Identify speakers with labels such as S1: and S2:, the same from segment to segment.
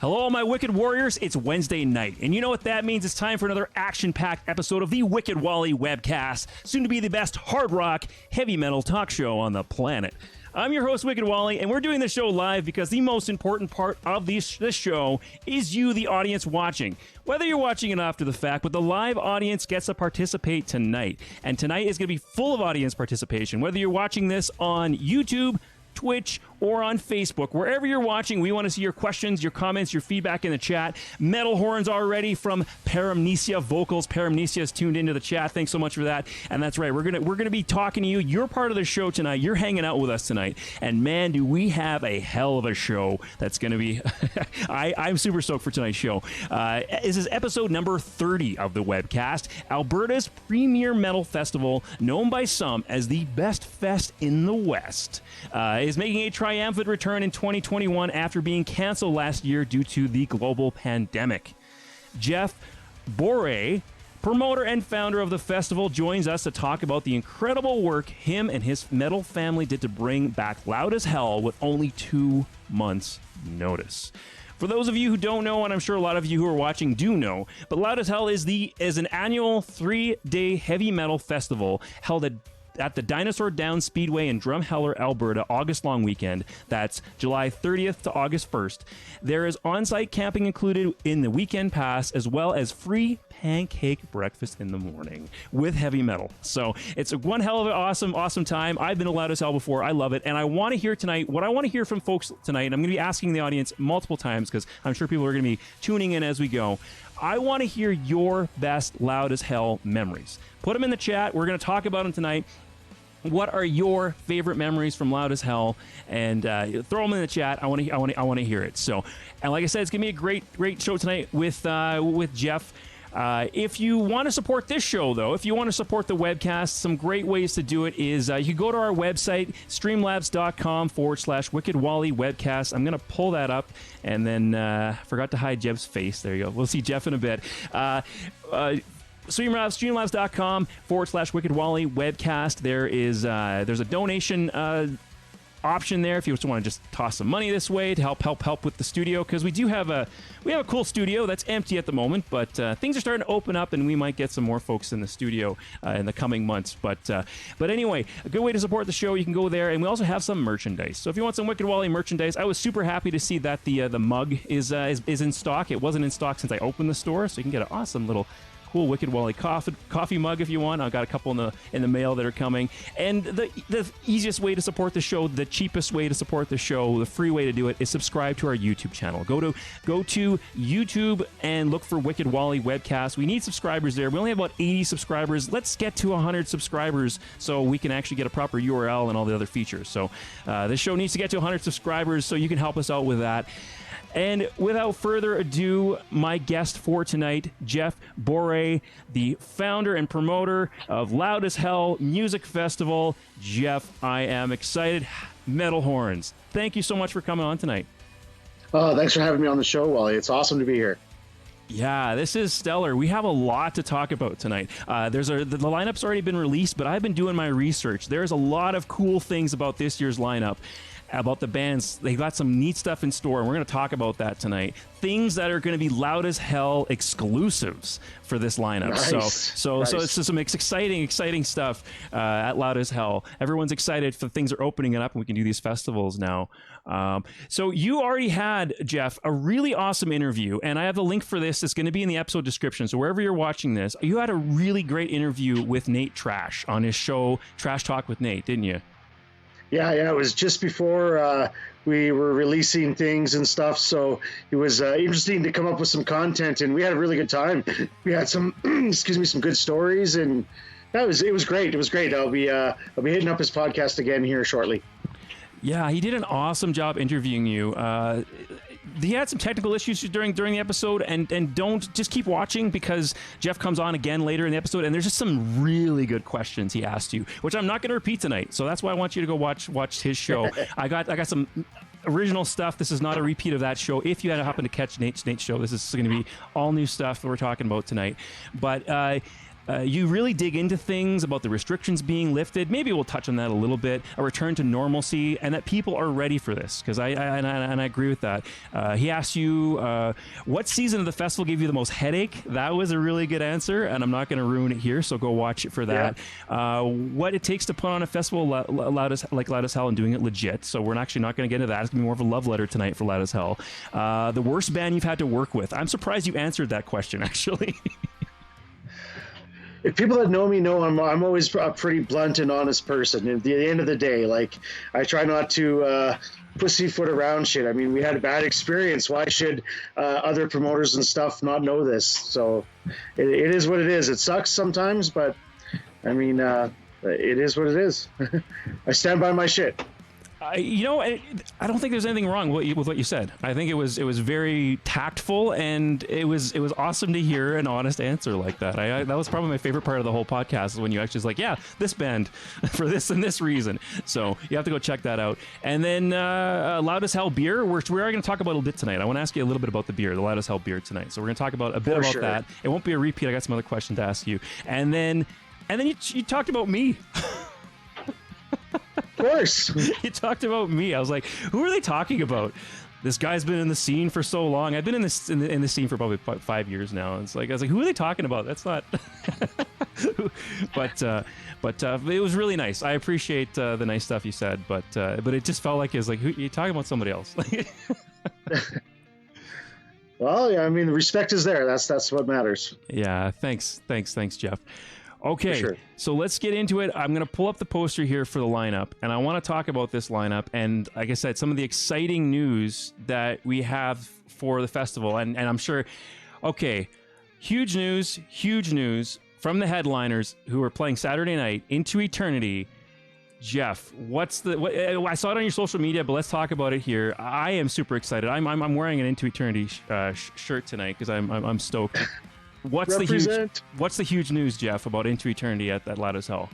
S1: Hello, my Wicked Warriors. It's Wednesday night, and you know what that means. It's time for another action-packed episode of the Wicked Wally webcast, soon to be the best hard rock, heavy metal talk show on the planet. I'm your host, Wicked Wally, and we're doing the show live because the most important part of this show is you, the audience, watching. Whether you're watching it after the fact, but the live audience gets to participate tonight, and tonight is going to be full of audience participation. Whether you're watching this on YouTube, Twitch, or on Facebook. Wherever you're watching, we want to see your questions, your comments, your feedback in the chat. Metal Horns already from Paramnesia Vocals. Paramnesia is tuned into the chat. Thanks so much for that. And that's right, we're gonna be talking to you. You're part of the show tonight. You're hanging out with us tonight. And man, do we have a hell of a show that's gonna be I'm super stoked for tonight's show. This is episode number 30 of the webcast. Alberta's premier metal festival, known by some as the best fest in the West, is making a triumphant return in 2021 after being canceled last year due to the global pandemic. Geoff Bourrie, promoter and founder of the festival, joins us to talk about the incredible work him and his metal family did to bring back Loud as Hell with only 2 months' notice. For those of you who don't know, and I'm sure a lot of you who are watching do know, but Loud as Hell is an annual 3-day heavy metal festival held at the Dinosaur Down Speedway in Drumheller, Alberta, August-long weekend. That's July 30th to August 1st. There is on-site camping included in the weekend pass, as well as free pancake breakfast in the morning with heavy metal. So it's one hell of an awesome time. I've been to Loud as Hell before. I love it. And I want to hear tonight, what I want to hear from folks tonight, and I'm going to be asking the audience multiple times because I'm sure people are going to be tuning in as we go. I want to hear your best Loud as Hell memories. Put them in the chat. We're going to talk about them tonight. What are your favorite memories from Loud as Hell? And throw them in the chat. I want to hear it. So, and like I said, it's gonna be a great show tonight with Geoff. If you want to support this show, though, if you want to support the webcast, some great ways to do it is you go to our website, streamlabs.com/Wicked Wally webcast. I'm going to pull that up, and then forgot to hide Geoff's face. There you go. We'll see Geoff in a bit. Streamlabs.com/Wicked Wally webcast. There's a donation option there if you just want to just toss some money this way to help with the studio, because we have a cool studio that's empty at the moment, but things are starting to open up and we might get some more folks in the studio in the coming months. But anyway, a good way to support the show. You can go there, and we also have some merchandise. So if you want some Wicked Wally merchandise, I was super happy to see that the mug is in stock. It wasn't in stock since I opened the store, so you can get an awesome little cool Wicked Wally coffee mug if you want. I've got a couple in the mail that are coming. And the easiest way to support the show, the cheapest way to support the show, the free way to do it is subscribe to our YouTube channel. Go to YouTube and look for Wicked Wally webcast. We need subscribers there. We only have about 80 subscribers. Let's get to 100 subscribers so we can actually get a proper URL and all the other features. So this show needs to get to 100 subscribers, so you can help us out with that. And without further ado, my guest for tonight, Geoff Bourrie, the founder and promoter of Loud as Hell Music Festival. Geoff, I am excited. Metal Horns, thank you so much for coming on tonight.
S2: Oh, thanks for having me on the show, Wally. It's awesome to be here.
S1: Yeah, this is stellar. We have a lot to talk about tonight. The lineup's already been released, but I've been doing my research. There's a lot of cool things about this year's lineup. About the bands, they got some neat stuff in store, and we're going to talk about that tonight. Things that are going to be Loud as Hell exclusives for this lineup.
S2: Nice.
S1: So it's just some exciting stuff at Loud as Hell. Everyone's excited for things are opening up, and we can do these festivals now. So you already had, Geoff, a really awesome interview, and I have the link for this. It's going to be in the episode description. So wherever you're watching this, you had a really great interview with Nate Trash on his show Trash Talk with Nate, didn't you?
S2: Yeah, it was just before we were releasing things and stuff, so it was interesting to come up with some content, and we had a really good time. We had some, some good stories, and it was great. It was great. I'll be hitting up his podcast again here shortly.
S1: Yeah, he did an awesome job interviewing you. He had some technical issues during the episode, and don't just keep watching, because Geoff comes on again later in the episode, and there's just some really good questions he asked you, which I'm not going to repeat tonight. So that's why I want you to go watch his show. I got some original stuff. This is not a repeat of that show. If you had happened to catch Nate's show, this is going to be all new stuff that we're talking about tonight. But you really dig into things about the restrictions being lifted. Maybe we'll touch on that a little bit. A return to normalcy, and that people are ready for this. Because I agree with that. He asked you what season of the festival gave you the most headache. That was a really good answer, and I'm not going to ruin it here. So go watch it for that. Yeah. What it takes to put on a festival loud as hell and doing it legit. So we're actually not going to get into that. It's going to be more of a love letter tonight for Loud as Hell. The worst band you've had to work with. I'm surprised you answered that question, actually.
S2: If people that know me know I'm always a pretty blunt and honest person. At the end of the day, like, I try not to pussyfoot around shit. I mean, we had a bad experience. Why should other promoters and stuff not know this? So it is what it is. It sucks sometimes, but I mean, it is what it is. I stand by my shit.
S1: I don't think there's anything wrong with what you said. I think it was very tactful, and it was awesome to hear an honest answer like that. That was probably my favorite part of the whole podcast, is when you actually was like, yeah, this band for this and this reason. So you have to go check that out. And then Loud as Hell beer. We are going to talk about a little bit tonight. I want to ask you a little bit about the beer, the Loud as Hell beer tonight. So we're going to talk about a bit about that. It won't be a repeat. I got some other questions to ask you. And then you talked about me.
S2: Of course.
S1: You talked about me. I was like, who are they talking about? This guy's been in the scene for so long. I've been in the scene for probably 5 years now. It's like, I was like, who are they talking about? That's not. But it was really nice. I appreciate the nice stuff you said, but it just felt like it was like, who you talking about? Somebody else.
S2: Well, yeah, I mean, the respect is there. That's what matters.
S1: Yeah. Thanks, Geoff. Okay, sure. So let's get into it. I'm going to pull up the poster here for the lineup, and I want to talk about this lineup and, like I said, some of the exciting news that we have for the festival. And I'm sure, okay, huge news from the headliners who are playing Saturday night, Into Eternity. Geoff, what I saw it on your social media, but let's talk about it here. I am super excited. I'm wearing an Into Eternity shirt tonight because I'm stoked. What's the huge news, Geoff, about Into Eternity at Loud as Hell?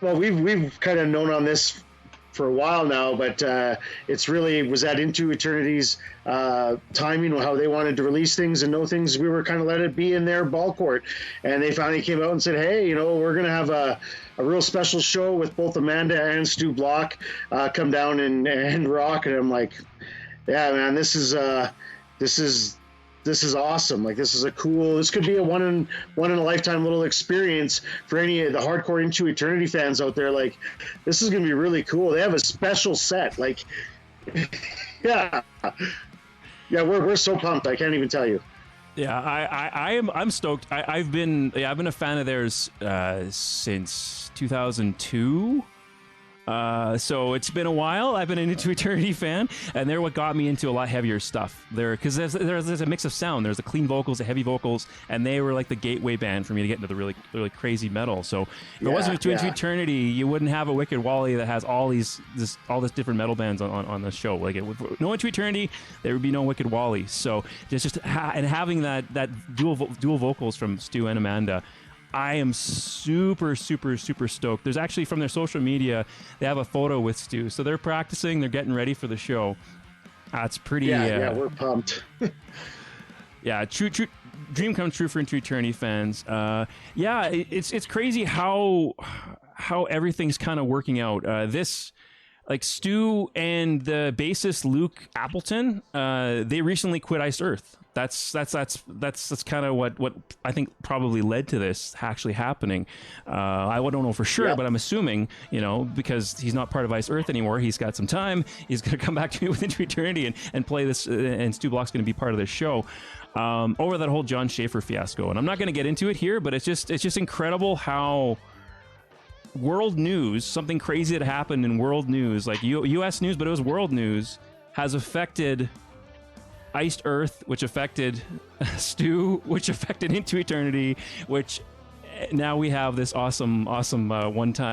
S2: Well, we've kind of known on this for a while now, but it's really was at Into Eternity's timing, how they wanted to release things and know things. We were kind of let it be in their ball court, and they finally came out and said, hey, we're going to have a real special show with both Amanda and Stu Block come down and rock. And I'm like, yeah, man, this is awesome. Like, this could be a one in a lifetime little experience for any of the hardcore Into Eternity fans out there. Like, this is going to be really cool. They have a special set. Like, yeah, we're so pumped. I can't even tell you.
S1: Yeah, I'm stoked. I've been a fan of theirs since 2002. So it's been a while. I've been an Into Eternity fan, and they're what got me into a lot heavier stuff. Because there's a mix of sound. There's the clean vocals, the heavy vocals, and they were like the gateway band for me to get into the really, really crazy metal. So if it wasn't Into Eternity, you wouldn't have a Wicked Wally that has all this different metal bands on the show. Like, no Into Eternity, there would be no Wicked Wally. So and having that dual vocals from Stu and Amanda, I am super, super, super stoked. There's actually, from their social media, they have a photo with Stu. So they're practicing, they're getting ready for the show. It's pretty...
S2: Yeah, we're pumped.
S1: Yeah, true dream come true for Into Eternity fans. It's crazy how everything's kind of working out. Like Stu and the bassist Luke Appleton, they recently quit Iced Earth. That's kind of what I think probably led to this actually happening. I don't know for sure, but I'm assuming, because he's not part of Iced Earth anymore, he's got some time. He's going to come back to me with Into Eternity and play this, and Stu Block's going to be part of this show. Over that whole John Schaefer fiasco, and I'm not going to get into it here, but it's just incredible how world news, something crazy that happened in world news, like U.S. news, but it was world news, has affected Iced Earth, which affected Stu, which affected Into Eternity, which now we have this awesome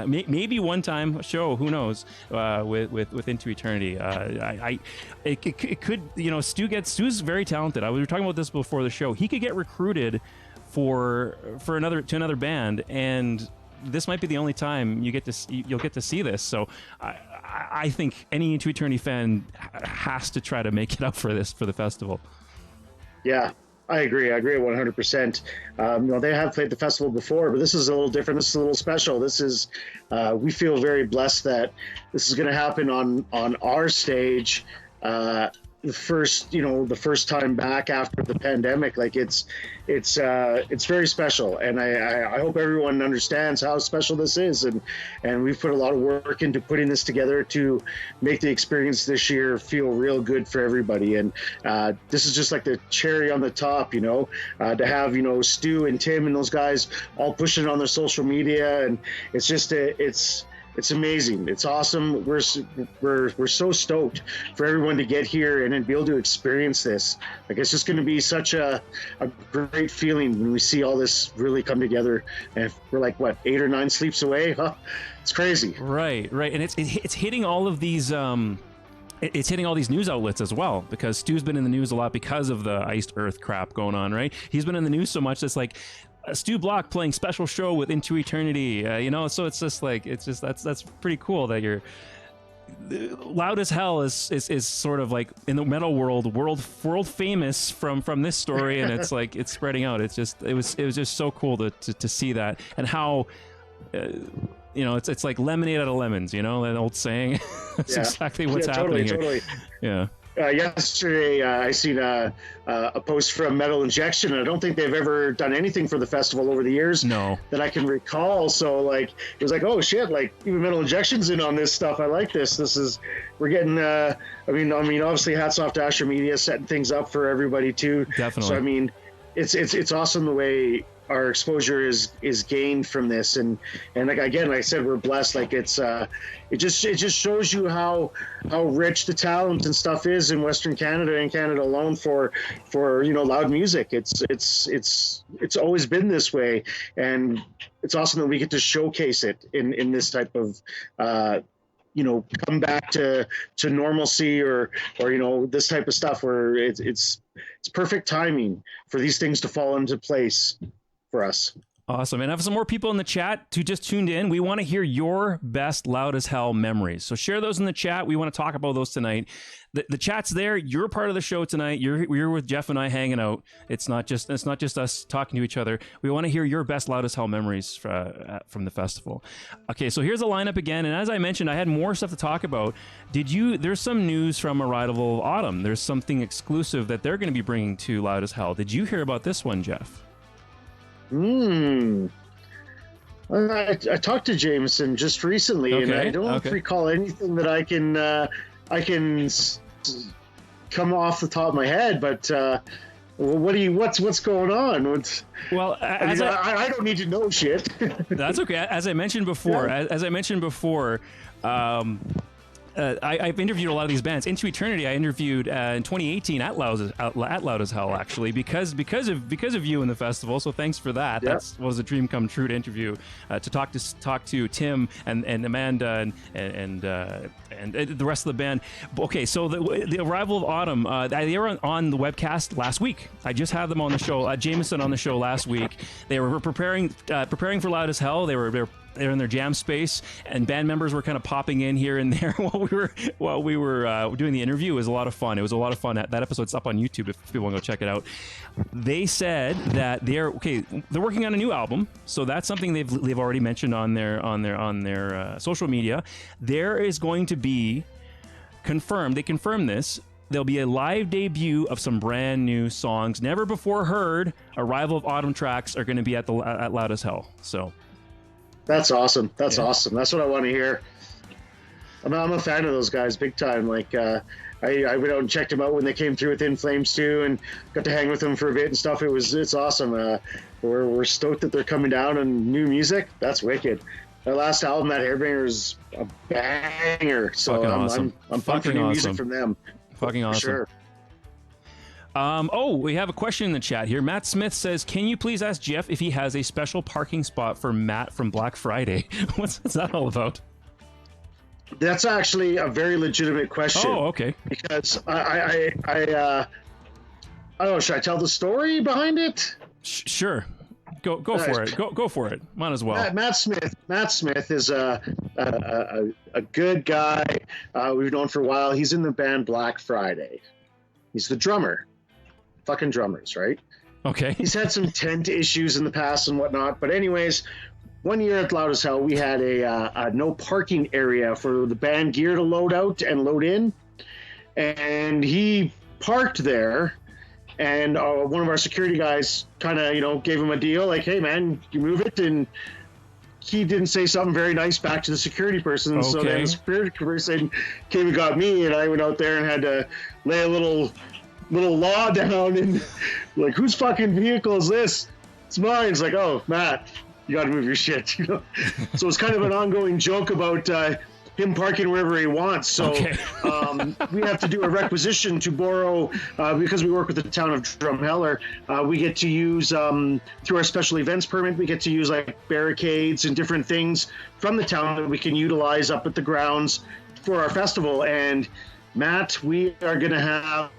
S1: maybe one time show, who knows, with Into Eternity. It could, Stu's very talented. We were talking about this before the show. He could get recruited for another band, and this might be the only time you'll get to see this. So I think any Into Eternity fan has to try to make it up for the festival.
S2: Yeah, I agree 100%. They have played the festival before, but this is a little different. This is a little special. This is, we feel very blessed that this is going to happen on our stage. The first time back after the pandemic. Like it's very special, and I hope everyone understands how special this is, and we've put a lot of work into putting this together to make the experience this year feel real good for everybody. And this is just like the cherry on the top, to have Stu and Tim and those guys all pushing it on their social media, and it's just it's amazing. It's awesome. We're so stoked for everyone to get here and then be able to experience this. Like, it's just going to be such a great feeling when we see all this really come together. And we're like, what, 8 or 9 sleeps away? Huh? It's crazy.
S1: Right. And it's hitting all of these. It's hitting all these news outlets as well, because Stu's been in the news a lot because of the iced earth crap going on. Right. He's been in the news so much that's like, Stu Block playing special show with Into Eternity, so it's just like, that's pretty cool that you're Loud as Hell is sort of like in the metal world famous from this story, and it's like it's spreading out. It was just so cool to see that, and how it's like lemonade out of lemons, that old saying. That's exactly what's happening here. Totally. Yeah.
S2: Yesterday, I seen a post from Metal Injection. I don't think they've ever done anything for the festival over the years that I can recall. So, like, it was like, oh shit! Like, even Metal Injection's in on this stuff. I like this. We're getting. I mean, obviously, hats off to Asher Media setting things up for everybody too.
S1: Definitely.
S2: So, I mean, it's awesome the way our exposure is gained from this, and like I said, we're blessed. Like, it just shows you how rich the talent and stuff is in Western Canada and Canada alone for loud music. It's always been this way, and it's awesome that we get to showcase it in this type of come back to normalcy or this type of stuff where it's perfect timing for these things to fall into place for us.
S1: Awesome. And I have some more people in the chat who just tuned in. We want to hear your best Loud as Hell memories. So share those in the chat. We want to talk about those tonight. The chat's there. You're part of the show tonight. You're with Geoff and I hanging out. It's not just us talking to each other. We want to hear your best Loud as Hell memories from the festival. Okay, so here's the lineup again. And as I mentioned, I had more stuff to talk about. There's some news from Arrival of Autumn. There's something exclusive that they're going to be bringing to Loud as Hell. Did you hear about this one, Geoff?
S2: I talked to Jameson just recently, and I don't recall anything that I can come off the top of my head. But what's going on? I don't need to know shit.
S1: That's okay. As I mentioned before, I've interviewed a lot of these bands. Into Eternity, I interviewed in 2018 at Loud as Hell, actually, because of you in the festival. So thanks for that.
S2: Yep.
S1: That was a dream come true to interview, to talk to Tim and Amanda and the rest of the band. Okay, so the Arrival of Autumn, they were on the webcast last week. I just had them on the show. Jameson on the show last week. They were preparing for Loud as Hell. They're in their jam space, and band members were kind of popping in here and there while we were doing the interview. It was a lot of fun. It was a lot of fun. That episode's up on YouTube if people want to go check it out. They said that they're working on a new album, so that's something they've already mentioned on their social media. There is going to be confirmed. They confirmed this. There'll be a live debut of some brand new songs, never before heard. Arrival of Autumn tracks are going to be at Loud as Hell. So.
S2: That's awesome. That's awesome. That's what I want to hear. I'm a fan of those guys, big time. Like, I went out and checked them out when they came through with In Flames too, and got to hang with them for a bit and stuff. It's awesome. We're stoked that they're coming down and new music. That's wicked. Their last album, that Hairbringer, is a banger. So
S1: awesome.
S2: I'm pumped for new music from them.
S1: Fucking awesome.
S2: For sure.
S1: We have a question in the chat here. Matt Smith says, can you please ask Geoff if he has a special parking spot for Matt from Black Friday? What's that all
S2: That's actually a very legitimate question.
S1: Oh, okay.
S2: Because I don't know, should I tell the story behind it?
S1: Sure. Go for it. Go for it. Might as well.
S2: Matt Smith is a good guy. We've known for a while. He's in the band Black Friday. He's the drummer. Fucking drummers, right?
S1: Okay.
S2: He's had some tent issues in the past and whatnot. But anyways, one year at Loud as Hell, we had a no parking area for the band gear to load out and load in. And he parked there. And one of our security guys kind of, gave him a deal like, hey, man, you move it. And he didn't say something very nice back to the security person. Okay. So then the security person came and got me. And I went out there and had to lay a little law down. And like, whose fucking vehicle is this? It's mine. It's like, oh, Matt, you got to move your shit. So it's kind of an ongoing joke about him parking wherever he wants. So we have to do a requisition to borrow, because we work with the town of Drumheller, we get to use, through our special events permit, we get to use like barricades and different things from the town that we can utilize up at the grounds for our festival. And Matt, we are going to have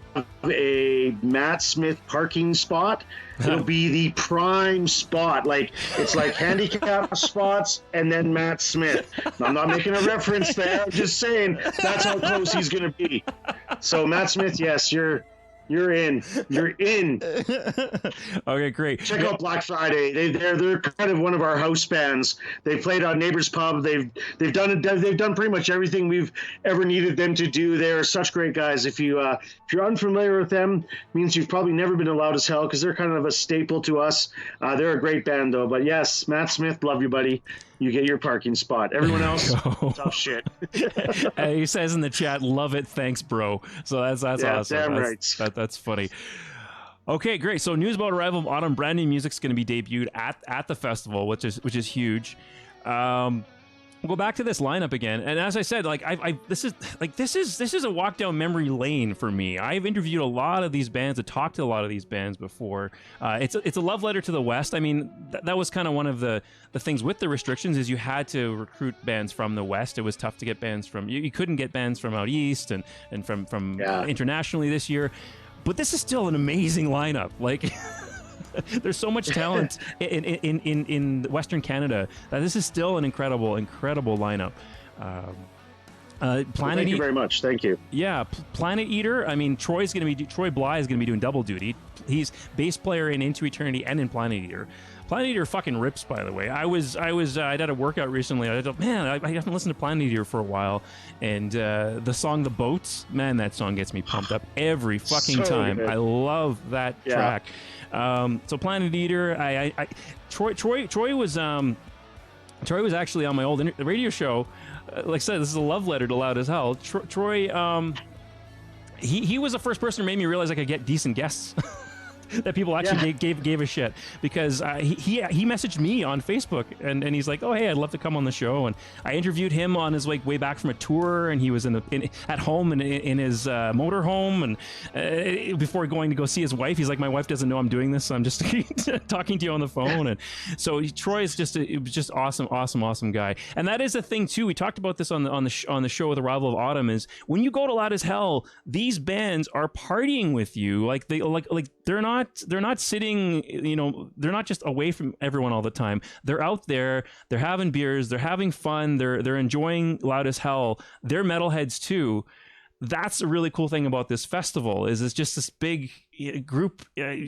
S2: a Matt Smith parking spot. It'll be the prime spot. Like, it's like handicap spots and then Matt Smith. I'm not making a reference there. I'm just saying that's how close he's going to be. So Matt Smith, yes, you're in. You're in.
S1: Okay, great.
S2: Check out Black Friday. They're kind of one of our house bands. They played on Neighbors Pub. They've done pretty much everything we've ever needed them to do. They're such great guys. If you're unfamiliar with them, it means you've probably never been to Loud as Hell, because they're kind of a staple to us. They're a great band though. But yes, Matt Smith, love you, buddy. You get your parking spot. Everyone else, tough shit.
S1: He says in the chat, "Love it, thanks, bro." So that's awesome.
S2: Damn right.
S1: That's funny. Okay, great. So news about Arrival of Autumn, brand new music's going to be debuted at the festival, which is huge. We'll go back to this lineup again, and as I said, like this is a walk down memory lane for me. I've interviewed a lot of these bands, I talked to a lot of these bands before. It's a love letter to the West. I mean, that was kind of one of the things with the restrictions, is you had to recruit bands from the West. It was tough to get bands from you couldn't get bands from out East and from internationally this year. But this is still an amazing lineup. Like. There's so much talent in Western Canada that this is still an incredible lineup.
S2: Thank you very much. Thank you.
S1: Yeah, Planet Eater. I mean, Troy Bly is going to be doing double duty. He's bass player in Into Eternity and in Planet Eater. Planet Eater fucking rips, by the way. I did a workout recently. I thought, man, I haven't listened to Planet Eater for a while, and the song "The Boats," man, that song gets me pumped up every fucking time. Good. I love that track. So Planet Eater, Troy was actually on my old radio show. Like I said, this is a love letter to Loud as Hell. Troy, he was the first person who made me realize I could get decent guests. That people actually gave a shit, because he messaged me on Facebook and he's like, oh hey, I'd love to come on the show, and I interviewed him on his way back from a tour, and he was at home in his motorhome, and before going to go see his wife, he's like, my wife doesn't know I'm doing this, so I'm just talking to you on the phone. And so Troy is just awesome guy. And that is a thing too. We talked about this on the show with Arrival of Autumn, is when you go to Loud as Hell, these bands are partying with you, like they're not sitting, they're not just away from everyone all the time. They're out there, they're having beers, they're having fun, they're enjoying Loud as Hell. They're metalheads too. That's a really cool thing about this festival, is it's just this big group.
S2: Yeah,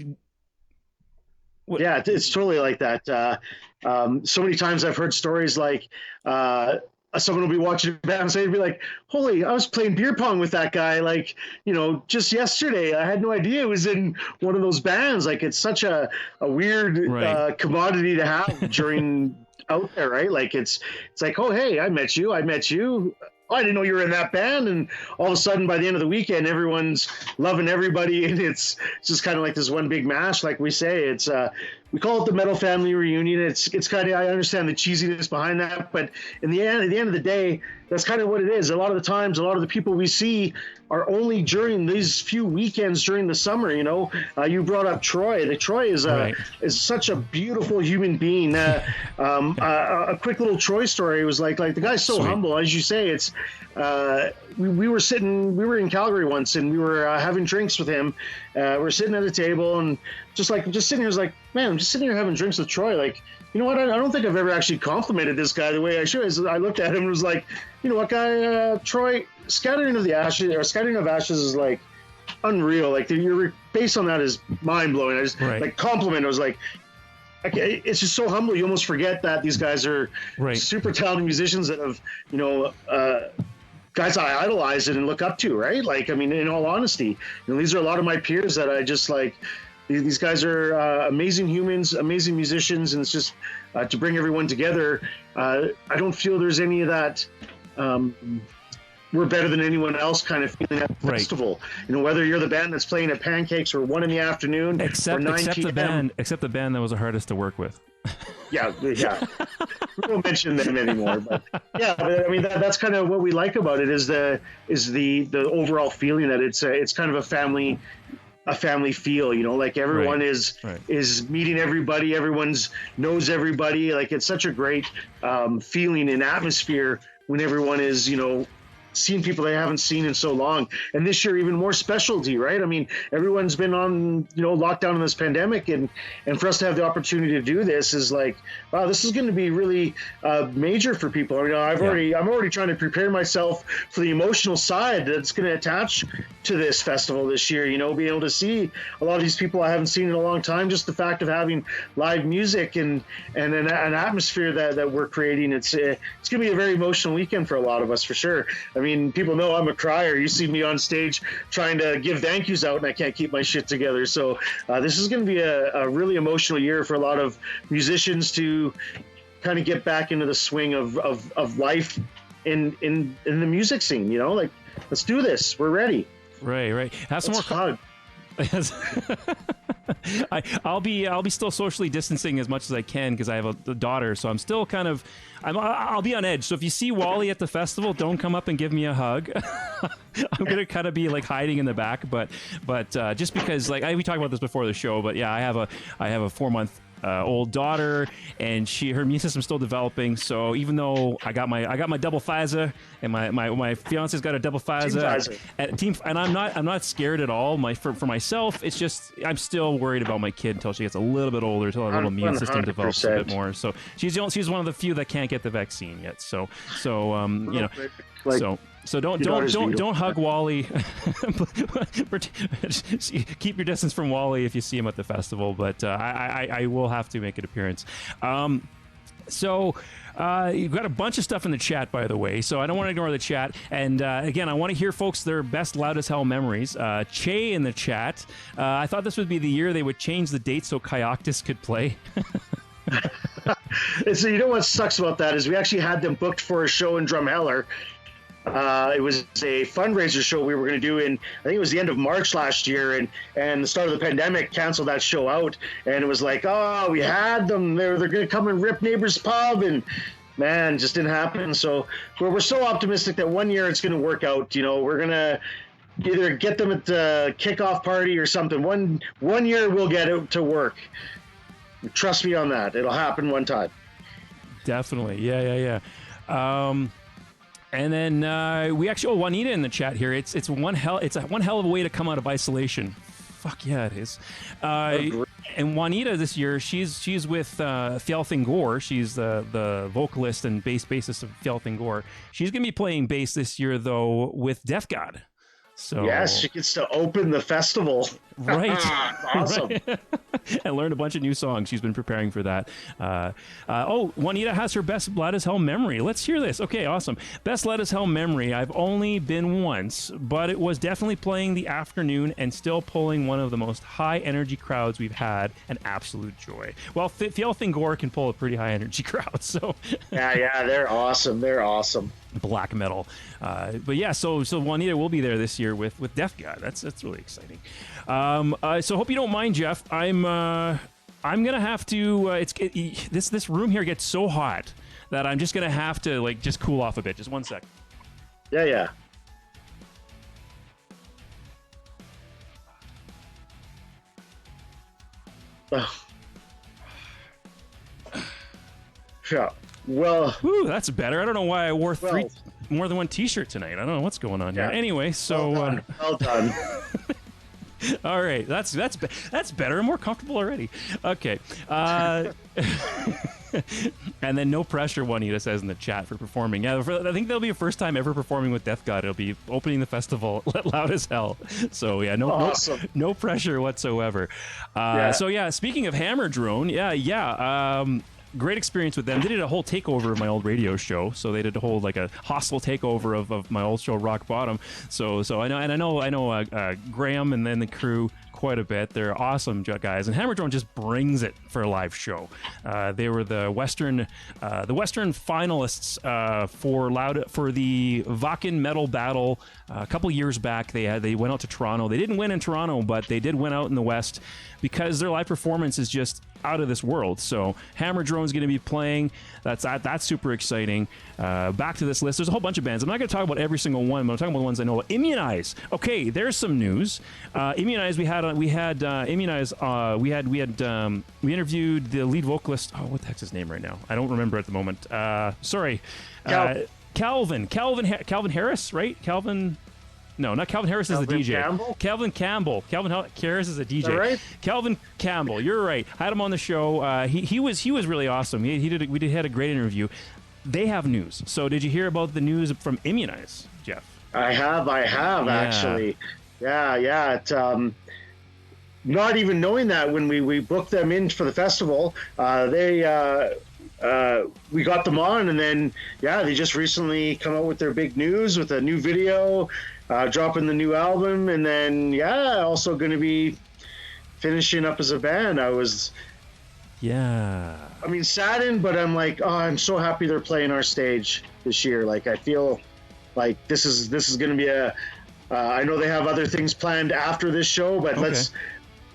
S2: it's totally like that. So many times I've heard stories like, someone will be watching a band and say, be like, holy, I was playing beer pong with that guy, like, just yesterday. I had no idea it was in one of those bands. Like, it's such a weird commodity to have during out there, right? Like, it's like, oh, hey, I met you. Oh, I didn't know you were in that band. And all of a sudden, by the end of the weekend, everyone's loving everybody. And it's just kind of like this one big mash, like we say. It's we call it the Metal Family Reunion. It's kind of, I understand the cheesiness behind that, but at the end of the day, that's kind of what it is. A lot of the times, a lot of the people we see are only during these few weekends during the summer. You know, you brought up Troy. Troy is such a beautiful human being. A quick little Troy story was like the guy's so humble, as you say. It's we were in Calgary once, and we were having drinks with him. We're sitting at a table, and just sitting here, was like, man, I'm just sitting here having drinks with Troy. Like, you know what? I don't think I've ever actually complimented this guy the way I should. I looked at him and was like, you know what, guy, Troy, Scattering of Ashes is like unreal. Like, your based on that is mind blowing. I just like compliment. I was like, okay, it's just so humble. You almost forget that these guys are super talented musicians that have, you know, guys I idolize and look up to, right? Like, I mean, in all honesty, you know, these are a lot of my peers that I just like. These guys are amazing humans, amazing musicians, and it's just to bring everyone together. I don't feel there's any of that we're better than anyone else kind of feeling at the festival. You know, whether you're the band that's playing at Pancakes or 1 PM
S1: except
S2: or 9 PM.
S1: Except the band that was the hardest to work with.
S2: Yeah. We won't mention them anymore, but yeah, I mean that's kind of what we like about it is the overall feeling that it's kind of a family feel, you know, like everyone is meeting everybody, everyone's knows everybody. Like, it's such a great feeling and atmosphere when everyone is, you know, seeing people they haven't seen in so long. And this year, even more specialty, right? I mean, everyone's been on, you know, lockdown in this pandemic, and for us to have the opportunity to do this is like, wow, this is going to be really major for people. I mean, I'm already trying to prepare myself for the emotional side that's going to attach to this festival this year, you know, being able to see a lot of these people I haven't seen in a long time, just the fact of having live music and an atmosphere that we're creating. It's going to be a very emotional weekend for a lot of us, for sure. I mean, people know I'm a crier. You see me on stage trying to give thank yous out, and I can't keep my shit together. So this is going to be a really emotional year for a lot of musicians to kind of get back into the swing of life in the music scene. You know, like, let's do this. We're ready. Right.
S1: Have some more. I'll be still socially distancing as much as I can because I have a daughter, so I'm still kind of I'll be on edge. So if you see Wally at the festival, don't come up and give me a hug. I'm gonna kind of be like hiding in the back, but just because, like, we talked about this before the show, but yeah, I have a 4-month old daughter, and her immune system's still developing. So even though I got my double Pfizer, and my fiance's got a double Pfizer, and I'm not scared at all. For myself, it's just I'm still worried about my kid until she gets a little bit older, until her little immune system develops a bit more. So she's one of the few that can't get the vaccine yet. So you know, So don't hug Wally. Keep your distance from Wally if you see him at the festival. But I will have to make an appearance. So you've got a bunch of stuff in the chat, by the way, so I don't want to ignore the chat. And again, I want to hear folks their best Loud as Hell memories. Che in the chat. I thought this would be the year they would change the date so Kayaktis could play.
S2: So you know what sucks about that is we actually had them booked for a show in Drumheller. It was a fundraiser show we were going to do in, I think it was the end of March last year, and the start of the pandemic canceled that show out. And it was like, oh, we had them. They're going to come and rip Neighbor's Pub, and man, just didn't happen. So we're so optimistic that one year it's going to work out. You know, we're going to either get them at the kickoff party or something. One year we'll get it to work. Trust me on that. It'll happen one time.
S1: Definitely. Yeah. And then we actually, Juanita in the chat here. It's one hell of a way to come out of isolation. Fuck yeah, it is. And Juanita this year, she's with Fjell Gore. She's the vocalist and bassist of Fjell Gore. She's gonna be playing bass this year though with Death God. So
S2: yes, she gets to open the festival.
S1: Right.
S2: Awesome.
S1: Right. And learned a bunch of new songs. She's been preparing for that. Juanita has her best Loud as Hell memory. Let's hear this. Okay, awesome. Best Loud as Hell memory. I've only been once, but it was definitely playing the afternoon and still pulling one of the most high energy crowds we've had. An absolute joy. Well, Fjell Gore can pull a pretty high energy crowd. So
S2: yeah, they're awesome.
S1: Black metal. But yeah, so Juanita will be there this year with Death God. That's really exciting. So hope you don't mind, Geoff. I'm gonna have to. This room here gets so hot that I'm just gonna have to just cool off a bit. Just one sec.
S2: Yeah. Oh. Yeah. Well,
S1: Ooh, that's better. I don't know why I wore
S2: well,
S1: more than one T-shirt tonight. I don't know what's going on here.
S2: Yeah.
S1: Anyway, so
S2: well done.
S1: all right, that's better and more comfortable already. Okay, and then no pressure. Juanita says in the chat for performing. Yeah, I think that'll be your first time ever performing with Death God. It'll be opening the festival loud as hell. So yeah,
S2: Awesome.
S1: no pressure whatsoever. So yeah, speaking of Hammer Drone, yeah. Great experience with them. They did a whole takeover of my old radio show. So they did a whole like a hostile takeover of my old show, Rock Bottom. So I know Graham and then the crew quite a bit. They're awesome guys, and Hammer Drone just brings it for a live show. They were the Western finalists for the Vakken Metal Battle a couple years back. They went out to Toronto. They didn't win in Toronto, but they did win out in the West because their live performance is just out of this world. So Hammer Drone's going to be playing. That's super exciting. Back to this list. There's a whole bunch of bands. I'm not going to talk about every single one, but I'm talking about the ones I know. Immunize. Okay, there's some news. Immunize. We interviewed the lead vocalist. Oh, what the heck's his name right now? I don't remember at the moment. Sorry. Calvin Harris, right? No, not Calvin Harris is the DJ.
S2: Campbell?
S1: Calvin Campbell. Calvin Harris is a DJ.
S2: Is that right?
S1: Calvin Campbell, you're right. I had him on the show. He was really awesome. We had a great interview. They have news. So did you hear about the news from Immunize, Jeff?
S2: I have actually. Yeah. It, not even knowing that when we booked them in for the festival, we got them on, and then they just recently come out with their big news with a new video, dropping the new album, and then also going to be finishing up as a band. I mean, saddened, but I'm like, oh, I'm so happy they're playing our stage this year. Like, I feel like this is going to be I know they have other things planned after this show, but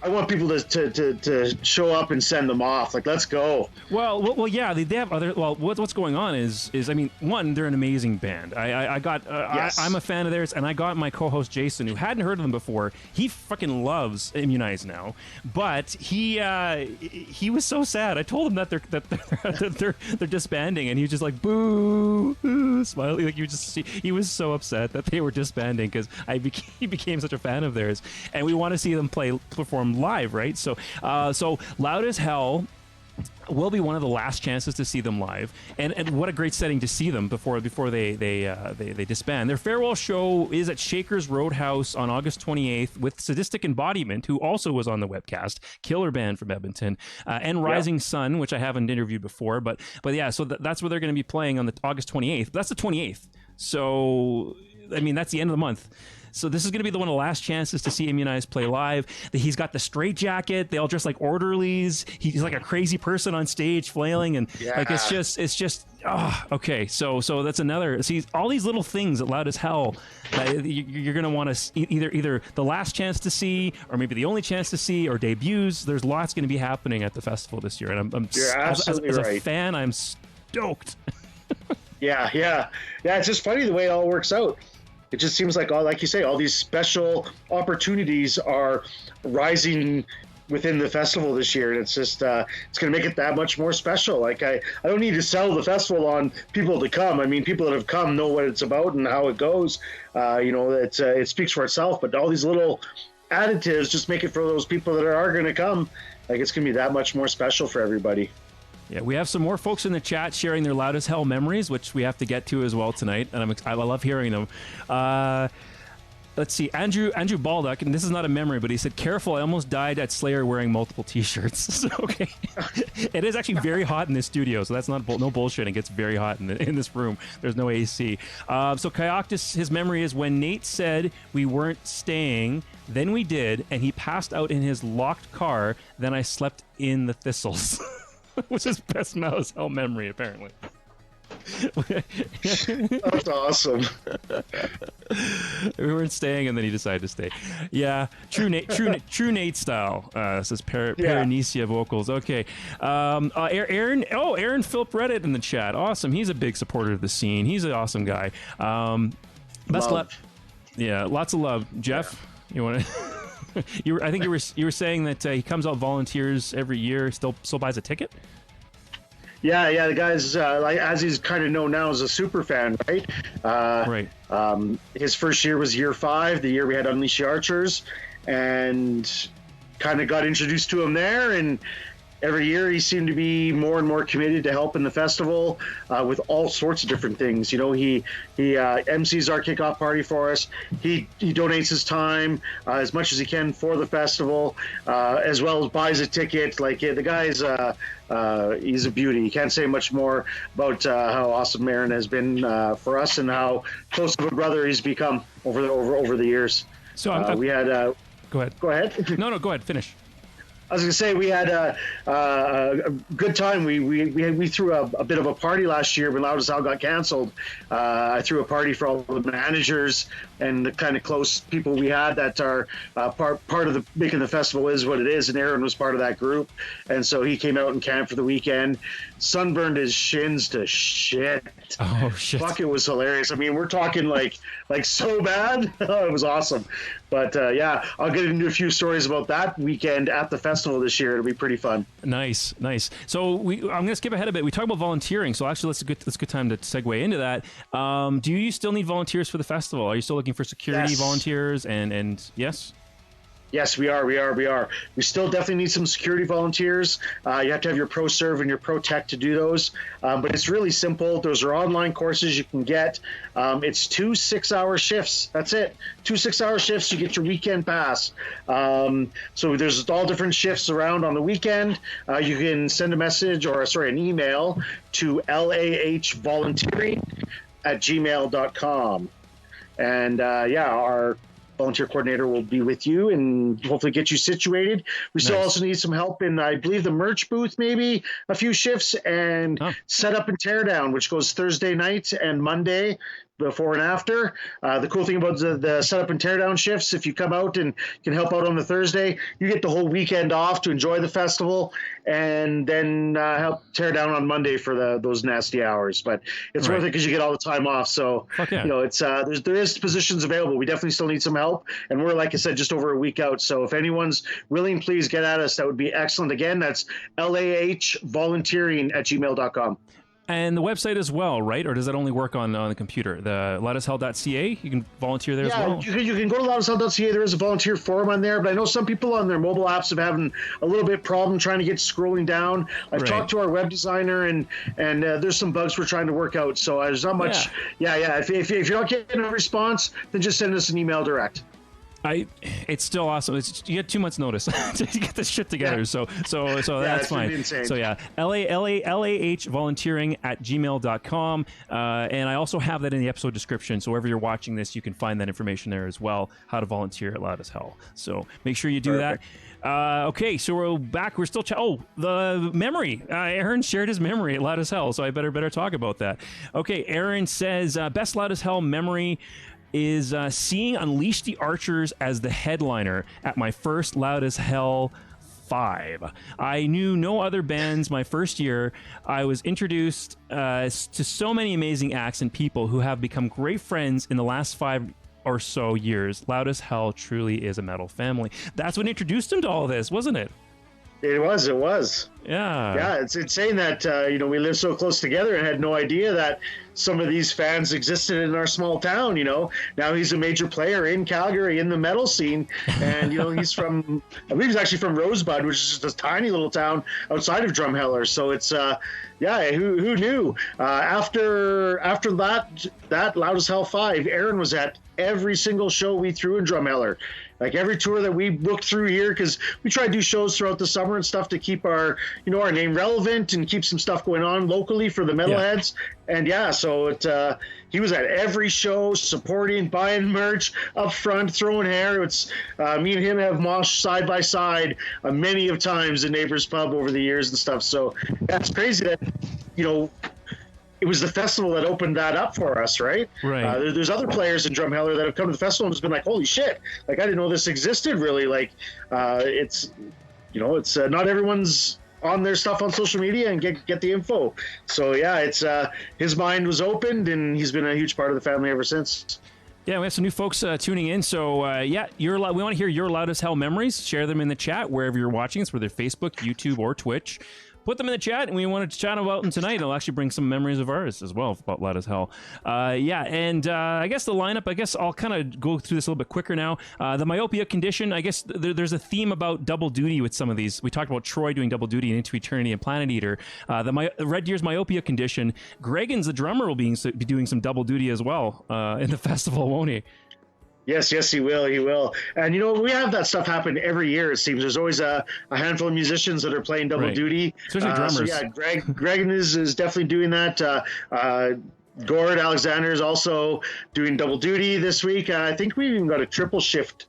S2: I want people to show up and send them off. Like, let's go.
S1: Well, yeah, they have other. Well, what's going on is I mean, one, they're an amazing band. I'm a fan of theirs, and I got my co-host Jason, who hadn't heard of them before. He fucking loves Immunize now, but he was so sad. I told him that they're disbanding, and he was just like boo, smiling. Like, you just see, he was so upset that they were disbanding because he became such a fan of theirs, and we want to see them perform live, right? So Loud as Hell will be one of the last chances to see them live, and what a great setting to see them before they disband. Their farewell show is at Shakers Roadhouse on August 28th with Sadistic Embodiment, who also was on the webcast, killer band from Edmonton, and Rising Sun, which I haven't interviewed before, but yeah, so that's where they're going to be playing on the August 28th. That's the 28th, so I mean, that's the end of the month. So this is going to be one of the last chances to see Immunize play live. He's got the straight jacket. They all dress like orderlies. He's like a crazy person on stage flailing, and like it's just okay. So that's another. See, all these little things at Loud as Hell that you're going to want to either the last chance to see, or maybe the only chance to see, or debuts. There's lots going to be happening at the festival this year, and
S2: You're absolutely
S1: as
S2: right.
S1: a fan, I'm stoked.
S2: Yeah. It's just funny the way it all works out. It just seems like like you say, all these special opportunities are rising within the festival this year, and it's just it's going to make it that much more special. Like, I don't need to sell the festival on people to come. I mean, people that have come know what it's about and how it goes. It speaks for itself. But all these little additives just make it for those people that are going to come. Like, it's going to be that much more special for everybody.
S1: Yeah, we have some more folks in the chat sharing their Loud as Hell memories, which we have to get to as well tonight, and I love hearing them. Let's see, Andrew Baldock, and this is not a memory, but he said, "Careful, I almost died at Slayer wearing multiple T-shirts." So, okay, it is actually very hot in this studio, so that's not no bullshit. It gets very hot in this room. There's no AC. So Kayaktis, his memory is when Nate said we weren't staying, then we did, and he passed out in his locked car. Then I slept in the thistles. Which is best Mouse Hell memory, apparently.
S2: That's awesome.
S1: We weren't staying, and then he decided to stay. Yeah, true Nate style. Says Paranesia vocals. Okay, Aaron Philip Reddit in the chat. Awesome. He's a big supporter of the scene. He's an awesome guy. Best
S2: love.
S1: Yeah, lots of love. Jeff, you want to? I think you were saying that he comes out, volunteers every year, still buys a ticket.
S2: Yeah. The guy's like, as he's kind of known now as a super fan, right?
S1: Right.
S2: His first year was year 5, the year we had Unleash the Archers, and kind of got introduced to him there. And every year he seemed to be more and more committed to helping the festival with all sorts of different things. You know, he MCs our kickoff party for us. He donates his time as much as he can for the festival, as well as buys a ticket. Like the guy's he's a beauty. You can't say much more about how awesome Aaron has been for us and how close of a brother he's become over the years.
S1: So
S2: we had.
S1: Go ahead.
S2: Go ahead.
S1: No, go ahead. Finish.
S2: I was going to say we had a good time. We threw a bit of a party last year when Loud as Hell got canceled. I threw a party for all the managers and the kind of close people we had that are part of the making the festival is what it is. And Aaron was part of that group, and so he came out and camped for the weekend. Sunburned his shins to shit.
S1: Oh shit!
S2: Fuck, it was hilarious. I mean, we're talking like so bad. It was awesome. But yeah, I'll get into a few stories about that weekend at the festival this year. It'll be pretty fun.
S1: Nice. So I'm going to skip ahead a bit. We talked about volunteering, so actually that's a good time to segue into that. Do you still need volunteers for the festival? Are you still looking for security volunteers? And yes.
S2: Yes, we are. We still definitely need some security volunteers. You have to have your Pro Serve and your Pro Tech to do those. But it's really simple. Those are online courses you can get. It's 2 6-hour shifts. That's it. 2 6-hour shifts. You get your weekend pass. So there's all different shifts around on the weekend. You can send a message an email to lahvolunteering@gmail.com. And our volunteer coordinator will be with you and hopefully get you situated. We still also need some help in, I believe, the merch booth, maybe a few shifts, and set up and tear down, which goes Thursday night and Monday before and after. The cool thing about the setup and teardown shifts, if you come out and can help out on the Thursday, you get the whole weekend off to enjoy the festival, and then help tear down on Monday for those nasty hours. But it's worth it because you get all the time off. So you know, it's there is positions available. We definitely still need some help, and we're, like I said, just over a week out. So if anyone's willing, please get at us. That would be excellent. Again, that's lahvolunteering@gmail.com.
S1: And the website as well, right? Or does that only work on the computer? The loudashell.ca, you can volunteer there as well?
S2: Yeah, you can go to loudashell.ca. There is a volunteer forum on there, but I know some people on their mobile apps have having a little bit problem trying to get scrolling down. I've talked to our web designer, and there's some bugs we're trying to work out. So there's not much. If you're not getting a response, then just send us an email direct.
S1: It's still awesome. You get 2 months notice to get this shit together. So that's fine. Insane. So lahvolunteering@gmail.com. And I also have that in the episode description. So wherever you're watching this, you can find that information there as well, how to volunteer at Loud as Hell. So make sure you do that. Okay, so we're back. We're still the memory. Aaron shared his memory at Loud as Hell, so I better talk about that. Okay, Aaron says best Loud as Hell memory is seeing Unleash the Archers as the headliner at my first Loud as Hell 5. I knew no other bands my first year. I was introduced to so many amazing acts and people who have become great friends in the last 5 or so years. Loud as Hell truly is a metal family. That's what introduced him to all this, wasn't it?
S2: It was. Yeah, it's insane that we live so close together and had no idea that some of these fans existed in our small town. Now he's a major player in Calgary in the metal scene, and he's from, I believe he's actually from Rosebud, which is just a tiny little town outside of Drumheller. So it's who knew? After that Loud as Hell 5, Aaron was at every single show we threw in Drumheller. Like every tour that we booked through here, because we try to do shows throughout the summer and stuff to keep our name relevant and keep some stuff going on locally for the metalheads. And so he was at every show, supporting, buying merch up front, throwing hair. It's me and him have moshed side by side many of times in Neighbors Pub over the years and stuff. So that's crazy that it was the festival that opened that up for us, right?
S1: Right.
S2: There's other players in Drumheller that have come to the festival and just been like, holy shit, like I didn't know this existed really. Like it's not everyone's on their stuff on social media and get the info. So it's his mind was opened, and he's been a huge part of the family ever since.
S1: Yeah, we have some new folks tuning in. So, we want to hear your loud as hell memories. Share them in the chat wherever you're watching us, whether Facebook, YouTube, or Twitch. Put them in the chat, and we wanted to chat about them tonight. I'll actually bring some memories of ours as well about loud as hell. I guess the lineup, I'll kind of go through this a little bit quicker now. The myopia condition, I guess there's a theme about double duty with some of these. We talked about Troy doing double duty in Into Eternity and Planet Eater. The Red Deer's myopia condition, Gregan's the drummer will be doing some double duty as well in the festival, won't he?
S2: Yes, he will. He will. And, we have that stuff happen every year, it seems. There's always a handful of musicians that are playing double duty.
S1: Especially drummers.
S2: Greg is definitely doing that. Gord Alexander is also doing double duty this week. I think we even got a triple shift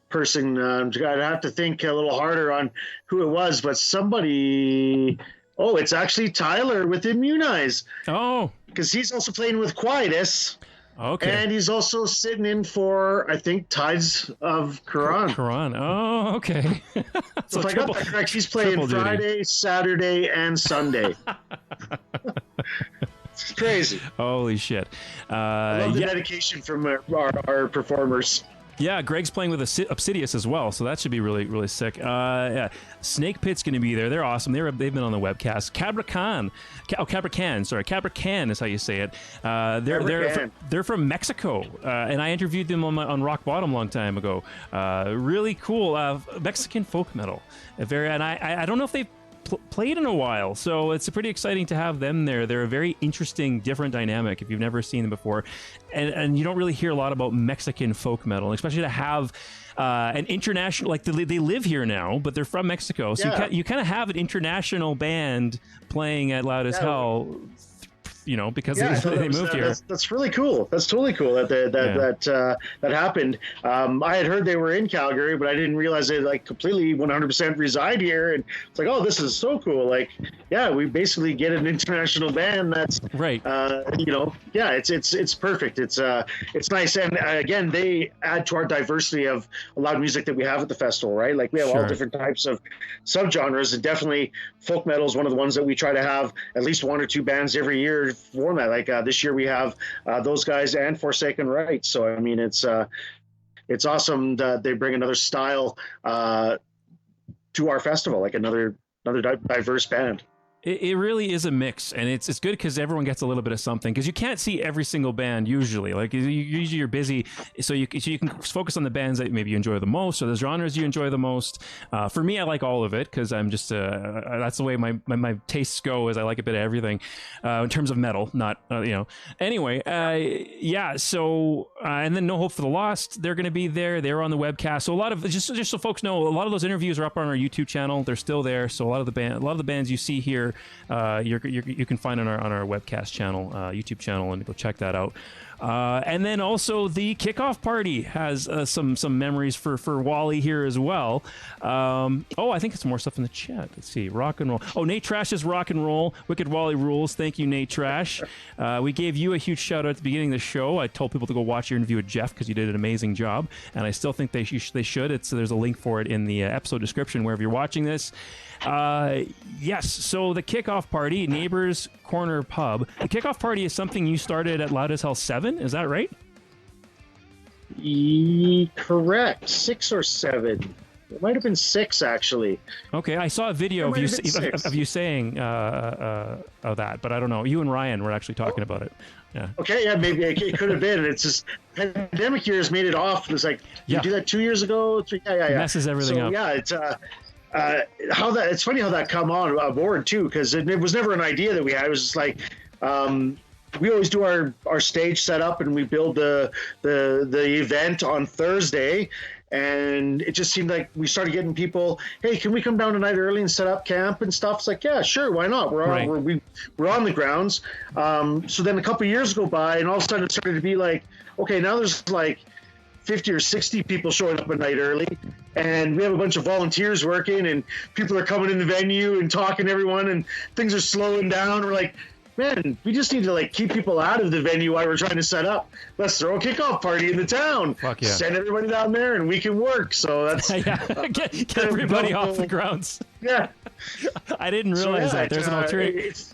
S2: person. I'd have to think a little harder on who it was, but somebody... Oh, it's actually Tyler with Immunize.
S1: Oh.
S2: Because he's also playing with Quietus.
S1: Okay.
S2: And he's also sitting in for, I think, Tides of Quran.
S1: Oh, okay.
S2: So if I got that correct, he's playing Friday, Saturday, and Sunday. It's crazy.
S1: Holy shit.
S2: I love the dedication from our performers.
S1: Yeah, Greg's playing with Obsidious as well, so that should be really, really sick. Snake Pit's going to be there. They're awesome. They've been on the webcast. Cabra Can is how you say it. They're from Mexico, and I interviewed them on Rock Bottom a long time ago. Really cool Mexican folk metal. I don't know if they've played in a while, so it's pretty exciting to have them there. They're a very interesting, different dynamic if you've never seen them before, and you don't really hear a lot about Mexican folk metal, and especially to have an international, like they live here now, but they're from Mexico, so you kind of have an international band playing at Loud as Hell. Because they moved here.
S2: That's really cool. That's totally cool that happened. I had heard they were in Calgary, but I didn't realize they completely 100% reside here. And it's like, oh, this is so cool. We basically get an international band that's
S1: right.
S2: It's perfect. It's nice. And again, they add to our diversity of a lot of music that we have at the festival, right? We have all different types of subgenres, and definitely folk metal is one of the ones that we try to have at least one or two bands every year format. This year we have those guys and Forsaken Rights. So I mean, it's awesome that they bring another style to our festival, another diverse band.
S1: It really is a mix, and it's good because everyone gets a little bit of something, because you can't see every single band usually. Usually you're busy, so you can focus on the bands that maybe you enjoy the most, or the genres you enjoy the most. For me, I like all of it because I'm just that's the way my tastes go, is I like a bit of everything in terms of metal, not Anyway, So and then No Hope for the Lost, they're going to be there. They're on the webcast. So a lot of just so folks know, a lot of those interviews are up on our YouTube channel. They're still there. So a lot of the bands you see here, you can find on our webcast channel, YouTube channel, and go check that out. And then also the kickoff party has some memories for Wally here as well. I think it's more stuff in the chat. Let's see. Rock and roll. Oh, Nate Trash is rock and roll. Wicked Wally rules. Thank you, Nate Trash. We gave you a huge shout out at the beginning of the show. I told people to go watch your interview with Geoff because you did an amazing job, and I still think they should. There's a link for it in the episode description wherever you're watching this. Yes, so the kickoff party, Neighbors Corner Pub. The kickoff party is something you started at Loud as Hell 7, is that right?
S2: Correct, 6 or 7. It might have been 6, actually.
S1: Okay, I saw a video of you saying of that, but I don't know. You and Ryan were actually talking about it. Yeah. Okay, yeah, maybe it could have been. It's just pandemic years made it off. It was you do that 2 years ago. Yeah. Messes everything up.
S2: Yeah, it's it's funny how that come on board too, because it was never an idea that we had. It was just we always do our stage setup, and we build the event on Thursday, and it just seemed like we started getting people, hey, can we come down tonight early and set up camp and stuff? It's like, yeah, sure, why not? We're on the grounds. So then a couple of years go by, and all of a sudden it started to be okay, now there's 50 or 60 people showing up a night early, and we have a bunch of volunteers working, and people are coming in the venue and talking to everyone, and things are slowing down. We're like, man, we just need to keep people out of the venue while we're trying to set up. Let's throw a kickoff party in the town.
S1: Fuck yeah.
S2: Send everybody down there and we can work. So that's
S1: get everybody off the grounds.
S2: Yeah.
S1: I didn't realize that. There's an alternative.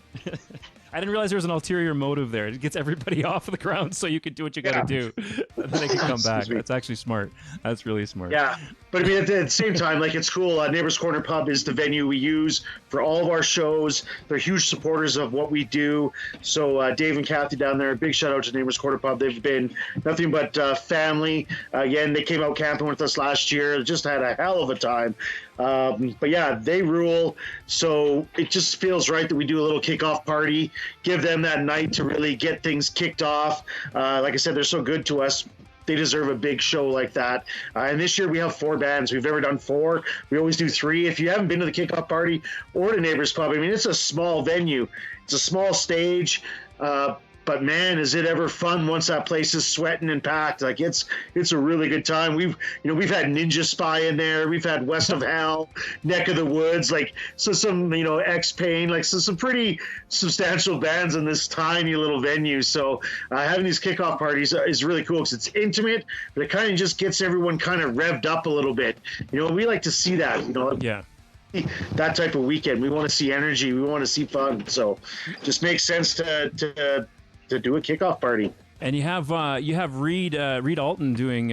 S1: I didn't realize there was an ulterior motive there. It gets everybody off of the ground so you can do what you got to do. Then they can come back. That's actually smart. That's really smart.
S2: Yeah. But I mean, at the same time, like, it's cool. Neighbors Corner Pub is the venue we use for all of our shows. They're huge supporters of what we do. So Dave and Kathy down there, big shout out to Neighbors Corner Pub. They've been nothing but family. Again, they came out camping with us last year. Just had a hell of a time. But yeah, they rule. So it just feels right that we do a little kickoff party, give them that night to really get things kicked off. Like I said, they're so good to us. They deserve a big show like that. And this year we have 4 bands. We've never done 4. We always do 3. If you haven't been to the kickoff party or to Neighbors Pub, I mean, it's a small venue. It's a small stage. But man, is it ever fun once that place is sweating and packed. Like, it's a really good time. We've had Ninja Spy in there. We've had West of Hell, Neck of the Woods, like, so some, X-Pain, like, so some pretty substantial bands in this tiny little venue. So having these kickoff parties is really cool because it's intimate, but it kind of just gets everyone kind of revved up a little bit. We like to see that,
S1: Yeah.
S2: that type of weekend. We want to see energy. We want to see fun. So just makes sense to do a kickoff party.
S1: And you have Reed Alton doing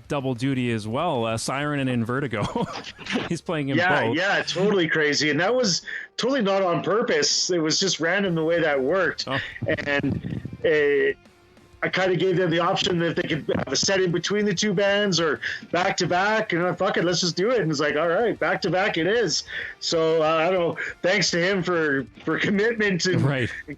S1: double duty as well, Siren and in Vertigo. He's playing in both.
S2: Yeah, totally crazy. And that was totally not on purpose. It was just random the way that worked. Oh. And I kind of gave them the option if they could have a set in between the 2 bands or back to back, and fuck it, let's just do it. And it's like, all right, back to back it is. So I don't know. Thanks to him for commitment and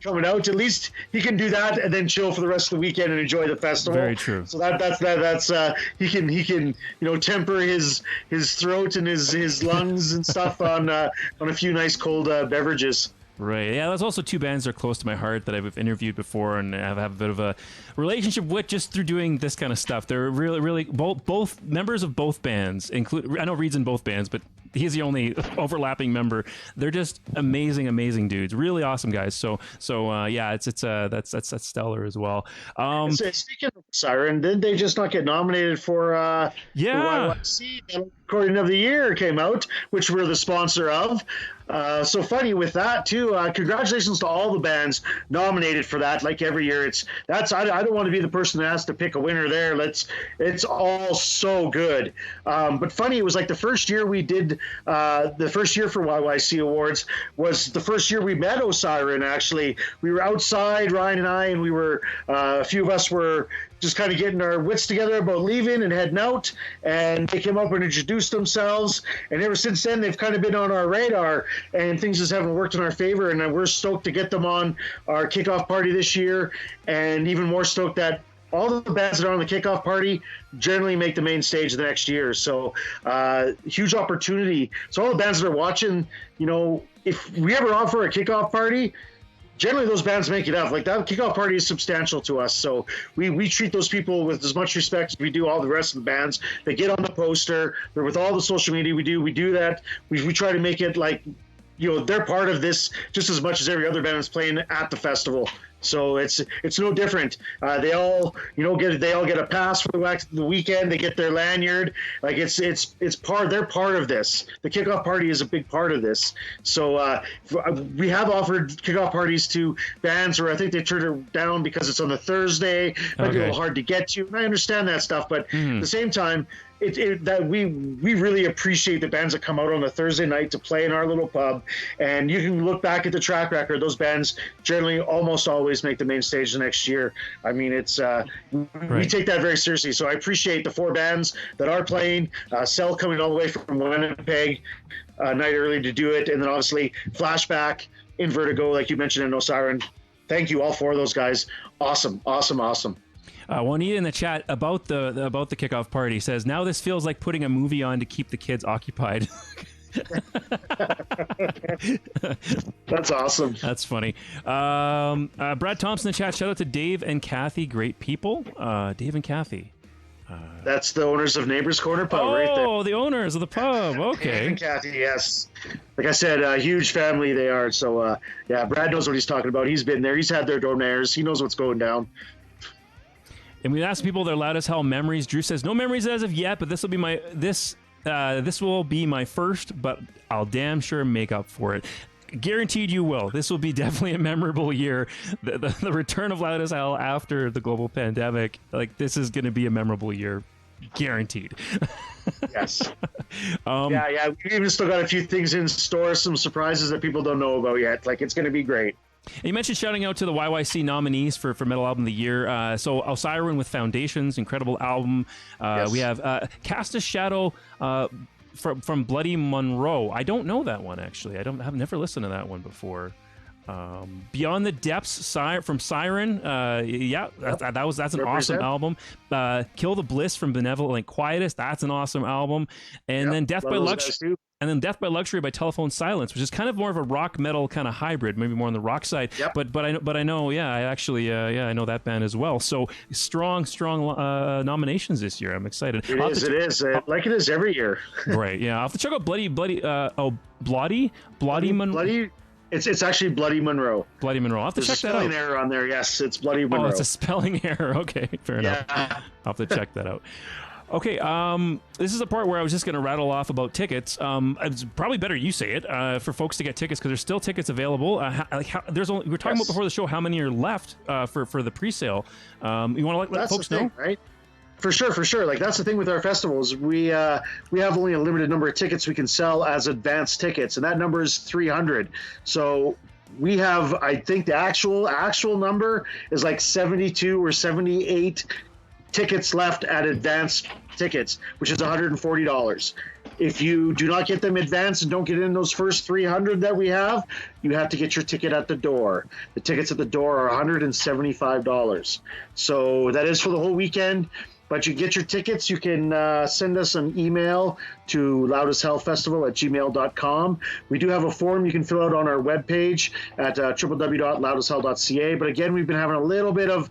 S2: coming out. At least he can do that and then chill for the rest of the weekend and enjoy the festival.
S1: Very true.
S2: So that's he can temper his throat and his lungs and stuff on a few nice cold beverages.
S1: Right. Yeah, there's also 2 bands that are close to my heart that I've interviewed before and have a bit of a relationship with just through doing this kind of stuff. They're really, really both members of both bands. I know Reed's in both bands, but he's the only overlapping member. They're just amazing dudes. Really awesome guys. So yeah, that's stellar as well.
S2: Speaking of Siren, didn't they just not get nominated for YYC? Recording of the Year came out, which we're the sponsor of. So funny with that too. Congratulations to all the bands nominated for that. Like every year, I don't want to be the person that has to pick a winner there. It's all so good. But funny, it was like the first year we did the first year for YYC Awards was the first year we met Osiren. Actually, we were outside, Ryan and I, and we were a few of us were just kind of getting our wits together about leaving and heading out, and they came up and introduced themselves, and ever since then they've kind of been on our radar, and things just haven't worked in our favor, and we're stoked to get them on our kickoff party this year, and even more stoked that all the bands that are on the kickoff party generally make the main stage the next year. So huge opportunity. So all the bands that are watching, if we ever offer a kickoff party, generally those bands make it up. Like, that kickoff party is substantial to us. So we treat those people with as much respect as we do all the rest of the bands. They get on the poster. They're with all the social media we do. We do that. We try to make it like, they're part of this just as much as every other band is playing at the festival. So it's no different. They all get a pass for the weekend. They get their lanyard. Like, they're part of this. The kickoff party is a big part of this. So we have offered kickoff parties to bands where I think they turned it down because it's on a Thursday. Might be a little hard to get to. And I understand that stuff, but at the same time, that we really appreciate the bands that come out on a Thursday night to play in our little pub. And you can look back at the track record. Those bands generally almost always make the main stage the next year. I mean, we take that very seriously. So I appreciate the 4 bands that are playing. Cell coming all the way from Winnipeg a night early to do it. And then obviously Flashback, in Vertigo, like you mentioned, in Osiren. Thank you, all 4 of those guys. Awesome.
S1: Juanita in the chat about the kickoff party says, now this feels like putting a movie on to keep the kids occupied.
S2: That's awesome.
S1: That's funny. Brad Thompson in the chat, shout out to Dave and Kathy, great people. Dave and Kathy.
S2: That's the owners of Neighbors Corner Pub right there.
S1: Oh, the owners of the pub. Okay.
S2: Dave and Kathy, yes. Like I said, a huge family they are. So, yeah, Brad knows what he's talking about. He's been there. He's had their donaires. He knows what's going down.
S1: And we asked people their loudest hell memories. Drew says, no memories as of yet, but this will be my first, but I'll damn sure make up for it. Guaranteed you will. This will be definitely a memorable year. The return of Loud as Hell after the global pandemic, like this is going to be a memorable year. Guaranteed.
S2: Yes. Yeah. We've even still got a few things in store, some surprises that people don't know about yet. Like, it's going to be great.
S1: And you mentioned shouting out to the YYC nominees for Metal Album of the Year. So Osiris with Foundations, incredible album.
S2: Yes.
S1: We have Cast a Shadow from Bloody Monroe. I don't know that one, actually. I've never listened to that one before. Beyond the Depths from Siren. That's an awesome album. Kill the Bliss from Benevolent Quietus. That's an awesome album. And then Death by Luxury. And then Death by Luxury by Telephone Silence, which is kind of more of a rock metal kind of hybrid, maybe more on the rock side.
S2: Yep.
S1: But I know, I know that band as well. So strong nominations this year. I'm excited.
S2: It is like it is every year.
S1: Right. Yeah. I'll have to check out Bloody Monroe.
S2: It's actually Bloody Monroe.
S1: Bloody Monroe. I'll have to check that out.
S2: There's a spelling error on there. Yes, it's Bloody Monroe.
S1: Oh, it's a spelling error. Okay, fair enough. I'll have to check that out. Okay, this is the part where I was just going to rattle off about tickets. It's probably better you say it for folks to get tickets, because there's still tickets available. We were talking about before the show how many are left for the pre-sale. You want to let folks know?
S2: Right? For sure. Like, that's the thing with our festivals. We have only a limited number of tickets we can sell as advanced tickets, and that number is 300. So we have, I think the actual number is like 72 or 78 tickets left at advanced tickets, which is $140. If you do not get them advanced and don't get in those first 300 that we have, you have to get your ticket at the door. The tickets at the door are $175. So that is for the whole weekend. But you get your tickets, you can send us an email to loudashellfestival@gmail.com. We do have a form you can fill out on our webpage at www.loudashell.ca. But again, we've been having a little bit of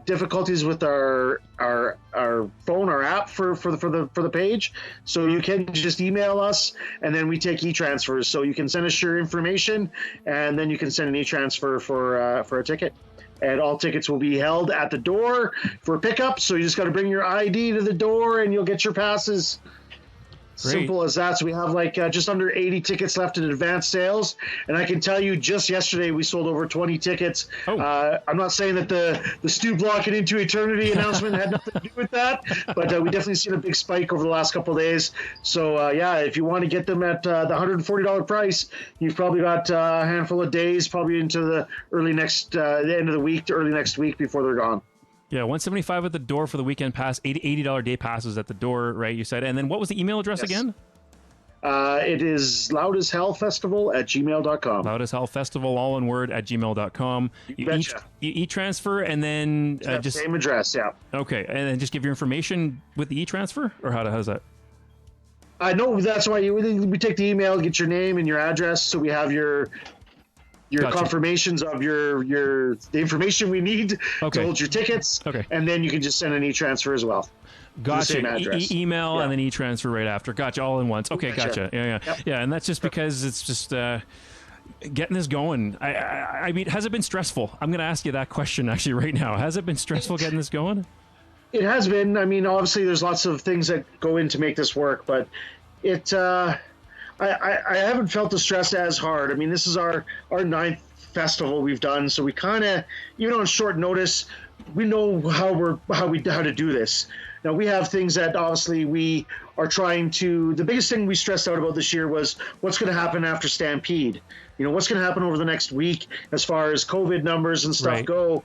S2: difficulties with our phone, our app for the page. So you can just email us, and then we take e-transfers. So you can send us your information, and then you can send an e-transfer for a ticket. And all tickets will be held at the door for pickup. So you just got to bring your ID to the door and you'll get your passes. Great. Simple as that. So we have like just under 80 tickets left in advance sales. And I can tell you just yesterday we sold over 20 tickets. Oh. I'm not saying that the Stu Block and Into Eternity announcement had nothing to do with that, but we definitely seen a big spike over the last couple of days. So if you want to get them at the $140 price, you've probably got a handful of days, probably into the the end of the week to early next week before they're gone.
S1: Yeah, $175 at the door for the weekend pass, $80 day passes at the door, right? You said. And then what was the email address again?
S2: It is loudashellfestival@gmail.com.
S1: Loudashellfestival, all one word, @gmail.com. You e-transfer and then just
S2: same address, yeah.
S1: Okay, and then just give your information with the e-transfer, or how's that?
S2: I know that's why we take the email, get your name and your address, so we have your gotcha. Confirmations of the information we need to hold your tickets. Okay. And then you can just send an e-transfer as well.
S1: Gotcha. Same address. Email and then e-transfer right after. Gotcha. All in once. Okay. Gotcha. Yeah. Yep. Yeah. And that's just because it's just getting this going. I mean, has it been stressful? I'm going to ask you that question actually right now. Has it been stressful getting this going?
S2: It has been. I mean, obviously there's lots of things that go in to make this work, but it, I haven't felt the stress as hard. I mean, this is our 9th festival we've done, so we kind of, even on short notice, we know how to do this. Now, we have things that obviously we are trying to. The biggest thing we stressed out about this year was what's going to happen after Stampede. You know, what's going to happen over the next week as far as COVID numbers and stuff go.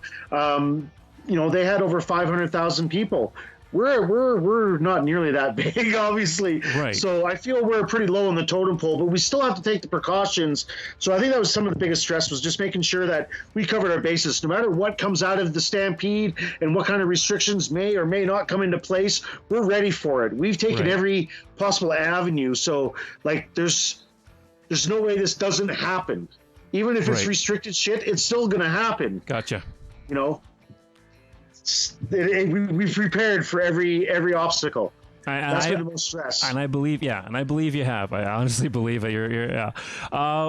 S2: You know, they had over 500,000 people. We're not nearly that big, obviously. Right. So I feel we're pretty low on the totem pole, but we still have to take the precautions. So I think that was some of the biggest stress, was just making sure that we covered our bases. No matter what comes out of the Stampede and what kind of restrictions may or may not come into place, we're ready for it. We've taken every possible avenue. So, like, there's no way this doesn't happen. Even if it's restricted shit, it's still going to happen.
S1: Gotcha.
S2: You know? We've prepared for every obstacle. That's been the most stress.
S1: And I believe you have. I honestly believe that you're yeah.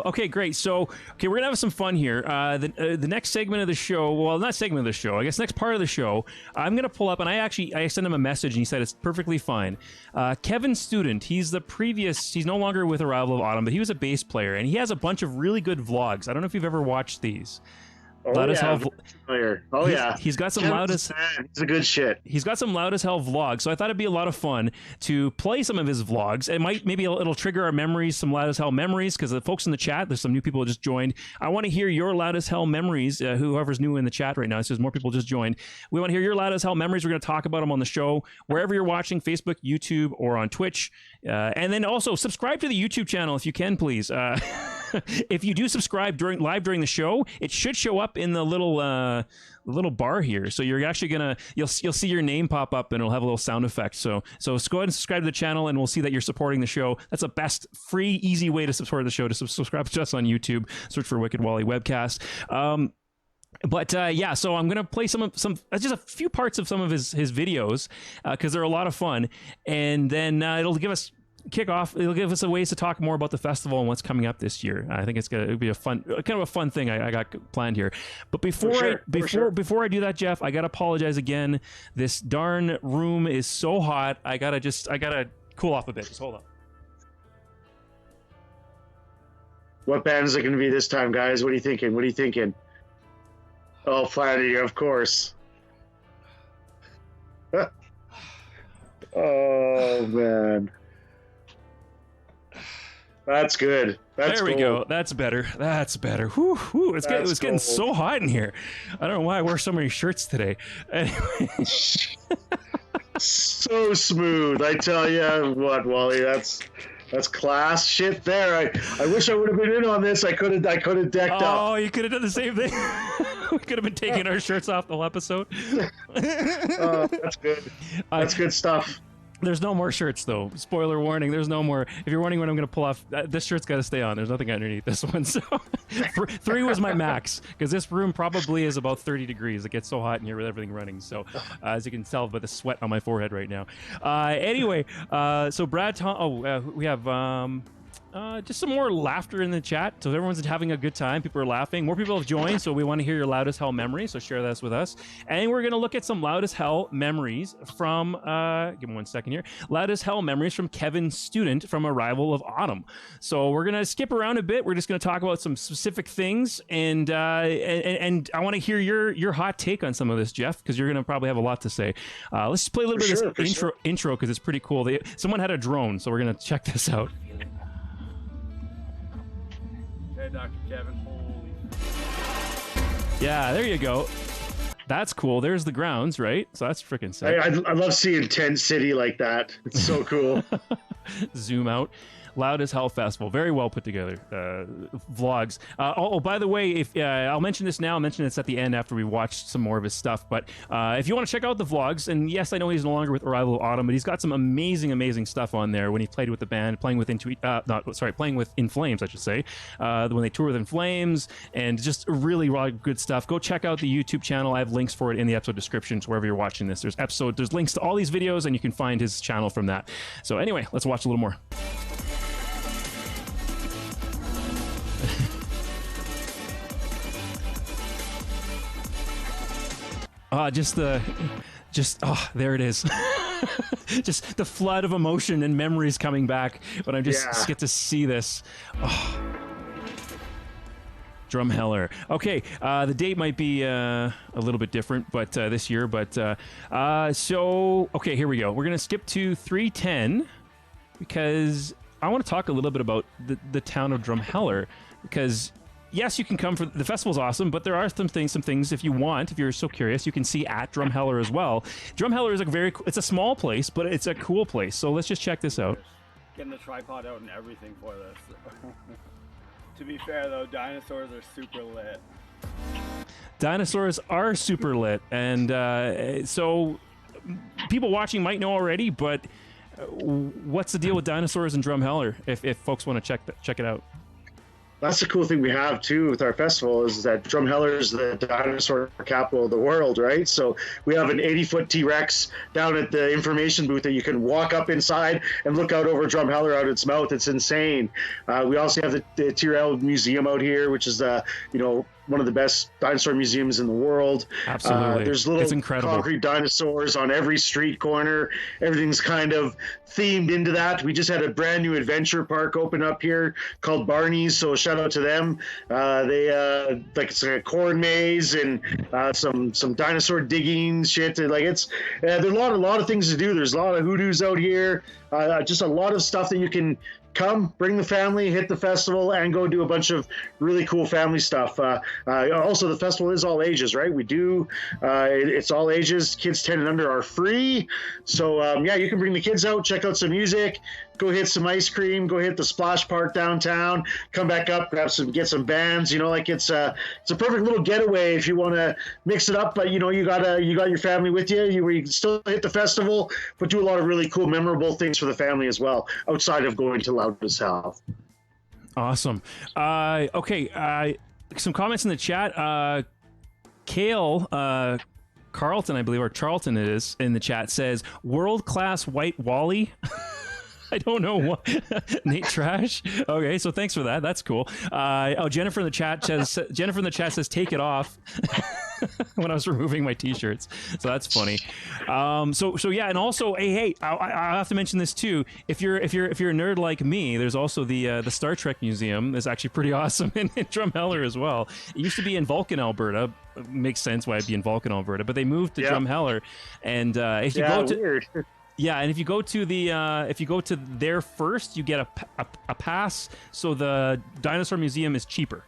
S1: Okay, great. So, okay, we're gonna have some fun here. The next segment of the show, well, not segment of the show, I guess next part of the show, I'm gonna pull up, and I sent him a message, and he said it's perfectly fine. Kevin Student, he's no longer with Arrival of Autumn, but he was a bass player, and he has a bunch of really good vlogs. I don't know if you've ever watched these.
S2: Oh, yeah.
S1: He's got some loud as
S2: it's a good shit.
S1: He's got some loud as hell vlogs, so I thought it'd be a lot of fun to play some of his vlogs. It'll trigger our memories, some loud as hell memories, because the folks in the chat, there's some new people who just joined. I want to hear your loud as hell memories. Whoever's new in the chat right now, so there's more people just joined. We want to hear your loud as hell memories. We're going to talk about them on the show, wherever you're watching, Facebook, YouTube, or on Twitch. And then also subscribe to the YouTube channel if you can, please. If you do subscribe live during the show, it should show up in the little bar here. So you're actually you'll see your name pop up, and it'll have a little sound effect. So go ahead and subscribe to the channel, and we'll see that you're supporting the show. That's the best free, easy way to support the show, to subscribe to us on YouTube. Search for Wicked Wally Webcast. So I'm gonna play some just a few parts of some of his videos, because they're a lot of fun, and then it'll give us a ways to talk more about the festival and what's coming up this year. I think it'll be a fun thing I got planned here. But before I do that, Geoff, I gotta apologize again. This darn room is so hot. I gotta cool off a bit. Just hold on.
S2: What band is it going to be this time, guys? What are you thinking? Oh, Flannery, of course. Oh, man. That's good.
S1: There we go. That's better. Whew, whew. It was getting so hot in here. I don't know why I wore so many shirts today. Anyway.
S2: So smooth. I tell you what, Wally, that's class shit there. I wish I would have been in on this. I could have decked up.
S1: Oh, you could have done the same thing. We could have been taking our shirts off the whole episode.
S2: That's good. That's good stuff.
S1: There's no more shirts, though. Spoiler warning, there's no more. If you're wondering when I'm going to pull off, this shirt's got to stay on. There's nothing underneath this one. So 3 was my max, because this room probably is about 30 degrees. It gets so hot in here with everything running. So as you can tell by the sweat on my forehead right now. Anyway, so Brad, we have... just some more laughter in the chat. So everyone's having a good time. People are laughing. More people have joined, so we want to hear your loud as hell memories. So share this with us. And we're going to look at some loud as hell memories from, give me 1 second here. Loud as hell memories from Kevin Student from Arrival of Autumn. So we're going to skip around a bit. We're just going to talk about some specific things. And I want to hear your hot take on some of this, Geoff, because you're going to probably have a lot to say. Let's just play a little bit of this intro, because it's pretty cool. Someone had a drone, so we're going to check this out.
S3: Dr. Kevin. Holy.
S1: Yeah, there you go. That's cool. There's the grounds, right? So that's freaking sick.
S2: I love seeing Tent City like that. It's so cool.
S1: Zoom out. Loud as Hell Festival. Very well put together vlogs. By the way, if I'll mention this now, I'll mention this at the end after we watch some more of his stuff. But if you want to check out the vlogs, and yes, I know he's no longer with Arrival of Autumn, but he's got some amazing stuff on there when he played with the band, playing with In Flames, I should say. When they toured with In Flames, and just really good stuff. Go check out the YouTube channel. I have links for it in the episode description, so wherever you're watching this. There's links to all these videos, and you can find his channel from that. So anyway, let's watch a little more. There it is. Just the flood of emotion and memories coming back when I just get to see this. Oh. Drumheller. Okay, the date might be a little bit different, but this year. But okay, here we go. We're gonna skip to 310 because I want to talk a little bit about the town of Drumheller, because yes, you can come for the festival's awesome, but there are some things if you're so curious, you can see at Drumheller as well. Drumheller is it's a small place, but it's a cool place. So let's just check this out.
S3: Getting the tripod out and everything for this. To be fair though, dinosaurs are super lit.
S1: Dinosaurs are super lit, and so people watching might know already, but what's the deal with dinosaurs and Drumheller if folks want to check it out?
S2: That's the cool thing we have too with our festival is that Drumheller is the dinosaur capital of the world, right? So we have an 80-foot T-Rex down at the information booth that you can walk up inside and look out over Drumheller out its mouth. It's insane. We also have the Tyrrell Museum out here, which is one of the best dinosaur museums in the world.
S1: Absolutely.
S2: There's little
S1: It's incredible.
S2: concrete dinosaurs on every street corner. Everything's kind of themed into that. We just had a brand new adventure park open up here called Barney's, so shout out to them. It's like a corn maze and some dinosaur digging shit. There's a lot of things to do. There's a lot of hoodoos out here. Just a lot of stuff that you can come, bring the family, hit the festival, and go do a bunch of really cool family stuff. Also, the festival is all ages, right? We do, it's all ages. Kids 10 and under are free. So, you can bring the kids out, check out some music, go hit some ice cream, go hit the splash park downtown, come back up, get some bands. It's a perfect little getaway if you want to mix it up. But you got your family with you. You can still hit the festival, but do a lot of really cool, memorable things for the family as well, outside of going to Loud as Hell.
S1: Awesome. Okay. Some comments in the chat. Kale Carlton, I believe, or Charlton it is, in the chat says, world-class white Wally. I don't know what. Nate Trash. Okay, so thanks for that. That's cool. Jennifer in the chat says take it off when I was removing my t-shirts. So that's funny. So yeah, and also hey, I have to mention this too. If you're a nerd like me, there's also the Star Trek Museum. It's actually pretty awesome in Drumheller as well. It used to be in Vulcan, Alberta. Makes sense why it'd be in Vulcan, Alberta, but they moved to Drumheller, and if you go to
S2: weird.
S1: Yeah, and if you go to there first, you get a pass. So the Dinosaur Museum is cheaper.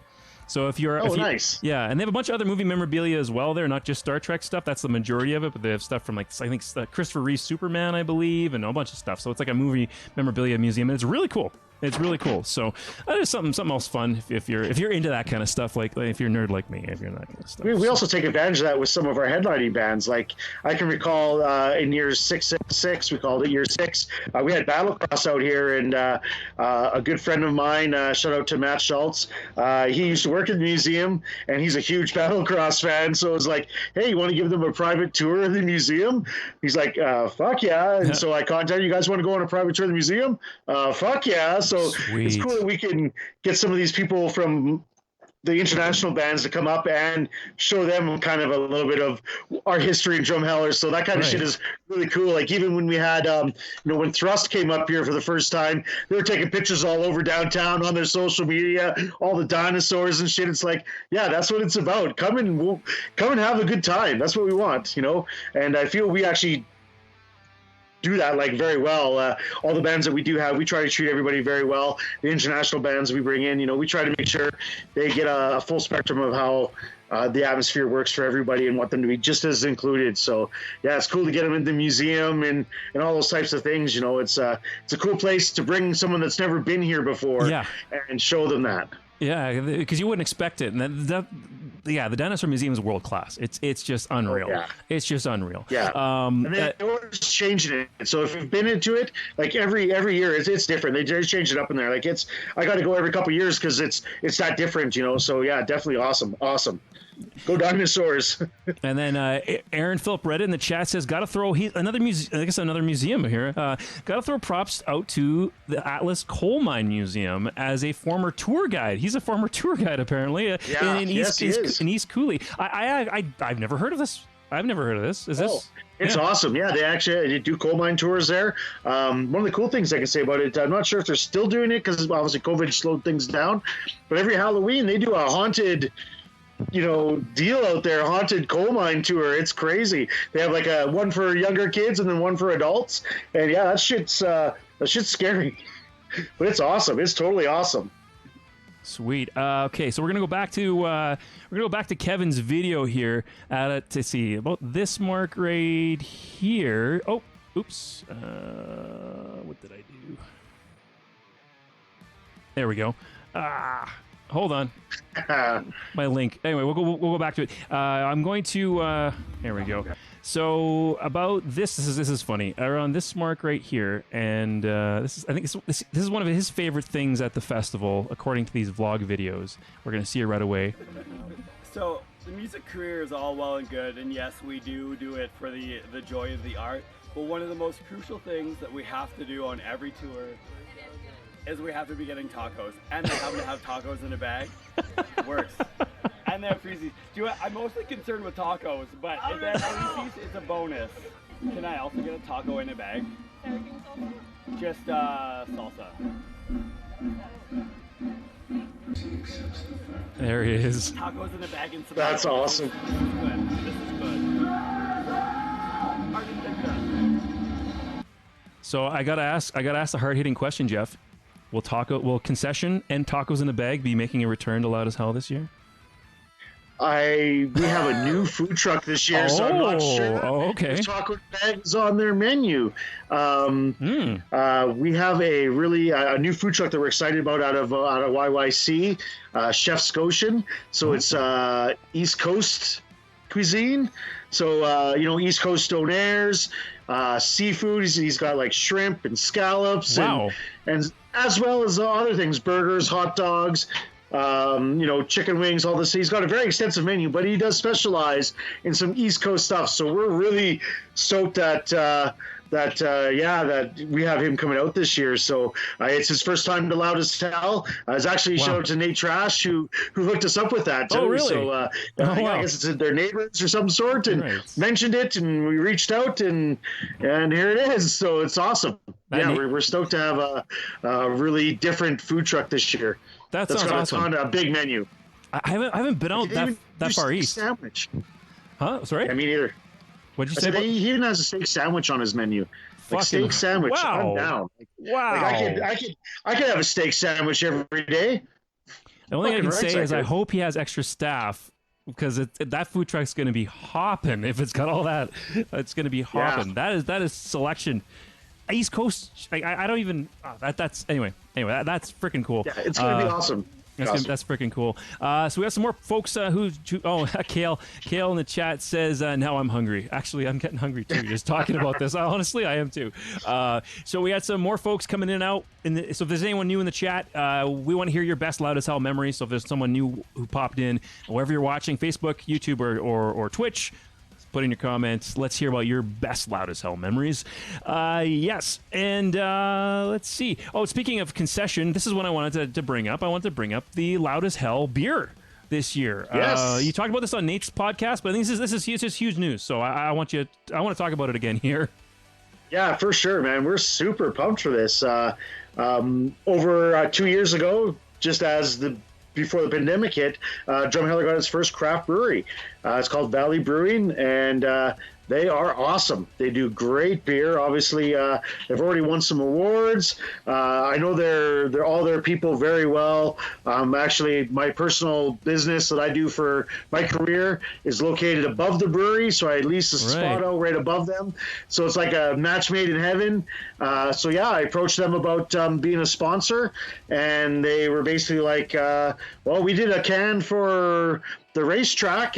S1: So
S2: nice.
S1: Yeah, and they have a bunch of other movie memorabilia as well there, not just Star Trek stuff. That's the majority of it, but they have stuff from I think Christopher Reeve Superman, I believe, and a bunch of stuff. So it's like a movie memorabilia museum, and it's really cool. It's really cool. So that is something else fun if you're into that kind of stuff. Like if you're a nerd like me, if you're that kind of stuff.
S2: We also take advantage of that with some of our headlining bands. Like I can recall in year 666, we called it year 6. We had Battlecross out here, and a good friend of mine, shout out to Matt Schultz. He used to work in the museum, and he's a huge Battlecross fan. So it was like, hey, you want to give them a private tour of the museum? He's like, fuck yeah. And so I contacted, you guys want to go on a private tour of the museum? Fuck yeah. So
S1: Sweet.
S2: It's cool that we can get some of these people from the international bands to come up and show them kind of a little bit of our history in Drumheller. So that kind of shit is really cool. Like even when we had, when Thrust came up here for the first time, they were taking pictures all over downtown on their social media, all the dinosaurs and shit. It's like, yeah, that's what it's about. Come and have a good time. That's what we want, And I feel we actually do that very well. All the bands that we do have, we try to treat everybody very well. The international bands we bring in, we try to make sure they get a full spectrum of how the atmosphere works for everybody and want them to be just as included. So yeah, it's cool to get them in the museum and all those types of things. It's a cool place to bring someone that's never been here before and show them that.
S1: Yeah, because you wouldn't expect it. And the Dinosaur Museum is world class. It's just unreal.
S2: Yeah.
S1: It's just unreal.
S2: Yeah. And they're always changing it. So if you've been into it, every year it's different. They just change it up in there. I got to go every couple of years because it's that different. So yeah, definitely awesome. Go dinosaurs.
S1: And then Aaron Philip Reddit in the chat says, "Got to throw another museum here. Got to throw props out to the Atlas Coal Mine Museum as a former tour guide. He's a former tour guide apparently. In East Cooley. I've never heard of this. Is this?"
S2: It's awesome. Yeah, they do coal mine tours there. One of the cool things I can say about it, I'm not sure if they're still doing it because obviously COVID slowed things down, but every Halloween they do a haunted deal out there, haunted coal mine tour. It's crazy. They have a one for younger kids and then one for adults. And yeah, that shit's scary, but it's awesome. It's totally awesome.
S1: Sweet. Okay, so we're gonna go back to Kevin's video here to see about this mark right here. Oh, oops. What did I do? There we go. Hold on. My link. Anyway, we'll go back to it. I'm going to. There we go. So about this is funny. Around this mark right here, and I think this is one of his favorite things at the festival, according to these vlog videos. We're gonna see it right away.
S3: So the music career is all well and good, and yes, we do it for the joy of the art. But one of the most crucial things that we have to do on every tour is we have to be getting tacos, and they happen to have tacos in a bag. Works. And they're freezies. I'm mostly concerned with tacos, but if they're freezies, it's a bonus. Can I also get a taco in a bag? Just salsa.
S1: There he is.
S3: Tacos in a bag and some.
S2: That's awesome.
S3: This is good. This is good. I didn't think that.
S1: So I gotta ask a hard-hitting question, Jeff. Will concession and tacos in a bag be making a return to Loud as Hell this year?
S2: We have a new food truck this year, so I'm not sure.
S1: Oh, okay.
S2: If taco bags on their menu. We have a really a new food truck that we're excited about out of YYC, Chef Scotian. So it's East Coast cuisine. So East Coast donairs, seafood. He's got like shrimp and scallops, and as well as other things, burgers, hot dogs. Chicken wings, all this. He's got a very extensive menu, but he does specialize in some East Coast stuff. So we're really stoked that we have him coming out this year. So it's his first time to Loud as Hell. It's actually a shout out to Nate Trash who hooked us up with that too.
S1: Oh, really?
S2: So I guess it's their neighbors or some sort, and mentioned it, and we reached out, and here it is. So it's awesome. We're stoked to have a really different food truck this year.
S1: That's awesome.
S2: A big menu.
S1: I haven't been out that far east.
S2: Sandwich.
S1: Huh? Sorry?
S2: Yeah, me neither.
S1: What'd you say?
S2: He even has a steak sandwich on his menu. Like steak sandwich.
S1: Wow.
S2: I'm down.
S1: Wow.
S2: I could have a steak sandwich every day.
S1: The only thing I can say is I hope he has extra staff, because that food truck's going to be hopping. If it's got all that, it's going to be hopping. Yeah. That is selection. East Coast. I don't even. That's anyway. That's freaking cool.
S2: Yeah, it's going to be awesome.
S1: That's freaking cool. So we have some more folks Kale in the chat says, now I'm hungry. Actually, I'm getting hungry too, just talking about this. Honestly, I am too. So we had some more folks coming in and out. So if there's anyone new in the chat, we want to hear your best Loud as Hell memories. So if there's someone new who popped in, wherever you're watching, Facebook, YouTube, or Twitch, put in your comments. Let's hear about your best Loud as Hell memories. Yes, and let's see. Oh, speaking of concession, this is what I wanted to bring up. I wanted to bring up the Loud as Hell beer this year.
S2: Yes.
S1: You talked about this on Nate's podcast, but I think this is just huge news. So I want to talk about it again here.
S2: Yeah, for sure, man. We're super pumped for this. Over 2 years ago, just before the pandemic hit, Drumheller got its first craft brewery. It's called Valley Brewing, and they are awesome. They do great beer. Obviously, they've already won some awards. I know they're all their people very well. Actually, my personal business that I do for my career is located above the brewery, so I lease a spot out right above them. So it's like a match made in heaven. So yeah, I approached them about being a sponsor, and they were basically like, well, we did a can for the racetrack,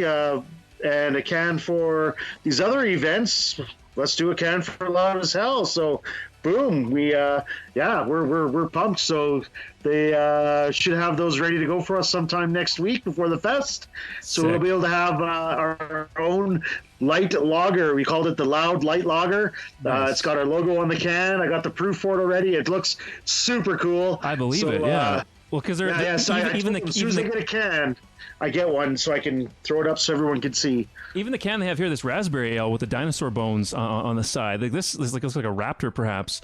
S2: and a can for these other events. Let's do a can for Loud as Hell. So boom, we're pumped. So they should have those ready to go for us sometime next week before the fest. So we'll be able to have our own light lager. We called it the Loud Light Lager.
S1: Nice.
S2: It's got our logo on the can. I got the proof for it already. It looks super cool.
S1: I believe it. Yeah. Well, because they're
S2: as soon as I get a can, I get one so I can throw it up so everyone can see.
S1: Even the can they have here, this raspberry ale with the dinosaur bones on the side. This looks like a raptor, perhaps.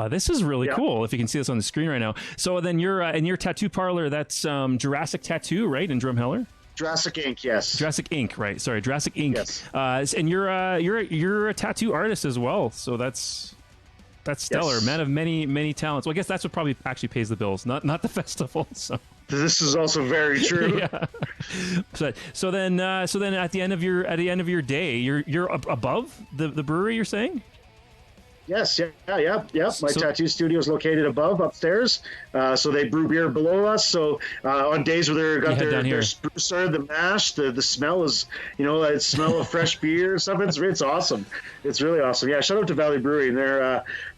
S1: This is really cool. If you can see this on the screen right now. So then you're in your tattoo parlor. That's Jurassic Tattoo, right, in Drumheller?
S2: Jurassic Inc. Yes.
S1: Jurassic Inc. Right. Sorry, Jurassic Inc.
S2: Yes.
S1: And you're a tattoo artist as well. So that's stellar.
S2: Yes.
S1: Man of many talents. Well, I guess that's what probably actually pays the bills, not the festival. So.
S2: This is also very true.
S1: Yeah. So then at the end of your day, you're above the brewery. You're saying?
S2: Yes, yeah. My
S1: So-
S2: tattoo studio is located upstairs. So they brew beer below us. So on days where they're got
S1: head down here.
S2: their sprucer, the mash, the smell is, that smell of fresh beer or something. It's awesome. It's really awesome. Yeah, shout out to Valley Brewery. And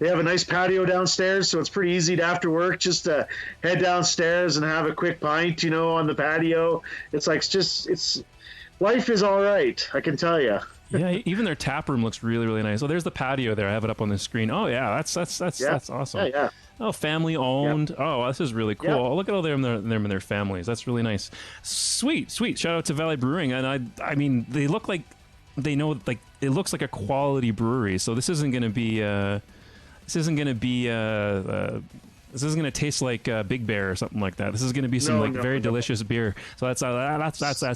S2: they have a nice patio downstairs, so it's pretty easy to after work just to head downstairs and have a quick pint, on the patio. It's like life is all right, I can tell you.
S1: Yeah, even their tap room looks really, really nice. Oh, there's the patio there. I have it up on the screen. Oh yeah, that's awesome.
S2: Yeah.
S1: Oh, family owned. Yep. Oh, this is really cool.
S2: Yep.
S1: Oh, look at all them and their families. That's really nice. Sweet. Shout out to Valley Brewing. And I mean, they look like they know, like, it looks like a quality brewery. So this isn't going to be this isn't going to taste like Big Bear or something like that. This is going to be some very delicious beer. So that's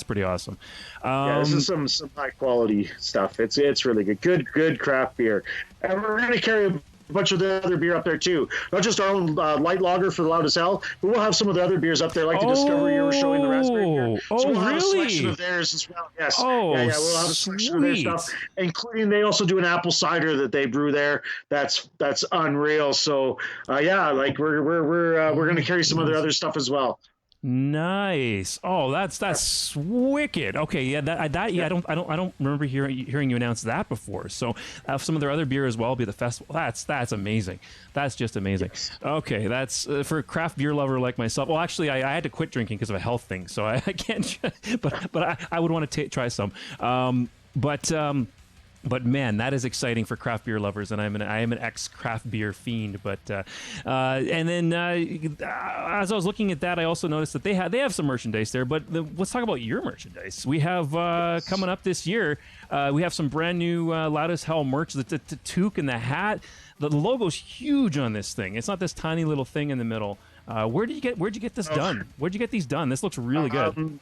S1: pretty awesome.
S2: This is some high quality stuff. It's really good craft beer, and we're going to carry a bunch of the other beer up there too. Not just our own light lager for the Loud as Hell, but we'll have some of the other beers up there, like the Discovery you were showing, the raspberry beer. So we'll have a selection of theirs as well. Yes.
S1: Oh,
S2: yeah, we'll have a selection of their stuff, including they also do an apple cider that they brew there. That's unreal. So like we're going to carry some of their other stuff as well.
S1: Nice. Oh, that's wicked. Okay, yeah, I don't remember hearing you announce that before. So some of their other beer as well will be the festival. That's amazing. That's just amazing. Yes. Okay, that's for a craft beer lover like myself. Well, actually, I had to quit drinking because of a health thing, so I can't. But I would want to try some. But man, that is exciting for craft beer lovers, and I am an ex craft beer fiend. But and then as I was looking at that, I also noticed that they have some merchandise there. But let's talk about your merchandise. We have coming up this year. We have some brand new Loud as Hell merch. The toque and the hat. The logo's huge on this thing. It's not this tiny little thing in the middle. Where'd you get this done? Where'd you get these done? This looks really good.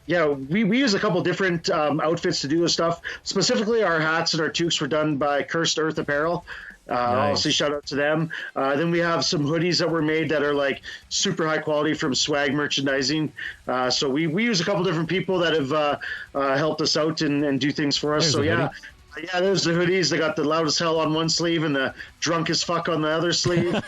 S2: Yeah, we use a couple different outfits to do this stuff. Specifically, our hats and our toques were done by Cursed Earth Apparel.
S1: Nice.
S2: Obviously, shout out to them. Then we have some hoodies that were made that are like super high quality from Swag Merchandising. So we use a couple different people that have helped us out and do things for us. Yeah, there's the hoodies. They got the Loud as Hell on one sleeve and the Drunk as Fuck on the other sleeve.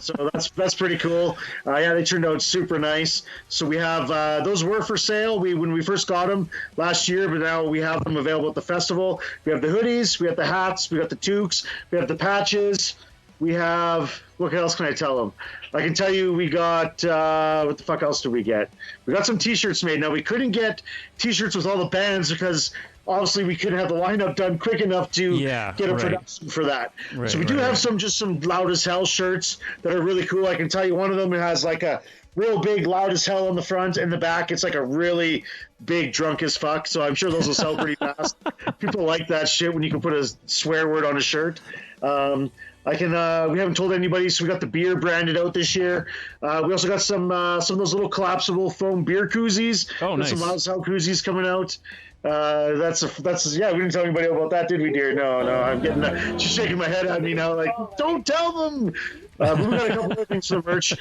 S2: So that's pretty cool. They turned out super nice. So we have those were for sale when we first got them last year, but now we have them available at the festival. We have the hoodies, we have the hats, we got the toques, we have the patches. We have, what else can I tell them? I can tell you we got, what the fuck else did we get? We got some t-shirts made. Now, we couldn't get t-shirts with all the bands because obviously we couldn't have the lineup done quick enough to get a production for that. So we do have some Loud as Hell shirts that are really cool. I can tell you one of them has like a real big Loud as Hell on the front, and the back it's like a really big Drunk as Fuck. So I'm sure those will sell pretty fast. People like that shit when you can put a swear word on a shirt. We haven't told anybody, so we got the beer branded out this year. We also got some of those little collapsible foam beer koozies.
S1: Oh, nice.
S2: Some Loud as Hell koozies coming out. We didn't tell anybody about that, did we, dear? No, I'm getting she's shaking my head at me now, like, don't tell them. But we got a couple other things for the merch.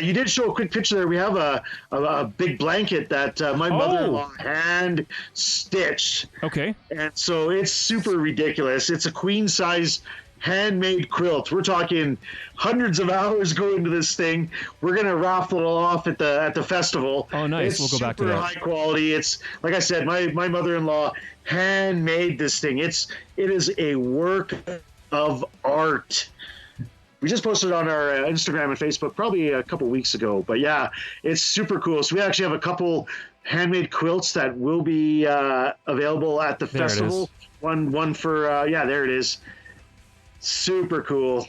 S2: You did show a quick picture there. We have a big blanket that my mother-in-law hand stitched.
S1: Okay.
S2: And so it's super ridiculous. It's a queen size handmade quilt. We're talking hundreds of hours go into this thing. We're gonna raffle it off at the festival.
S1: Oh, nice. We'll go back to that.
S2: Super high quality. It's like I said, my mother-in-law handmade this thing. It is a work of art. We just posted it on our Instagram and Facebook probably a couple weeks ago. But yeah, it's super cool. So we actually have a couple handmade quilts that will be available at the festival. One for there it is. Super cool.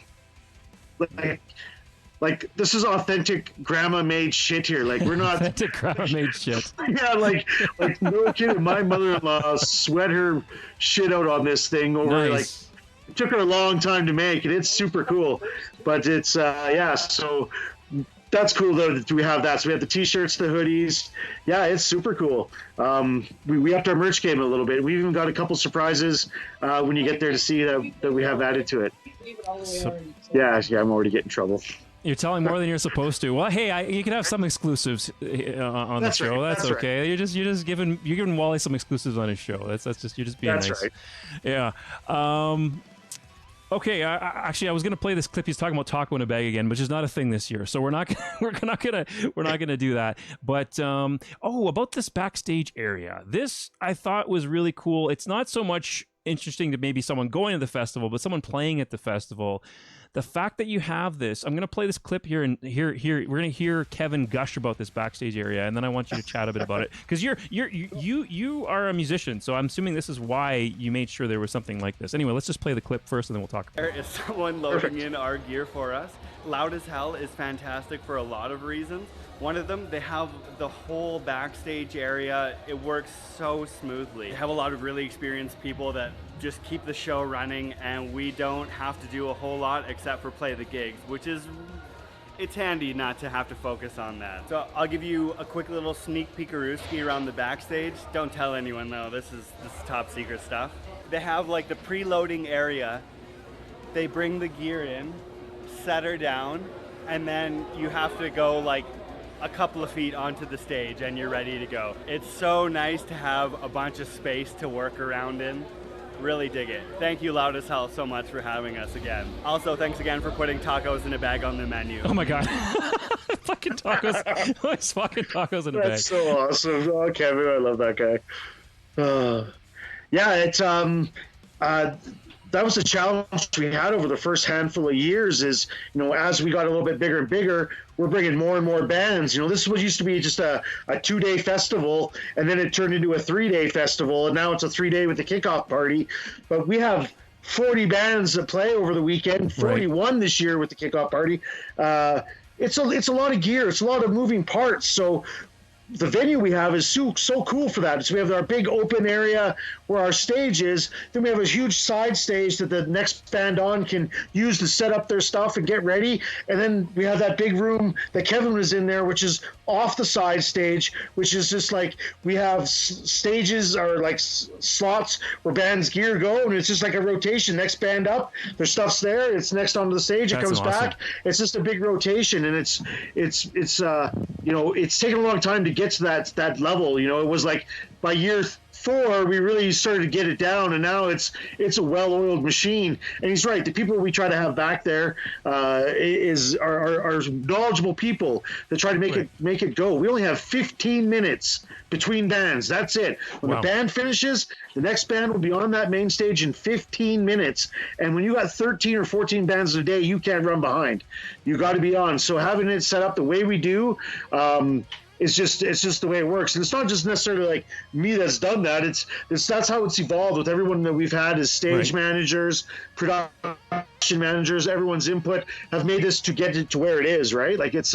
S2: Like this is authentic grandma made shit here. Like we're not
S1: authentic grandma made shit.
S2: Yeah, like no kidding. My mother-in-law sweat her shit out on this thing over
S1: Nice.
S2: It took her a long time to make it. It's super cool, but it's so that's cool though that we have that. So we have the t-shirts, the hoodies. Yeah, it's super cool. We upped our merch game a little bit. We even got a couple surprises when you get there to see that we have added to it. Yeah, I'm already getting in trouble.
S1: You're telling more than you're supposed to. Well, hey, you can have some exclusives on the show.
S2: Right,
S1: that's okay. Right. You're just giving Wally some exclusives on his show. That's just you're just being nice.
S2: That's right.
S1: Yeah. Okay, actually, I was gonna play this clip. He's talking about taco in a bag again, which is not a thing this year, so we're not gonna do that. But about this backstage area, this I thought was really cool. It's not so much interesting to maybe someone going to the festival, but someone playing at the festival. The fact that you have this, I'm gonna play this clip here, and here we're gonna hear Kevin gush about this backstage area, and then I want you to chat a bit about it because you are a musician, so I'm assuming this is why you made sure there was something like this. Anyway, let's just play the clip first, and then we'll talk.
S3: There is someone loading in our gear for us. Loud as Hell is fantastic for a lot of reasons. One of them, they have the whole backstage area. It works so smoothly. They have a lot of really experienced people that just keep the show running, and we don't have to do a whole lot except for play the gigs, which is, it's handy not to have to focus on that. So I'll give you a quick little sneak peekarooski around the backstage. Don't tell anyone though, this is top secret stuff. They have like the preloading area. They bring the gear in, set her down, and then you have to go like a couple of feet onto the stage and you're ready to go. It's so nice to have a bunch of space to work around in. Really dig it. Thank you, Loud as Hell, so much for having us again. Also, thanks again for putting tacos in a bag on the menu.
S1: Oh my god. Fucking tacos. Fucking tacos in a bag.
S2: That's so awesome. Oh, Kevin, I love that guy. Yeah, it's that was the challenge we had over the first handful of years is, as we got a little bit bigger and bigger, we're bringing more and more bands. This was used to be just a 2-day festival, and then it turned into a 3-day festival, and now it's a 3-day with the kickoff party. But we have 40 bands that play over the weekend, 41 this year with the kickoff party. It's a lot of gear. It's a lot of moving parts. So the venue we have is so cool for that. So we have our big open area where our stage is. Then we have a huge side stage that the next band on can use to set up their stuff and get ready. And then we have that big room that Kevin was in there, which is off the side stage, which is just like we have stages or like slots where bands' gear go, and it's just like a rotation. Next band up, their stuff's there. It's next onto the stage. It comes back. It's just a big rotation, and it's taken a long time to get to that level. It was like by year 4 we really started to get it down, and now it's a well-oiled machine. And he's right, the people we try to have back there are knowledgeable people that try to make it go. We only have 15 minutes between bands. That's it. When the band finishes, the next band will be on that main stage in 15 minutes. And when you got 13 or 14 bands a day, you can't run behind. You got to be on. So having it set up the way we do, it's just the way it works. And it's not just necessarily like me that's done that. That's how it's evolved with everyone that we've had as stage managers, production managers. Everyone's input have made this to get it to where it is, right? Like it's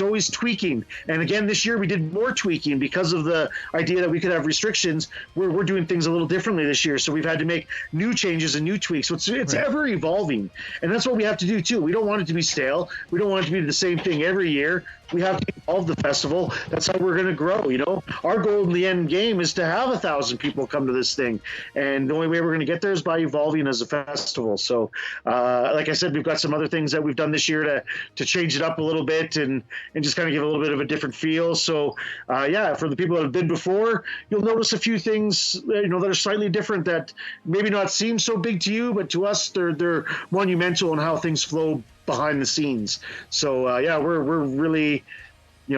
S2: always tweaking. And again, this year we did more tweaking because of the idea that we could have restrictions. We're doing things a little differently this year. So we've had to make new changes and new tweaks. So it's ever evolving. And that's what we have to do too. We don't want it to be stale. We don't want it to be the same thing every year. We have to evolve the festival. That's how we're going to grow. Our goal in the end game is to have 1,000 people come to this thing. And the only way we're going to get there is by evolving as a festival. So, like I said, we've got some other things that we've done this year to change it up a little bit and just kind of give a little bit of a different feel. So, for the people that have been before, you'll notice a few things, that are slightly different that maybe not seem so big to you, but to us, they're monumental in how things flow behind the scenes. So we're really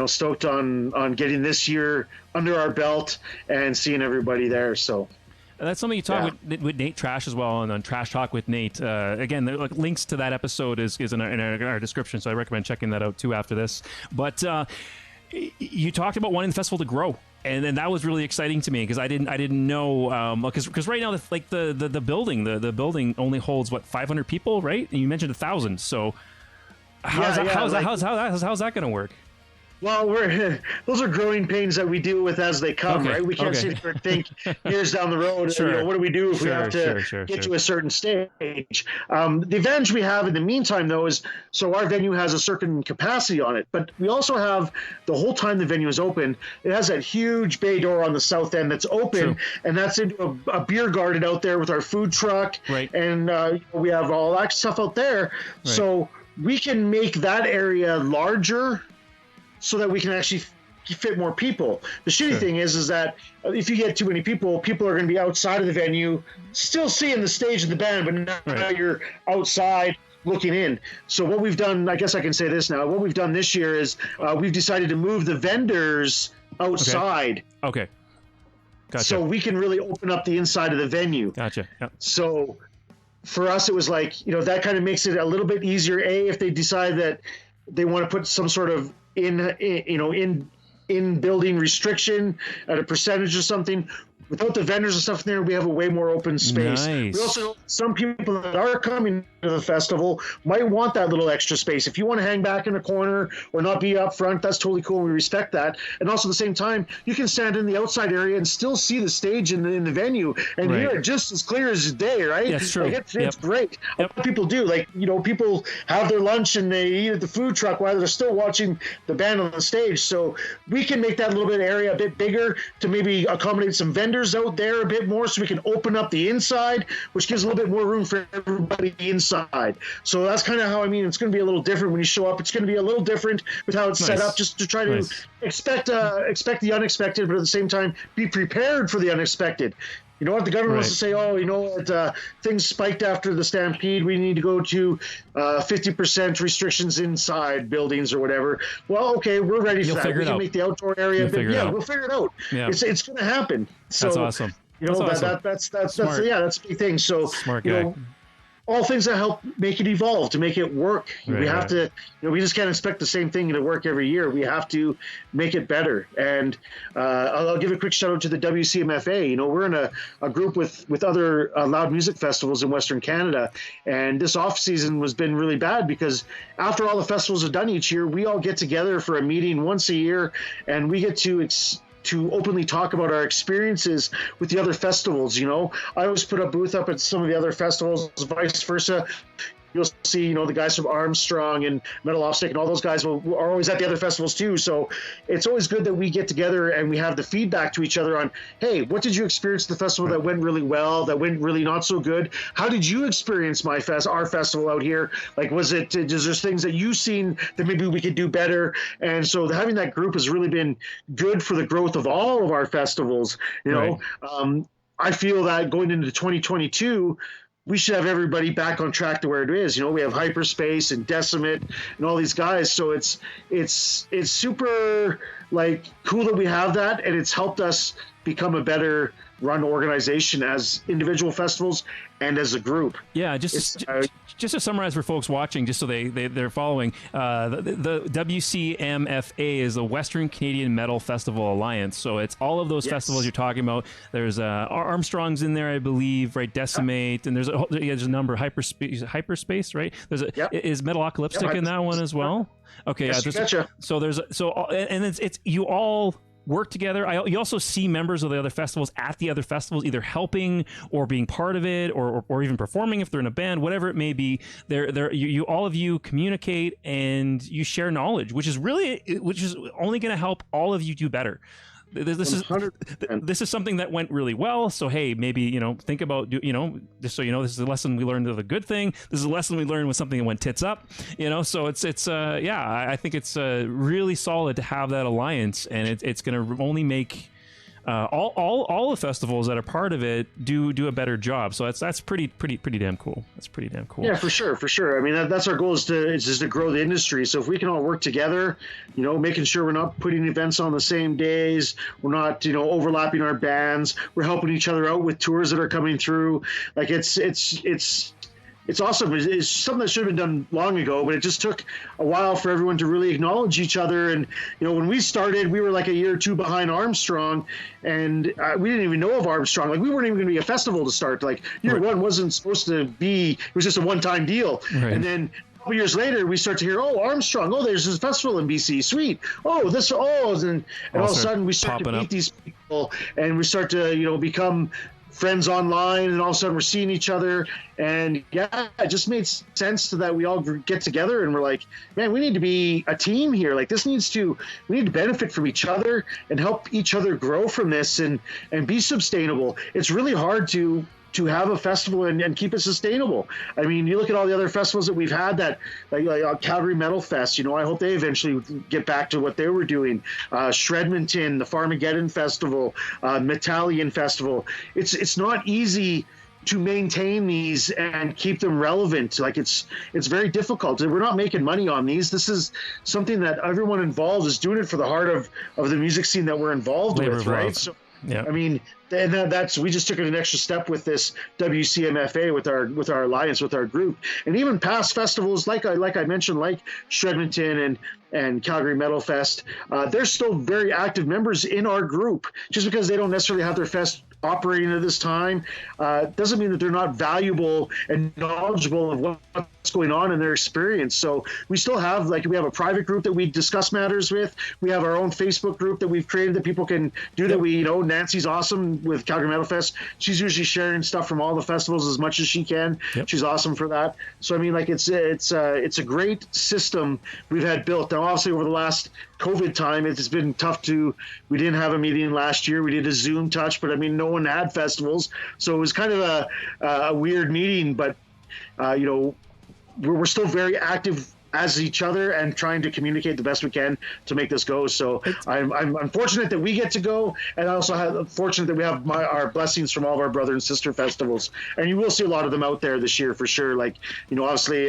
S2: stoked on getting this year under our belt and seeing everybody there. So
S1: that's something you talk with Nate Trash as well, and on Trash Talk with Nate. Again, links to that episode is in our description, so I recommend checking that out too after this. But you talked about wanting the festival to grow. And then that was really exciting to me because I didn't know because right now the building only holds 500 people, right? And you mentioned 1,000. So how's that going to work?
S2: Well, those are growing pains that we deal with as they come, right? We can't sit here and think years down the road, what do we do if we have to get to a certain stage? The advantage we have in the meantime, though, is so our venue has a certain capacity on it, but we also have the whole time the venue is open, it has that huge bay door on the south end that's open, and that's into a beer garden out there with our food truck, and we have all that stuff out there. So we can make that area larger so that we can actually fit more people. The shitty thing is that if you get too many people are going to be outside of the venue, still seeing the stage of the band, but now you're outside looking in. So what we've done, I guess I can say this now, what we've done this year is we've decided to move the vendors outside.
S1: Okay. Gotcha.
S2: So we can really open up the inside of the venue.
S1: Gotcha. Yep.
S2: So for us, it was like, that kind of makes it a little bit easier. If they decide that they want to put some sort of in building restriction at a percentage or something. Without the vendors and stuff in there, we have a way more open space.
S1: Nice.
S2: We also, some people that are coming to the festival might want that little extra space. If you want to hang back in a corner or not be up front, that's totally cool. We respect that. And also at the same time, you can stand in the outside area and still see the stage in the venue and hear it just as clear as day, right?
S1: Yeah, it's true.
S2: Like it's great. A lot of people do. Like, people have their lunch and they eat at the food truck while they're still watching the band on the stage. So we can make that little bit area a bit bigger to maybe accommodate some vendors out there a bit more, so we can open up the inside, which gives a little bit more room for everybody inside. So that's kind of how, it's going to be a little different when you show up. It's going to be a little different with how it's set up, just to try to expect the unexpected, but at the same time be prepared for the unexpected. You know what? The government wants to say, things spiked after the Stampede. We need to go to 50% restrictions inside buildings or whatever. Well, okay, we're ready for that. We can make the outdoor area. We'll figure it out. Yeah. It's going to happen. So,
S1: that's awesome.
S2: That's a big thing. So,
S1: smart guy.
S2: All things that help make it evolve, to make it work. We have to, we just can't expect the same thing to work every year. We have to make it better. And I'll give a quick shout out to the WCMFA. We're in a group with other loud music festivals in Western Canada. And this off season has been really bad because after all the festivals are done each year, we all get together for a meeting once a year, and we get to openly talk about our experiences with the other festivals. I always put a booth up at some of the other festivals, vice versa. You'll see, the guys from Armstrong and Metal Offstick and all those guys are always at the other festivals too. So it's always good that we get together and we have the feedback to each other on, hey, what did you experience at the festival that went really well, that went really not so good? How did you experience our festival out here? Like, is there things that you've seen that maybe we could do better? And so having that group has really been good for the growth of all of our festivals. I feel that going into 2022, we should have everybody back on track to where it is. We have Hyperspace and Decimate and all these guys. So it's super cool that we have that, and it's helped us become a better run organization as individual festivals and as a group.
S1: Yeah, just to summarize for folks watching, just so they're following, the WCMFA is the Western Canadian Metal Festival Alliance. So it's all of those festivals you're talking about. There's Armstrong's in there, I believe, right? Decimate, and there's a number. Hyperspace, right? Is Metalocalyptic in that one as well? Okay,
S2: yes, gotcha.
S1: So it's you all work together. You also see members of the other festivals at the other festivals, either helping or being part of it, or even performing if they're in a band, whatever it may be. You all of you communicate and you share knowledge, which is only going to help all of you do better. This is something that went really well. So hey, maybe think about just so this is a lesson we learned of a good thing. This is a lesson we learned when something went tits up. So I think it's really solid to have that alliance, and it's going to only make all the festivals that are part of it do a better job. So that's pretty damn cool. That's pretty damn cool.
S2: Yeah, for sure. That's our goal is to grow the industry. So if we can all work together, making sure we're not putting events on the same days, we're not overlapping our bands, we're helping each other out with tours that are coming through. Like it's awesome. It's something that should have been done long ago, but it just took a while for everyone to really acknowledge each other. And, when we started, we were like a year or two behind Armstrong, and we didn't even know of Armstrong. Like, we weren't even going to be a festival to start. Like, year one wasn't supposed to be, it was just a one-time deal. Right. And then a couple years later, we start to hear, Armstrong, there's this festival in BC, sweet. And all of a sudden we start to meet these people, and we start to, become friends online, and all of a sudden we're seeing each other, and it just made sense that we all get together and we're like, man, we need to be a team here. Like, we need to benefit from each other and help each other grow from this and be sustainable. It's really hard to to have a festival and keep it sustainable. I mean, you look at all the other festivals that we've had that, like Calgary Metal Fest, you know, I hope they eventually get back to what they were doing. Shredmonton, the Farmageddon Festival, Metallian Festival. It's not easy to maintain these and keep them relevant. Like it's very difficult. We're not making money on these. This is something that everyone involved is doing it for the heart of the music scene that we're involved with, right? So, yeah. I mean, and that's we just took it an extra step with this WCMFA with our alliance with our group, and even past festivals like I mentioned, like Shredmonton and Calgary Metal Fest, they're still very active members in our group. Just because they don't necessarily have their fest operating at this time doesn't mean that they're not valuable and knowledgeable of what's going on in their experience. So we still have, like, we have a private group that we discuss matters with. We have our own Facebook group that we've created that people can do that. We, you know, Nancy's awesome with Calgary Metal Fest. She's usually sharing stuff from all the festivals as much as she can. Yep. She's awesome for that. So I mean, like, it's a great system we've had built. Now, obviously, over the last COVID time, it's been tough we didn't have a meeting last year. We did a Zoom touch, but I mean, no one had festivals. So it was kind of a weird meeting, but you know, we're still very active as each other and trying to communicate the best we can to make this go. So I'm fortunate that we get to go, and I also fortunate that we have our blessings from all of our brother and sister festivals. And you will see a lot of them out there this year for sure. Like, you know, obviously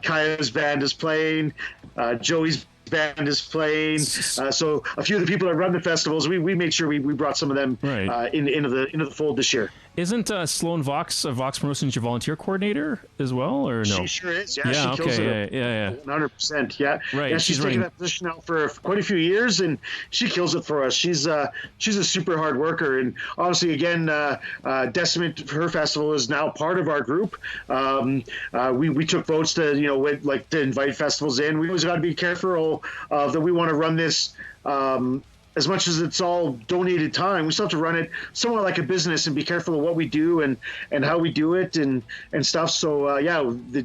S2: Kaya's band is playing, Joey's band is playing, so a few of the people that run the festivals, we made sure we brought some of them into the fold this year.
S1: Isn't Sloan Vox Vox Promotions your volunteer coordinator as well, or no?
S2: She sure is. Yeah, she kills it.
S1: Yeah.
S2: 100%. Yeah.
S1: Right.
S2: Yeah, she's taken that position now for quite a few years, and she kills it for us. She's a super hard worker, and obviously, again, Decimate, her festival, is now part of our group. We took votes to, you know, to invite festivals in. We always got to be careful that we want to run this. As much as it's all donated time, we still have to run it somewhat like a business and be careful of what we do and how we do it and stuff. So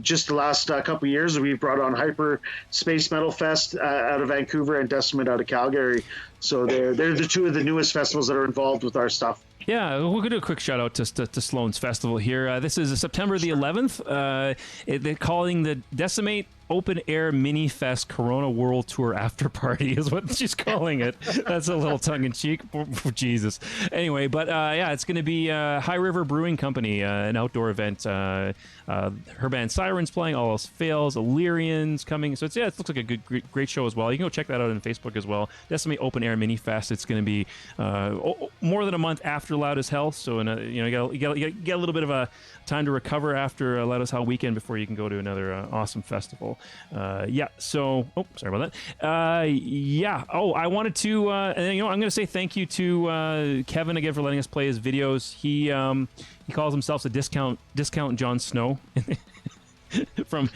S2: just the last couple of years, we've brought on Hyper Space Metal Fest out of Vancouver and Decimate out of Calgary. So they're the two of the newest festivals that are involved with our stuff.
S1: Yeah, we're going to do a quick shout out to Sloan's Festival here. This is September the 11th. They're calling the Decimate Open Air Mini Fest Corona World Tour After Party is what she's calling it. That's a little tongue in cheek. Jesus. Anyway, but it's going to be High River Brewing Company, an outdoor event. Her band Sirens playing, All Else Fails, Illyrians coming. So it looks like a great show as well. You can go check that out on Facebook as well. Decimate Open Air Mini Fest. It's going to be more than a month after Loud as Hell. So you get a little bit of a time to recover after Loud as Hell weekend before you can go to another awesome festival. So sorry about that. I wanted to I'm going to say thank you to Kevin again for letting us play his videos. He calls himself the discount Jon Snow from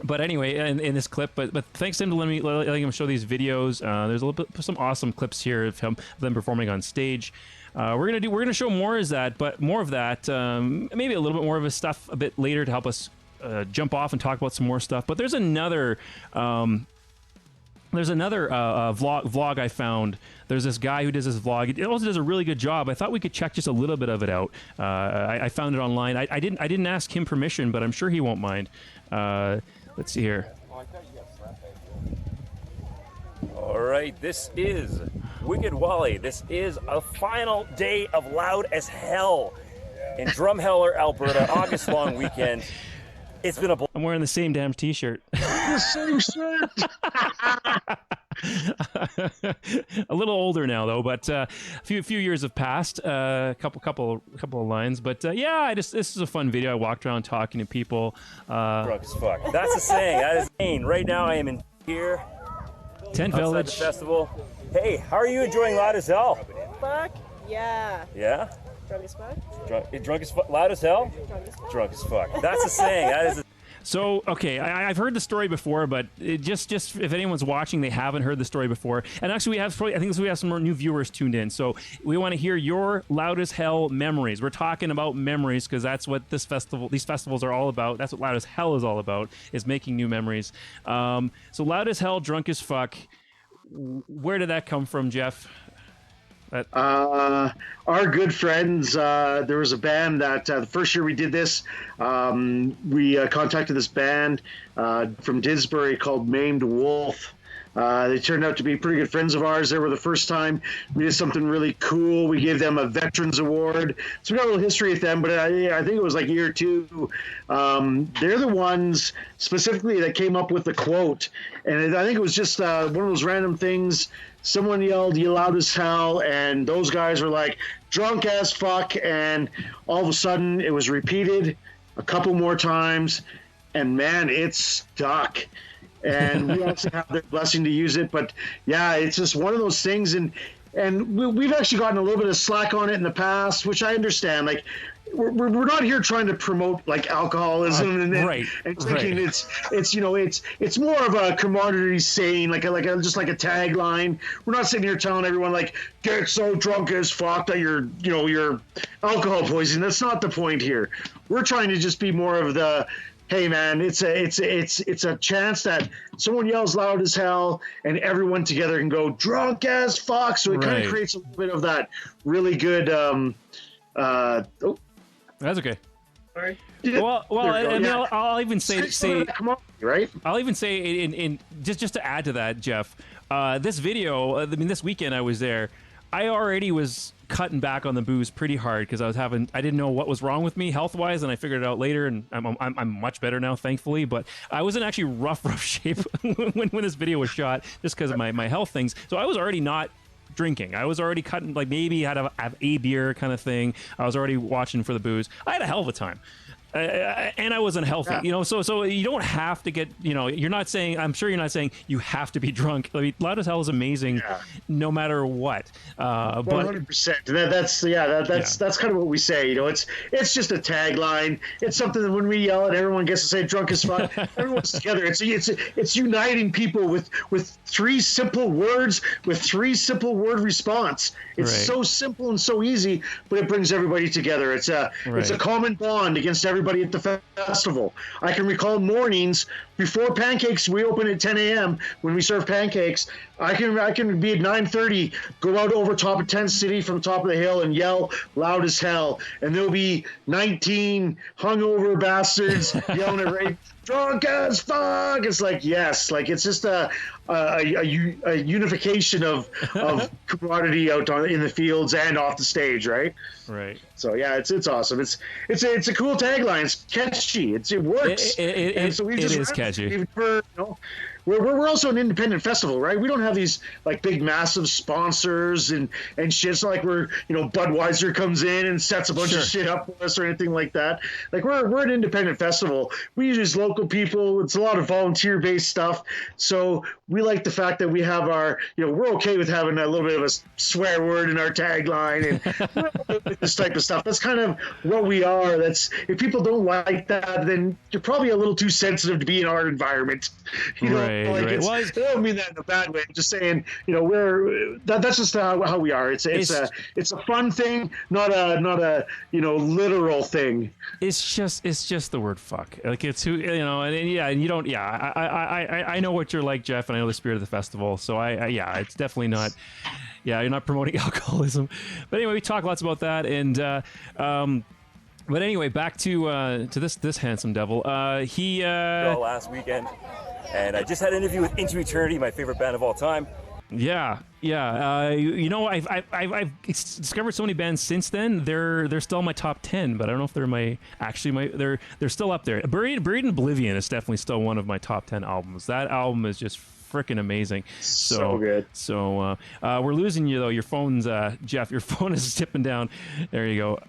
S1: but anyway, in this clip, but thanks to him to letting him show these videos. There's some awesome clips here of them performing on stage. We're gonna show more of that, maybe a little bit more of his stuff a bit later to help us jump off and talk about some more stuff. But there's another vlog I found. There's this guy who does this vlog. It also does a really good job. I thought we could check just a little bit of it out. I found it online. I didn't ask him permission, but I'm sure he won't mind. Let's see here.
S4: All right, this is Wicked Wally. This is a final day of Loud as Hell in Drumheller, Alberta, August long weekend. It's been
S1: I'm wearing the same damn t-shirt.
S2: The same shirt.
S1: A little older now though, but a few years have passed. Couple of lines, but this is a fun video. I walked around talking to people.
S4: Drunk as fuck. That's the saying. That is insane. Right now I am in here.
S1: Tent Village
S4: the festival. Hey, how are you enjoying Loud as Hell?
S5: Fuck yeah.
S4: Yeah?
S5: Drunk as fuck?
S4: Drunk as fuck. Loud as hell? Drunk as fuck. That's the saying. That is.
S1: So, okay, I've heard the story before, but just if anyone's watching, they haven't heard the story before. And actually, I think we have some more new viewers tuned in. So we want to hear your Loud as Hell memories. We're talking about memories because that's what these festivals are all about. That's what Loud as Hell is all about, is making new memories. So Loud as Hell, Drunk as Fuck. Where did that come from, Geoff?
S2: Our good friends, there was a band that the first year we did this, we contacted this band from Didsbury called Maimed Wolf. They turned out to be pretty good friends of ours. They were the first time we did something really cool. We gave them a Veterans Award. So we got a little history with them, but I think it was like year 2. They're the ones specifically that came up with the quote. And I think it was just one of those random things. Someone yelled, "You loud as hell," and those guys were like, "Drunk as fuck," and all of a sudden it was repeated a couple more times, and man, it stuck. And we also have their blessing to use it. But yeah, it's just one of those things. And we've actually gotten a little bit of slack on it in the past, which I understand. Like, we're not here trying to promote like alcoholism and drinking.
S1: Right.
S2: It's more of a camaraderie saying, just like a tagline. We're not sitting here telling everyone like, get so drunk as fuck that you're alcohol poisoning. That's not the point here. We're trying to just be more of the, hey man, it's a chance that someone yells loud as hell and everyone together can go drunk as fuck. So it kind of creates a little bit of that really good.
S1: That's okay.
S2: Sorry.
S1: Well, I'll even say
S2: come on, right?
S1: I'll even say in just to add to that, Jeff, this video. This weekend I was there. I already was cutting back on the booze pretty hard because I didn't know what was wrong with me health wise, and I figured it out later, and I'm much better now, thankfully. But I was in actually rough shape when this video was shot, just because of my health things. So I was already not drinking. I was already cutting, like maybe had a beer kind of thing. I was already watching for the booze. I had a hell of a time. And I wasn't healthy, so you don't have to get, you're not saying, I'm sure you're not saying you have to be drunk. I mean, Loud as Hell is amazing no matter what.
S2: 100%. That's kind of what we say, it's just a tagline. It's something that when we yell it, everyone gets to say drunk as fuck. Everyone's together. It's uniting people with 3 simple words, with 3 simple word response. It's so simple and so easy, but it brings everybody together. It's a common bond against everybody at the festival. I can recall mornings before pancakes. We open at 10 a.m. when we serve pancakes. I can be at 9:30, go out over top of Tent City from the top of the hill and yell loud as hell, and there'll be 19 hungover bastards yelling at Ray, drunk as fuck. It's like, yes, like it's just a unification of camaraderie out in the fields and off the stage, right?
S1: Right.
S2: So yeah, it's awesome. It's a cool tagline. It's catchy. It works.
S1: It is catchy.
S2: We're also an independent festival, right? We don't have these like big massive sponsors and shit. It's not like we're Budweiser comes in and sets a bunch of shit up for us or anything like that. Like we're an independent festival. We use local people. It's a lot of volunteer based stuff. So we like the fact that we have our we're okay with having a little bit of a swear word in our tagline and this type of stuff. That's kind of what we are. That's, if people don't like that, then you're probably a little too sensitive to be in our environment.
S1: Right. Well,
S2: I don't mean that in a bad way. I'm just saying, that's just how we are. It's a fun thing, not a literal thing.
S1: It's just the word fuck. Like it's who and you don't. Yeah, I know what you're like, Jeff, and I know the spirit of the festival. So it's definitely not. Yeah, you're not promoting alcoholism. But anyway, we talk lots about that, and but anyway, back to this handsome devil. He
S4: last weekend. And I just had an interview with Into Eternity, my favorite band of all time.
S1: Yeah. I've discovered so many bands since then. They're still in my top 10, but I don't know if they're they're still up there. Buried in Oblivion is definitely still one of my top 10 albums. That album is just freaking amazing.
S2: So good.
S1: So we're losing you though. Your phone's Jeff. Your phone is tipping down. There you go.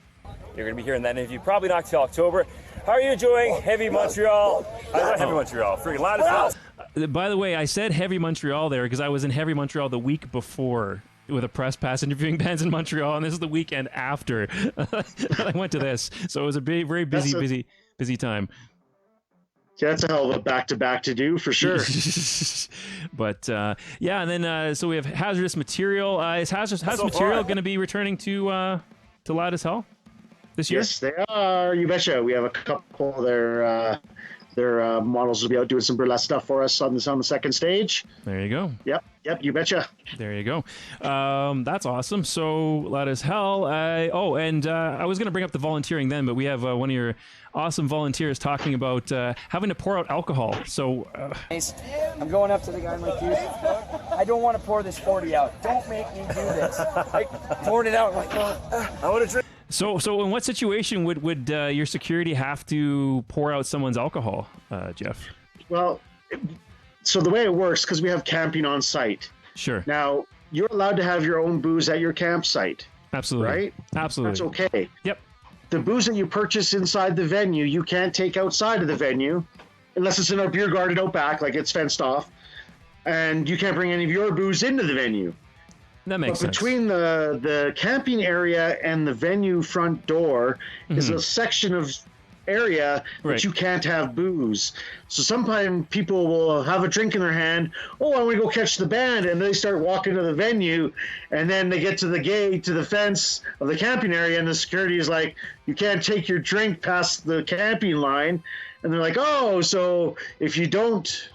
S4: You're going to be hearing that interview probably not till October. How are you enjoying Heavy Montreal? I love Heavy Montreal. Freaking loud as hell.
S1: By the way, I said Heavy Montreal there because I was in Heavy Montreal the week before with a press pass interviewing bands in Montreal, and this is the weekend after I went to this. So it was a very busy time.
S2: Yeah, that's a hell of a back-to-back to do for sure.
S1: But and then so we have Hazardous Material. Is Hazardous Material going to be returning to Loud as Hell? this year?
S2: Yes, they are. You betcha. We have a couple of their models will be out doing some burlesque stuff for us on the second stage.
S1: There you go.
S2: Yep, you betcha.
S1: There you go. That's awesome. So loud as hell. I was going to bring up the volunteering then, but we have one of your awesome volunteers talking about having to pour out alcohol. So
S6: I'm going up to the guy, I'm like, dude, I don't want to pour this 40 out. Don't make me do this. Like, poured it out. I'm like, I want to drink.
S1: So in what situation would your security have to pour out someone's alcohol, Geoff?
S2: Well, so the way it works, because we have camping on site.
S1: Sure.
S2: Now, you're allowed to have your own booze at your campsite.
S1: Absolutely.
S2: Right?
S1: Absolutely.
S2: That's okay.
S1: Yep.
S2: The booze that you purchase inside the venue, you can't take outside of the venue, unless it's in a beer garden out back, like it's fenced off. And you can't bring any of your booze into the venue.
S1: That makes sense.
S2: Between the camping area and the venue front door is a section of area that you can't have booze. So sometimes people will have a drink in their hand. Oh, I want to go catch the band, and they start walking to the venue, and then they get to the gate, to the fence of the camping area, and the security is like, you can't take your drink past the camping line. And they're like, oh, so if you don't,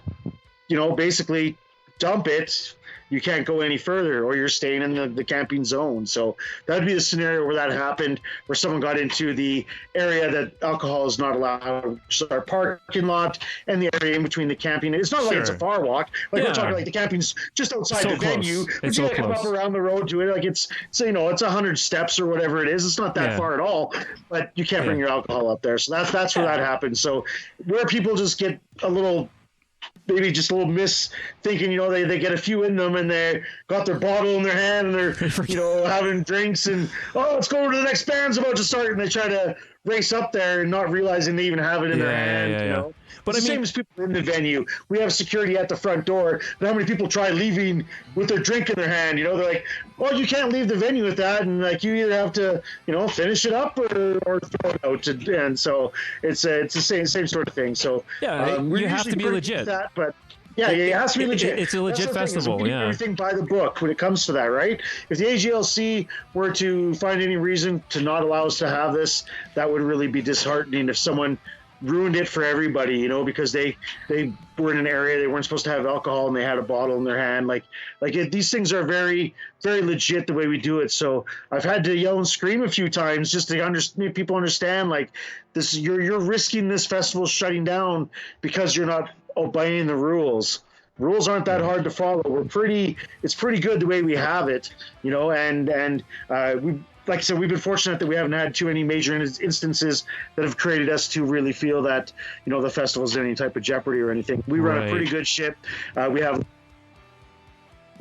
S2: basically dump it, you can't go any further, or you're staying in the camping zone. So that would be the scenario where that happened, where someone got into the area that alcohol is not allowed. So our parking lot and the area in between the camping. It's not like it's a far walk. Like we're talking like the camping's just outside the venue. But you gotta come up around the road to it. Like it's 100 steps or whatever it is. It's not that far at all. But you can't bring your alcohol up there. So that's where that happens. So where people just get a little, maybe just a little miss thinking, they get a few in them and they got their bottle in their hand and they're, having drinks and, let's go to the next band's about to start. And they try to race up there and not realizing they even have it in their hand, But it's the same as people in the venue. We have security at the front door, but how many people try leaving with their drink in their hand? They're like, well, you can't leave the venue with that. And like, you either have to, finish it up or throw it out. And so it's the same sort of thing. So
S1: you have to be legit.
S2: That, but it has to be legit.
S1: It's a legit festival.
S2: We do everything by the book when it comes to that, right? If the AGLC were to find any reason to not allow us to have this, that would really be disheartening if someone ruined it for everybody, because they were in an area they weren't supposed to have alcohol and they had a bottle in their hand. These things are very, very legit the way we do it. So I've had to yell and scream a few times just to make people understand, like, this, you're risking this festival shutting down because you're not obeying the rules. Rules aren't that hard to follow. It's pretty good the way we have it, and we. Like I said, we've been fortunate that we haven't had too many major instances that have created us to really feel that, the festival's in any type of jeopardy or anything. We run a pretty good ship. We have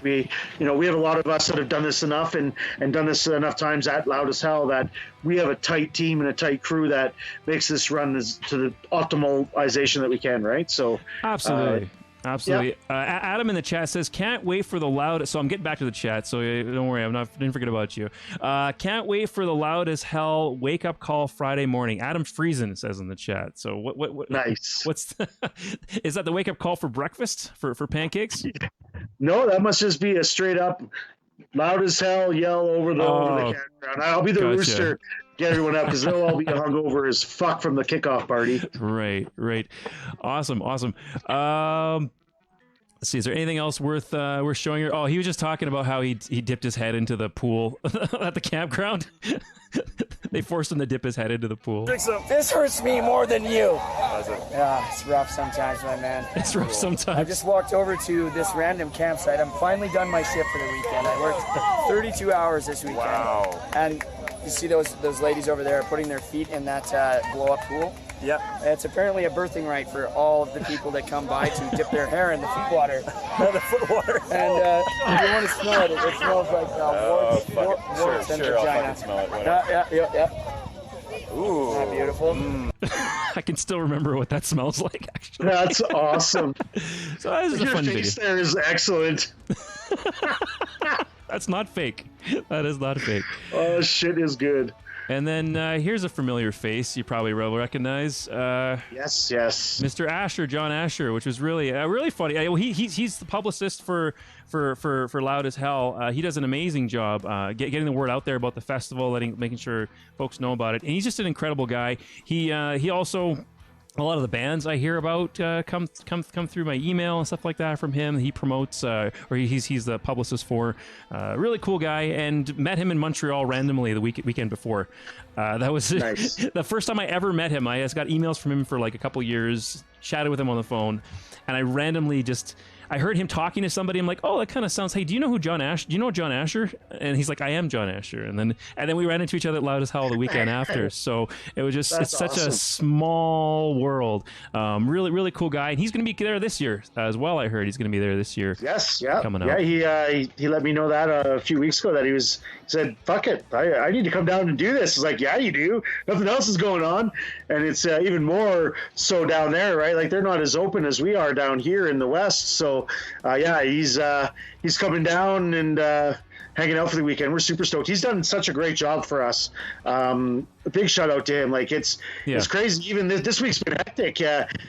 S2: a lot of us that have done this enough and done this enough times at Loud as Hell that we have a tight team and a tight crew that makes this run to the optimization that we can, right? So
S1: absolutely. Absolutely. Adam in the chat says, can't wait for the loud. So I'm getting back to the chat, so don't worry, didn't forget about you. Can't wait for the Loud as Hell wake up call Friday morning. Adam Friesen says in the chat. So what
S2: nice.
S1: Is that the wake up call for breakfast for pancakes?
S2: No, that must just be a straight up loud as hell yell over the campground. I'll be the rooster. Get everyone up because they'll all be hungover as fuck from the kickoff party.
S1: Right. Awesome. Let's see. Is there anything else worth showing her? Oh, he was just talking about how he dipped his head into the pool at the campground. They forced him to dip his head into the pool.
S6: This hurts me more than you. Yeah, it's rough sometimes, my man.
S1: It's rough sometimes.
S6: I just walked over to this random campsite. I'm finally done my shift for the weekend. I worked 32 hours this weekend. Wow. And you see those ladies over there putting their feet in that blow-up pool?
S4: Yeah.
S6: It's apparently a birthing rite for all of the people that come by to dip their hair in the feet water.
S4: The foot water.
S6: And if you want to smell it, it smells like warts and vagina.
S4: I'll smell it.
S6: Yeah. Ooh. Isn't that beautiful?
S1: I can still remember what that smells like, actually.
S2: That's awesome.
S1: So that is a fun video.
S2: Your face there is excellent.
S1: That's not fake. That is not fake.
S2: Oh, shit is good.
S1: And then here's a familiar face you probably will recognize.
S2: Yes.
S1: Mr. Asher, John Asher, which was really funny. He's the publicist for Loud as Hell. He does an amazing job getting the word out there about the festival, making sure folks know about it. And he's just an incredible guy. He also, a lot of the bands I hear about come through my email and stuff like that from him. He promotes, or he's the publicist for. Really cool guy, and met him in Montreal randomly the weekend before. That was
S2: Nice.
S1: the first time I ever met him. I just got emails from him for like a couple years, chatted with him on the phone, and I randomly I heard him talking to somebody. I'm like, oh, that kind of sounds. Hey, do you know John Asher? And he's like, I am John Asher. And then we ran into each other at Loud as Hell the weekend after. So it was it's such a small world. Really cool guy, and he's going to be there this year as well. I heard he's going to be there this year.
S2: Yes, yeah,
S1: coming out.
S2: Yeah. He let me know that a few weeks ago that he said, fuck it, I need to come down and do this. It's like, yeah, you do. Nothing else is going on, and it's even more so down there, right? Like they're not as open as we are down here in the West. So he's coming down and hanging out for the weekend. We're super stoked. He's done such a great job for us. A big shout out to him. Like it's crazy. Even this week's been hectic.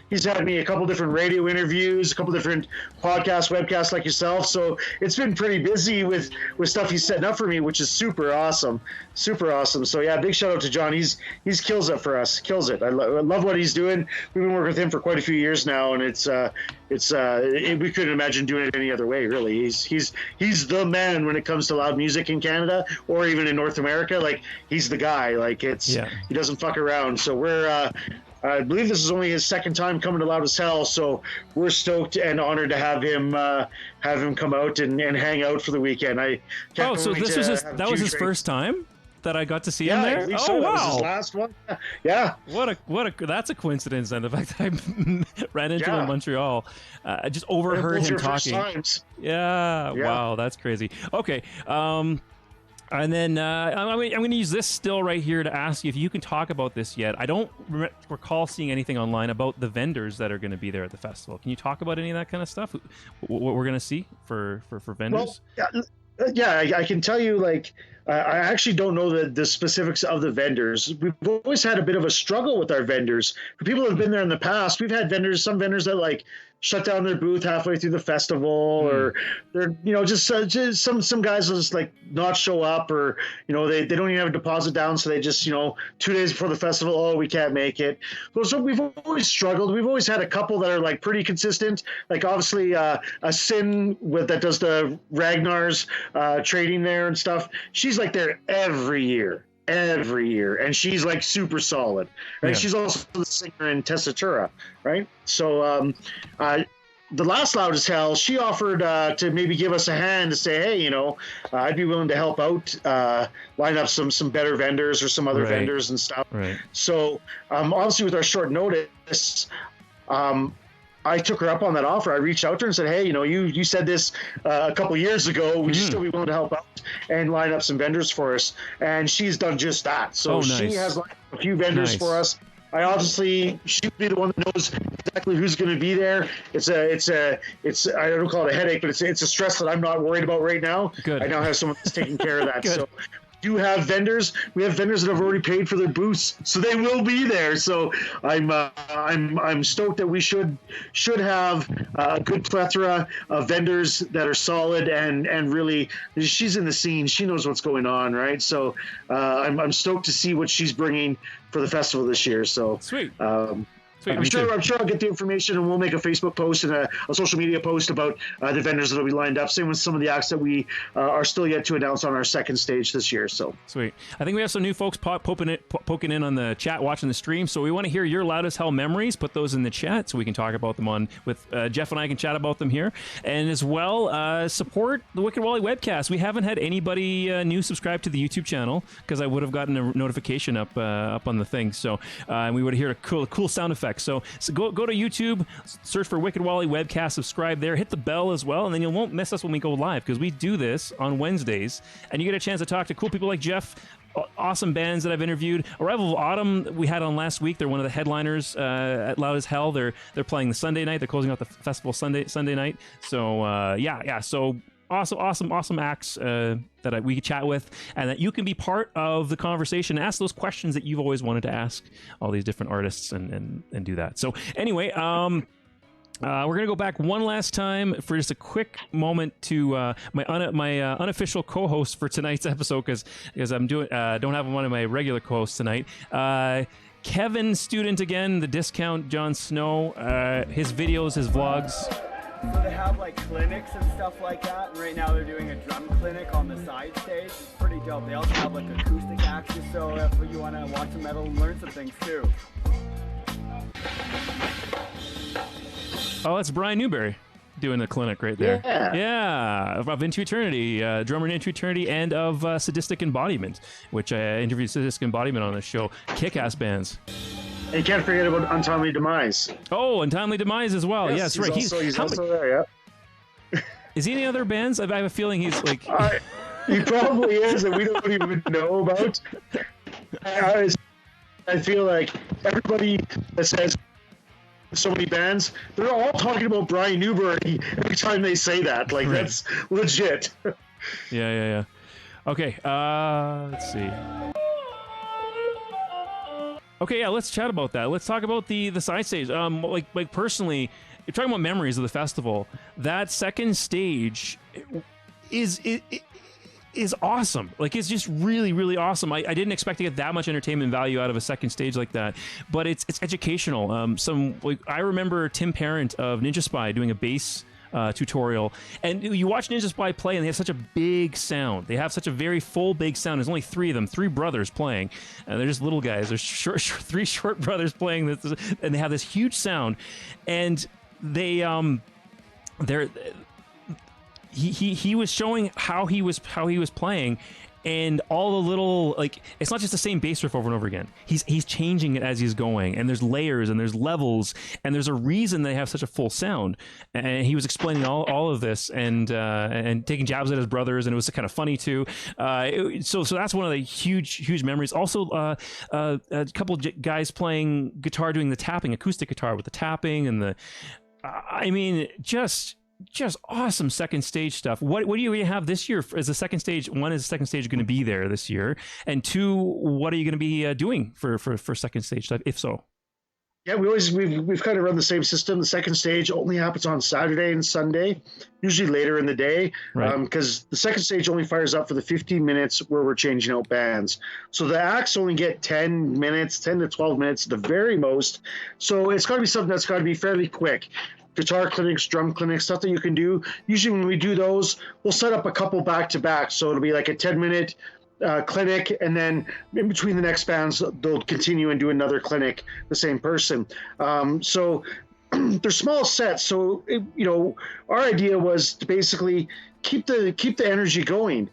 S2: He's had me a couple different radio interviews, a couple different podcasts, webcasts like yourself. So it's been pretty busy with stuff he's setting up for me, which is super awesome. So yeah, big shout out to John. He's kills it for us. Kills it. I love what he's doing. We've been working with him for quite a few years now, and we couldn't imagine doing it any other way. Really, he's the man when it comes to loud music in Canada or even in North America. Like he's the guy. Like he doesn't fuck around. So we're I believe this is only his second time coming to Loud as Hell, so we're stoked and honored to have him come out and hang out for the weekend.
S1: So that was his first time that I got to see him there.
S2: Oh wow, that was his last one. Yeah.
S1: That's a coincidence then. The fact that I ran into him in Montreal, I just overheard him talking. Yeah. Wow, that's crazy. Okay. And then I'm going to use this still right here to ask you if you can talk about this yet. I don't recall seeing anything online about the vendors that are going to be there at the festival. Can you talk about any of that kind of stuff? What we're going to see for vendors?
S2: Well, I can tell you, like, I actually don't know the specifics of the vendors. We've always had a bit of a struggle with our vendors. For people who have been there in the past, we've had some vendors that like shut down their booth halfway through the festival, or they're just some guys will just like not show up, or they don't even have a deposit down, so they just 2 days before the festival, we can't make it. So we've always struggled. We've always had a couple that are like pretty consistent, like obviously a Sin that does the Ragnar's trading there and stuff. She's like there every year, and she's like super solid, right? Yeah. She's also the singer in Tessitura, right? So the last Loud as Hell, she offered to maybe give us a hand to say, hey, I'd be willing to help out, line up some better vendors or some other vendors and stuff.
S1: Right.
S2: So obviously with our short notice, I took her up on that offer. I reached out to her and said, hey, you said this a couple years ago. Would you still be willing to help out and line up some vendors for us? And she's done just that. So she has lined up a few vendors for us. She'd be the one that knows exactly who's going to be there. It's I don't call it a headache, but it's a stress that I'm not worried about right now.
S1: Good.
S2: I now have someone that's taking care of that. So do have vendors. We have vendors that have already paid for their booths, so they will be there. So I'm stoked that we should have a good plethora of vendors that are solid and really, she's in the scene. She knows what's going on, right? So I'm stoked to see what she's bringing for the festival this year. So
S1: sweet.
S2: I'm sure I'll get the information, and we'll make a Facebook post and a social media post about the vendors that will be lined up. Same with some of the acts that we are still yet to announce on our second stage this year. So
S1: sweet. I think we have some new folks poking in on the chat, watching the stream. So we want to hear your Loud as Hell memories. Put those in the chat so we can talk about them on with Geoff and I can chat about them here, and as well support the Wicked Wally webcast. We haven't had anybody new subscribe to the YouTube channel because I would have gotten a notification up on the thing. So we would hear a cool sound effect. So go to YouTube, search for Wicked Wally webcast, subscribe there, hit the bell as well, and then you won't miss us when we go live, because we do this on Wednesdays, and you get a chance to talk to cool people like Geoff, awesome bands that I've interviewed. Arrival of Autumn we had on last week. They're one of the headliners at Loud as Hell. They're playing the Sunday night. They're closing out the festival Sunday night. So So awesome acts that we can chat with, and that you can be part of the conversation, ask those questions that you've always wanted to ask all these different artists, and do that. So anyway, we're gonna go back one last time for just a quick moment to my unofficial co-host for tonight's episode, because I'm don't have one of my regular co-hosts tonight. Kevin, student again, the discount Jon Snow, his videos, his vlogs.
S3: So they have like clinics and stuff like that. And right now they're doing a drum clinic on the side stage. It's pretty dope. They also have like acoustic acts, just so if you want to watch some metal and learn some things too.
S1: Oh, that's Brian Newberry doing the clinic right there. Yeah. Of Into Eternity, drummer in Into Eternity, and of Sadistic Embodiment, which I interviewed Sadistic Embodiment on this show. Kick-ass bands.
S2: And you can't forget about Untimely Demise.
S1: Oh, Untimely Demise as well. Yes, right.
S2: He's also there, yeah.
S1: Is he any other bands? I have a feeling he's like...
S2: he probably is, that we don't even know about. I feel like everybody that says so many bands, they're all talking about Brian Newberry every time they say that. Like, right. That's legit.
S1: Yeah. Okay, let's see. Okay, yeah, let's chat about that. Let's talk about the side stage. Like personally, you're talking about memories of the festival. That second stage is awesome. Like, it's just really awesome. I didn't expect to get that much entertainment value out of a second stage like that, but it's educational. I remember Tim Parent of Ninja Spy doing a bass tutorial, and you watch Ninja Spy play, and they have such a big sound. They have such a very full, big sound. There's only three of them, three brothers playing, and they're just little guys. There's three short brothers playing this, and they have this huge sound, and he was showing how he was playing, and all the little, like, it's not just the same bass riff over and over again. He's changing it as he's going, and there's layers and there's levels, and there's a reason they have such a full sound. And he was explaining all of this, and taking jabs at his brothers, and it was kind of funny too. So that's one of the huge memories. Also, a couple of guys playing guitar, doing the tapping, acoustic guitar with the tapping and the. I mean, just awesome second stage stuff. What do you have this year as a second stage? One, is the second stage going to be there this year? And two, what are you going to be doing for second stage stuff, if so?
S2: Yeah, we've kind of run the same system. The second stage only happens on Saturday and Sunday, usually later in the day, because the second stage only fires up for the 15 minutes where we're changing out bands. So the acts only get 10 to 12 minutes, the very most. So it's got to be something that's got to be fairly quick. Guitar clinics, drum clinics, stuff that you can do. Usually when we do those, we'll set up a couple back-to-back. So it'll be like a 10-minute clinic, and then in between the next bands, they'll continue and do another clinic, the same person. So they're small sets. So, our idea was to basically keep the energy going.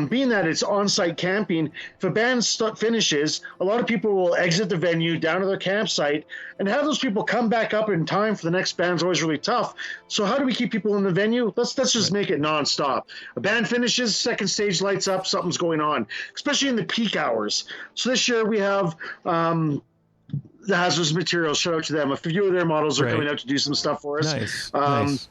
S2: Being that it's on-site camping, if a band finishes, a lot of people will exit the venue down to their campsite, and have those people come back up in time for the next band's always really tough. So how do we keep people in the venue? Let's just make it nonstop. A band finishes, second stage lights up, something's going on, especially in the peak hours. So this year we have the Hazardous Materials. Shout out to them. A few of their models are coming out to do some stuff for us. Nice.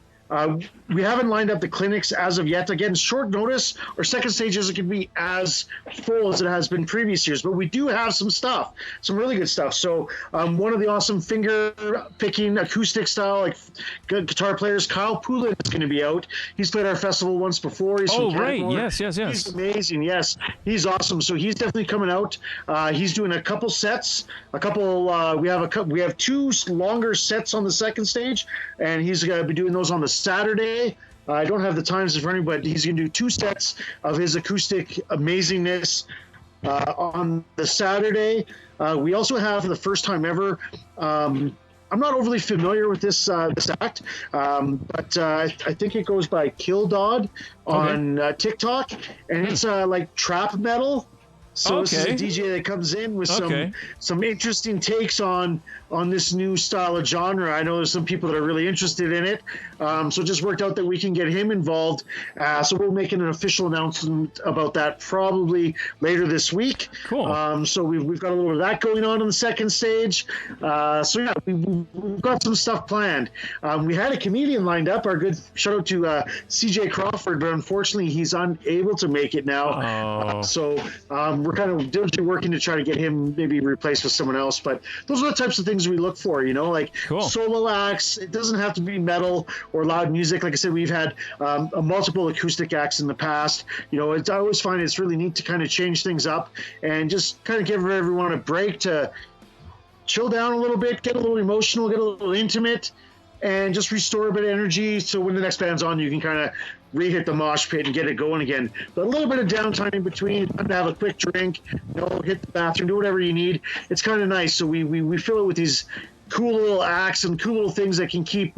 S2: We haven't lined up the clinics as of yet. Again, short notice. Our second stage isn't going to be as full as it has been previous years, but we do have some stuff, some really good stuff. So one of the awesome finger-picking acoustic style like guitar players, Kyle Poulin, is going to be out. He's played our festival once before. He's from Canmore. Yes. He's amazing. Yes, he's awesome. So he's definitely coming out. He's doing a couple sets. We have two longer sets on the second stage, and he's going to be doing those on the Saturday. I don't have the times in front of me, but he's going to do two sets of his acoustic amazingness on the Saturday. We also have, for the first time ever, I'm not overly familiar with this act, but I think it goes by Kill Dodd on TikTok, and it's like trap metal. So this is a DJ that comes in with some interesting takes on on this new style of genre. I know there's some people that are really interested in it. So it just worked out that we can get him involved. So we're making an official announcement about that probably later this week.
S1: Cool.
S2: So we've got a little of that going on in the second stage. So yeah, we've got some stuff planned. We had a comedian lined up. Our good shout out to CJ Crawford, but unfortunately he's unable to make it now. So we're kind of diligently working to try to get him maybe replaced with someone else. But those are the types of things we look for, you know, like solo acts. It doesn't have to be metal or loud music. Like I said, we've had a multiple acoustic acts in the past. You know, I always find it's really neat to kind of change things up and just kind of give everyone a break to chill down a little bit, get a little emotional, get a little intimate, and just restore a bit of energy. So when the next band's on, you can kind of re-hit the mosh pit and get it going again. But a little bit of downtime in between, time to have a quick drink, you know, hit the bathroom, do whatever you need. It's kind of nice. So we fill it with these cool little acts and cool little things that can keep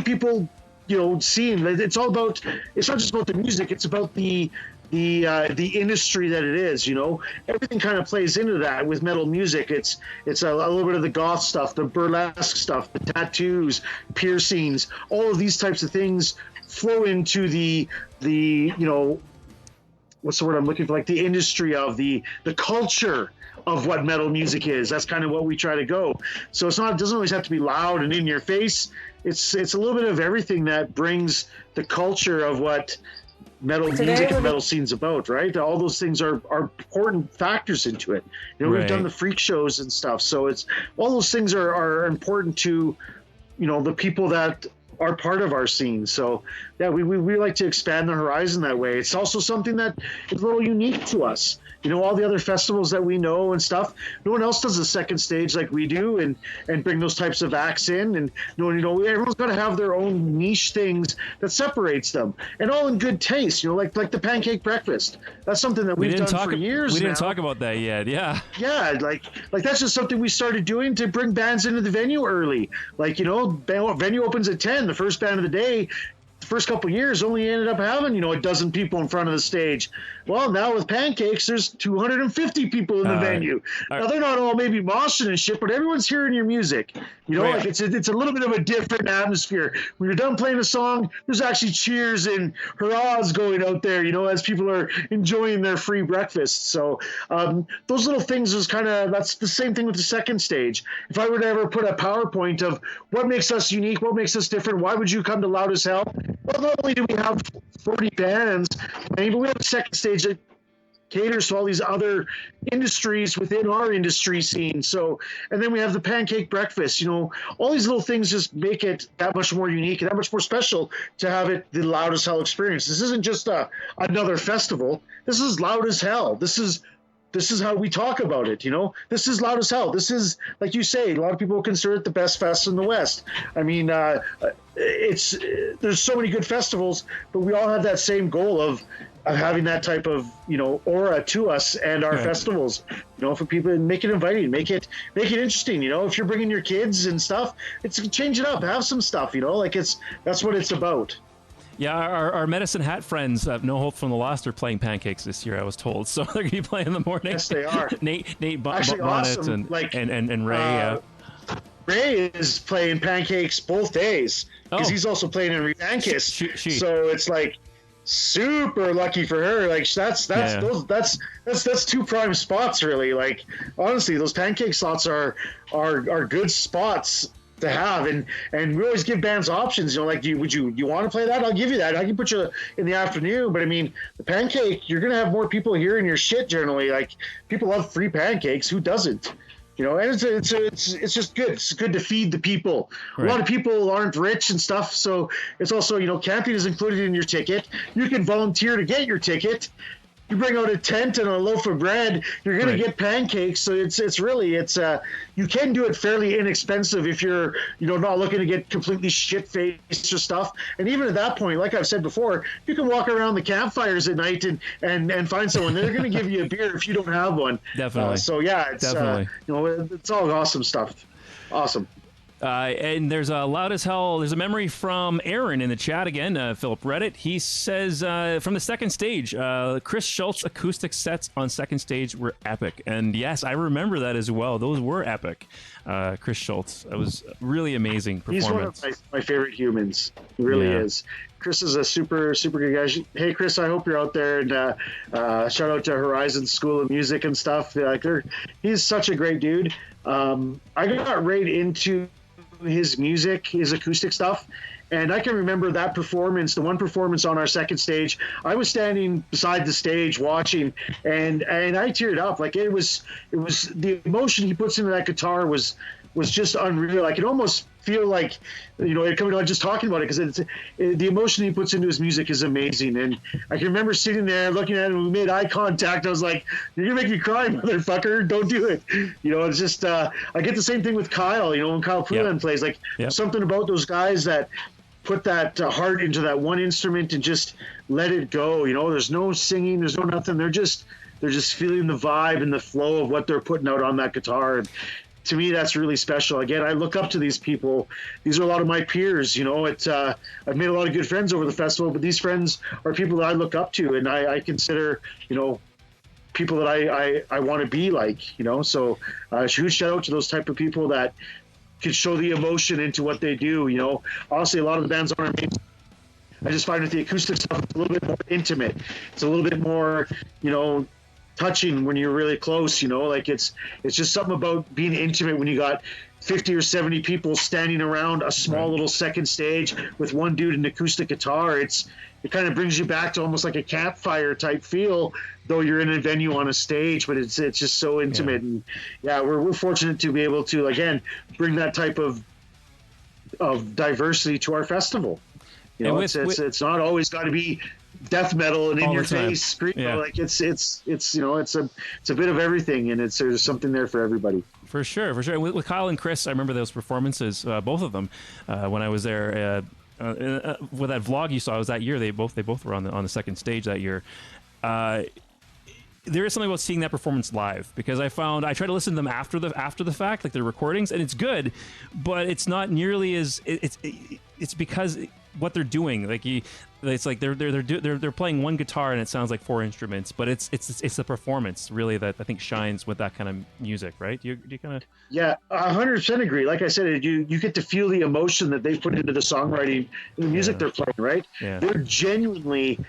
S2: people, you know, seeing. It's not just about the music. It's about the industry that it is, you know. Everything kind of plays into that with metal music. It's a little bit of the goth stuff, the burlesque stuff, the tattoos, piercings, all of these types of things flow into the you know, what's the word I'm looking for, like the industry of the culture of what metal music is. That's kind of what we try to go. So it doesn't always have to be loud and in your face. It's a little bit of everything that brings the culture of what metal music and metal scene's about, right? All those things are important factors into it. You know, we've done the freak shows and stuff, so it's all those things are important to, you know, the people that are part of our scene. So yeah, we like to expand the horizon that way. It's also something that is a little unique to us. You know, all the other festivals that we know and stuff, no one else does a second stage like we do and bring those types of acts in. And you know, everyone's got to have their own niche things that separates them, and all in good taste. You know, like the pancake breakfast. That's something that we've done for years.
S1: We didn't talk about that yet. Yeah.
S2: Yeah, like that's just something we started doing to bring bands into the venue early. Like, you know, venue opens at 10. The first band of the day, the first couple of years only ended up having, you know, a dozen people in front of the stage. Well, now with pancakes, there's 250 people in the venue. Now they're not all maybe moshing and shit, but everyone's hearing your music. You know, like it's a little bit of a different atmosphere. When you're done playing a song, there's actually cheers and hurrahs going out there, you know, as people are enjoying their free breakfast. So those little things is that's the same thing with the second stage. If I were to ever put a PowerPoint of what makes us unique, what makes us different, why would you come to Loud as Hell? Well, not only do we have 40 bands playing, but we have a second stage that caters to all these other industries within our industry scene. So, and then we have the pancake breakfast. You know, all these little things just make it that much more unique and that much more special to have it the Loud as Hell experience. This isn't just another festival. This is Loud as Hell. This is how we talk about it, you know? This is Loud as Hell. This is, like you say, a lot of people consider it the best fest in the West. I mean, there's so many good festivals, but we all have that same goal of having that type of, you know, aura to us and our festivals, you know, for people, and make it inviting, make it interesting, you know. If you're bringing your kids and stuff, change it up, have some stuff, you know, like that's what it's about.
S1: Yeah, our Medicine Hat friends, No Hope from the Lost, are playing pancakes this year, I was told. So they're going to be playing in the morning.
S2: Yes, they are.
S1: Nate Bonnet
S2: awesome.
S1: and Ray.
S2: Ray is playing pancakes both days because he's also playing in Revancus. So it's like super lucky for her. Like that's two prime spots really. Like honestly, those pancake slots are good spots to have, and we always give bands options, you know, like you want to play that? I'll give you that. I can put you in the afternoon, but I mean the pancake, you're gonna have more people hearing your shit generally. Like people love free pancakes, who doesn't? You know, and it's just good. It's good to feed the people. Right. A lot of people aren't rich and stuff, so it's also, you know, camping is included in your ticket. You can volunteer to get your ticket. You bring out a tent and a loaf of bread, you're going to get pancakes. So it's really you can do it fairly inexpensive if you're, you know, not looking to get completely shit-faced or stuff. And even at that point, like I've said before, you can walk around the campfires at night and find someone. They're going to give you a beer if you don't have one.
S1: Definitely.
S2: So yeah, it's
S1: definitely.
S2: You know, it's all awesome stuff. Awesome.
S1: And there's a loud as hell. There's a memory from Aaron in the chat again. Philip Reddit. He says from the second stage, Chris Schultz acoustic sets on second stage were epic. And yes, I remember that as well. Those were epic. Chris Schultz. It was really amazing performance.
S2: He's one of my favorite humans. He really is. Chris is a super good guy. Hey, Chris, I hope you're out there. And shout out to Horizon School of Music and stuff. He's such a great dude. I got right into his music, his acoustic stuff, and I can remember that performance, the one performance on our second stage. I was standing beside the stage watching, and I teared up. Like it was the emotion he puts into that guitar was just unreal. I could almost feel like, it coming on just talking about it, because the emotion he puts into his music is amazing. And I can remember sitting there looking at him, and we made eye contact. I was like, "You're gonna make me cry, motherfucker! Don't do it." It's just I get the same thing with Kyle. When Kyle Poulan plays, something about those guys that put that heart into that one instrument and just let it go. There's no singing, there's no nothing. They're just feeling the vibe and the flow of what they're putting out on that guitar. And to me, that's really special. Again, I look up to these people. These are a lot of my peers. I've made a lot of good friends over the festival, but these friends are people that I look up to, and I consider, people that I want to be like. So huge shout out to those type of people that can show the emotion into what they do. Honestly, a lot of the bands aren't made. I just find with the acoustic stuff, it's a little bit more intimate. It's a little bit more, touching when you're really close. It's just something about being intimate when you got 50 or 70 people standing around a small little second stage with one dude in acoustic guitar. It kind of brings you back to almost like a campfire type feel, though you're in a venue on a stage, but it's just so intimate. And we're fortunate to be able to, again, bring that type of diversity to our festival. It's not always got to be death metal and in your face scream. It's a bit of everything, and there's something there for everybody.
S1: For sure. With Kyle and Chris, I remember those performances, both of them, when I was there. With that vlog you saw, it was that year. They both were on the second stage that year. There is something about seeing that performance live, because I try to listen to them after the fact, like the recordings, and it's good, but it's not nearly as it's because what they're doing, it's like they're playing one guitar and it sounds like four instruments, but it's the performance really that I think shines with that kind of music, right? Do you kind of
S2: 100% agree. Like I said, you get to feel the emotion that they've put into the songwriting and the music they're playing, right? They're genuinely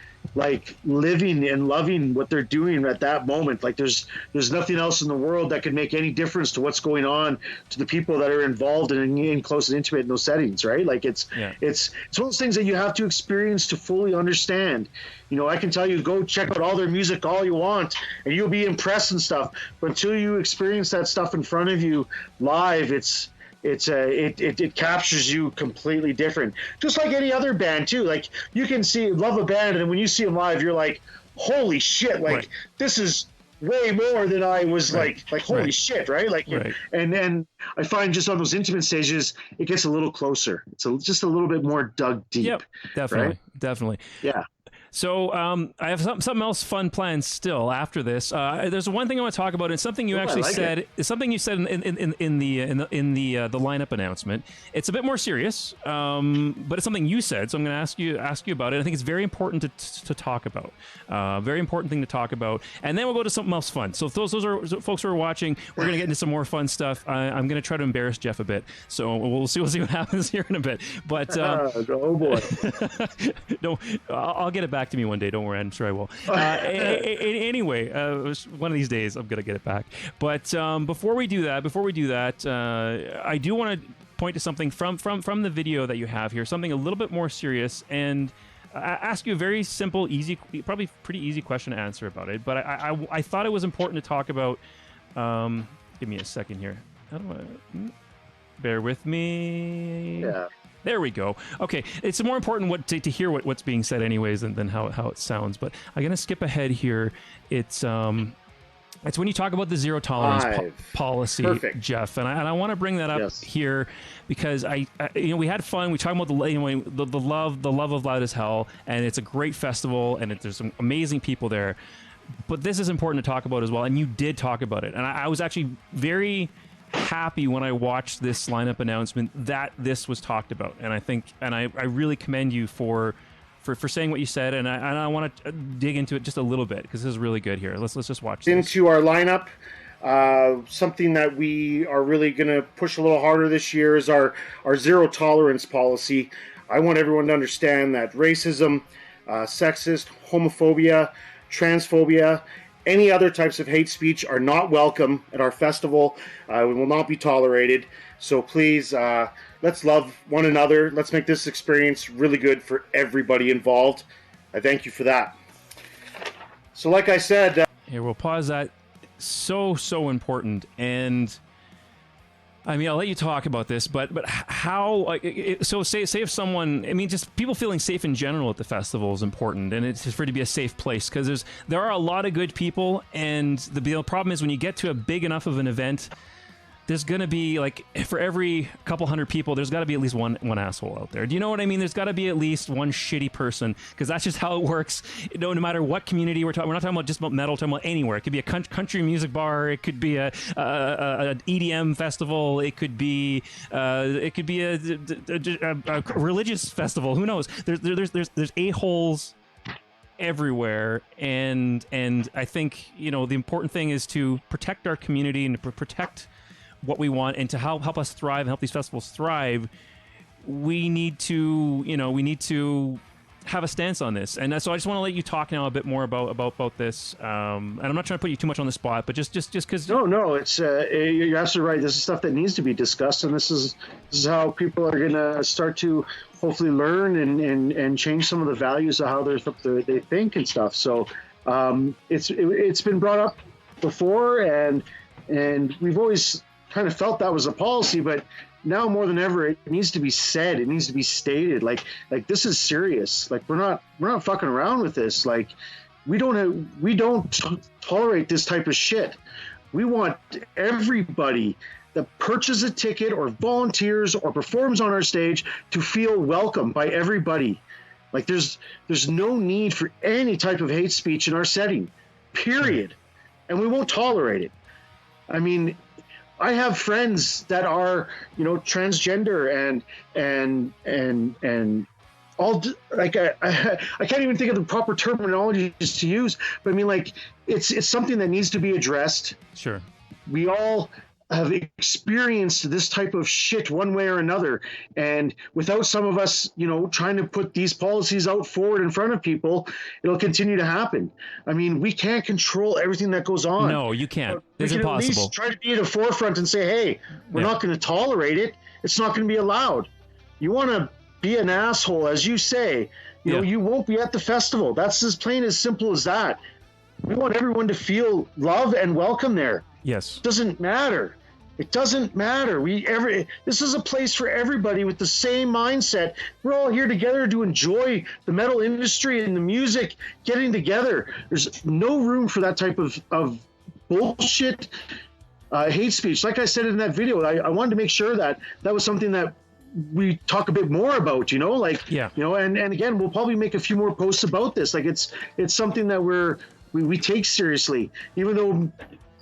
S2: living and loving what they're doing at that moment. Like there's nothing else in the world that could make any difference to what's going on to the people that are involved and in close and intimate in those settings, right? It's one of those things that you have to experience to fully understand. I can tell you, go check out all their music all you want and you'll be impressed and stuff, but until you experience that stuff in front of you live, it captures you completely different. Just like any other band too. Like you can love a band, and then when you see them live, you're like, holy shit! This is way more than I was like holy shit, right? And then I find just on those intimate stages, it gets a little closer. It's just a little bit more dug deep.
S1: Yep, definitely.
S2: Yeah.
S1: So I have something else fun planned still after this. There's one thing I want to talk about. It's something you actually said. It's something you said in the lineup announcement. It's a bit more serious, but it's something you said. So I'm going to ask you about it. I think it's very important to talk about. Very important thing to talk about. And then we'll go to something else fun. So if those are folks who are watching, we're going to get into some more fun stuff. I'm going to try to embarrass Geoff a bit. So we'll see what happens here in a bit. But
S2: oh boy,
S1: no, I'll get it back to me one day. Don't worry, I'm sure I will. Anyway, one of these days I'm gonna get it back. But before we do that, I do want to point to something from the video that you have here, something a little bit more serious, and ask you a very simple, easy, probably pretty easy question to answer about it. But I thought it was important to talk about. Give me a second here. How do I? Bear with me.
S2: Yeah.
S1: There we go. Okay, it's more important to hear what's being said anyways than how it sounds. But I'm gonna skip ahead here. It's when you talk about the zero tolerance policy,
S2: Perfect.
S1: Geoff, and I want to bring that up here because we had fun. We talked about the love of Loud as Hell, and it's a great festival, and there's some amazing people there. But this is important to talk about as well, and you did talk about it, and I was actually very happy when I watched this lineup announcement that this was talked about, and I really commend you for saying what you said, and I want to dig into it just a little bit because this is really good here. Let's just watch this.
S7: Into our lineup. Something that we are really going to push a little harder this year is our zero tolerance policy. I want everyone to understand that racism, sexist, homophobia, transphobia, any other types of hate speech are not welcome at our festival. We will not be tolerated. So please, let's love one another. Let's make this experience really good for everybody involved. I thank you for that. So like I said...
S1: Here, we'll pause that. So important. And I mean, I'll let you talk about this, but how, like, so say if someone, I mean, just people feeling safe in general at the festival is important, and it's for it to be a safe place, because there are a lot of good people, and the problem is when you get to a big enough of an event, there's going to be, like, for every couple hundred people, there's got to be at least one asshole out there. Do you know what I mean? There's got to be at least one shitty person, because that's just how it works. You know, no matter what community we're not talking about just about metal, we're talking about anywhere. It could be a country music bar, it could be an EDM festival, it could be a religious festival. Who knows? There's a-holes everywhere, and I think, you know, the important thing is to protect our community and to protect what we want, and to help us thrive and help these festivals thrive. We need to have a stance on this, and so I just want to let you talk now a bit more about this. And I'm not trying to put you too much on the spot, but just because.
S2: No, it's you're absolutely right. This is stuff that needs to be discussed, and this is how people are going to start to hopefully learn and change some of the values of how they think and stuff. So it's been brought up before, and we've always kind of felt that was a policy, but now more than ever, it needs to be said. It needs to be stated. Like this is serious. Like we're not fucking around with this. Like we don't tolerate this type of shit. We want everybody that purchases a ticket or volunteers or performs on our stage to feel welcome by everybody. Like there's no need for any type of hate speech in our setting, period. And we won't tolerate it. I mean, I have friends that are, you know, transgender and all, like I can't even think of the proper terminology to use, but I mean, like it's something that needs to be addressed.
S1: Sure. We
S2: all have experienced this type of shit one way or another, and without some of us, you know, trying to put these policies out forward in front of people, it'll continue to happen. I mean, we can't control everything that goes on.
S1: No, you can't. It's
S2: impossible. At least try to be at the forefront and say, hey, we're not going to tolerate it. It's not going to be allowed. You want to be an asshole, as you say, you know, you won't be at the festival. That's as plain as simple as that. We want everyone to feel love and welcome there.
S1: Yes.
S2: It doesn't matter. It doesn't matter. This is a place for everybody with the same mindset. We're all here together to enjoy the metal industry and the music, getting together. There's no room for that type of bullshit hate speech. Like I said in that video, I wanted to make sure that was something that we talk a bit more about, you know, like, you know, and again, we'll probably make a few more posts about this. Like it's something that we take seriously, even though,